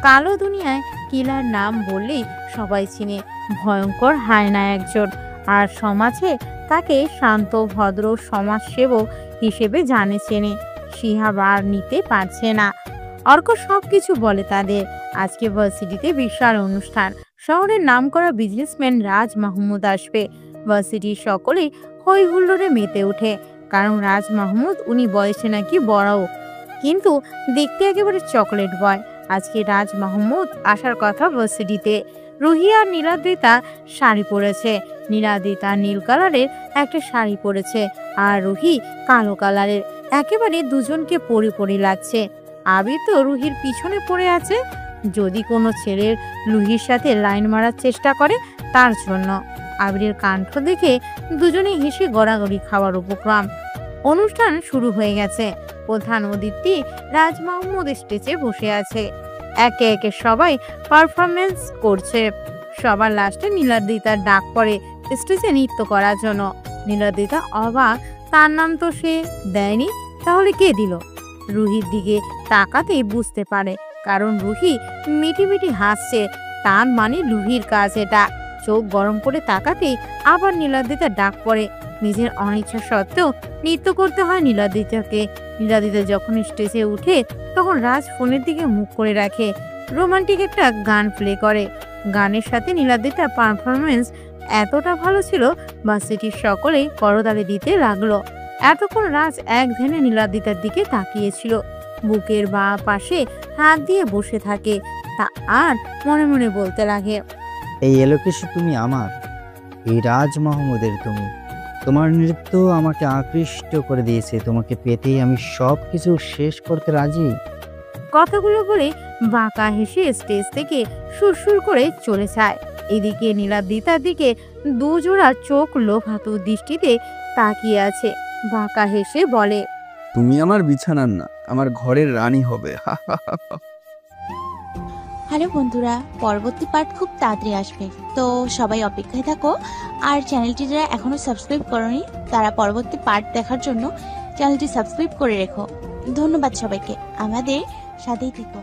কালো দুনিয়ায় কিলার নাম বললেই সবাই চিনে। ভয়ঙ্কর হায়না একজন, আর সমাজে তাকে শান্ত ভদ্র সমাজসেবক হিসেবে জানে চেনে। শিহাব আর নিতে পারছে না। অর্ক সবকিছু বলে তাদের। আজকে ভার্সিটিতে বিশাল অনুষ্ঠান। শহরের নামকরা বিজনেসম্যান রাজ মাহমুদ আসবে। ভার্সিটির সকলেই হই হুল্লোড়ে মেতে ওঠে, কারণ রাজ মাহমুদ উনি বয়সে নাকি বড়ও, কিন্তু দেখতে একেবারে চকলেট বয়। আজকে রাজ মাহমুদ আসার কথা ভার্সিটিতে। রুহি আর নীলাদ্রিতা শাড়ি পরেছে। নীলাদ্রিতা নীল কালারের একটা শাড়ি পরেছে আর রুহি কালো কালারের। একেবারে দুজনকে পরি লাগছে। আবির তো রুহির পিছনে পড়ে আছে, যদি কোনো ছেলের রুহির সাথে লাইন মারার চেষ্টা করে তার জন্য। আবিরের কাণ্ড দেখে দুজনে হেসে গড়াগড়ি খাওয়ার উপক্রম। অনুষ্ঠান শুরু হয়ে গেছে। প্রধান অতিথি রাজ মাহমুদ স্টেজে বসে আছে। একে একে সবাই পারফরমেন্স করছে। সবার লাস্টে নীলাদ্রিতার ডাক পড়ে স্টেজে নৃত্য করার জন্য। নীলাদ্রিতা অবাক, তার নাম তো সে দেয়নি, তাহলে কে দিল? রুহির দিকে তাকাতেই বুঝতে পারে, কারণ রুহি মিটি মিটি হাসছে, তার মানে রুহির কাজ এটা। চোখ গরম করে তাকাতেই আবার নীলাদ্রিতার ডাক পড়ে। নিজের অনিচ্ছা সত্ত্বেও নৃত্য করতে হয় নীলাদ্রিতাকে। নীলাদ্রিতা যখন স্টেজে উঠে তখন রাজ ফোনের দিকে মুখ করে রাখে। রোমান্টিক একটা গান প্লে করে। গানের সাথে নীলাদ্রিতার পারফরমেন্স এতটা ভালো ছিল, ভার্সিটির সকলেই করতালি দিতে লাগলো। এতক্ষণ রাজ এক ধ্যানে নীলাদ্রিতার দিকে তাকিয়েছিল। বুকের বাঁ পাশে হাত দিয়ে বসে থাকে, তা আর মনে মনে বলতে লাগে, এই এলোকেশে তুমি আমার, এই রাজ মাহমুদের তুমি। তোমার নৃত্য আমাকে আকৃষ্ট করে দিয়েছে, তোমাকে পেতেই আমি সব কিছু শেষ করতে রাজি। কথাগুলো বলে বাঁকা হেসে স্টেজ থেকে সুরসুর করে চলে যায়। এদিকে নীলাদ্রিতার দিকে দুজোড়া চোখ লোভাতু দৃষ্টিতে তাকিয়ে আছে। বাঁকা হেসে বলে, তুমি আমার বিছানার না, আমার ঘরের রানী হবে। হ্যালো বন্ধুরা, পরবর্তী পার্ট খুব তাড়াতাড়ি আসবে, তো সবাই অপেক্ষায় থাকো। আর চ্যানেলটি যারা এখনো সাবস্ক্রাইব করোনি তারা পরবর্তী পার্ট দেখার জন্য চ্যানেলটি সাবস্ক্রাইব করে রেখো। ধন্যবাদ সবাইকে, আমাদের সাথেই থেকো।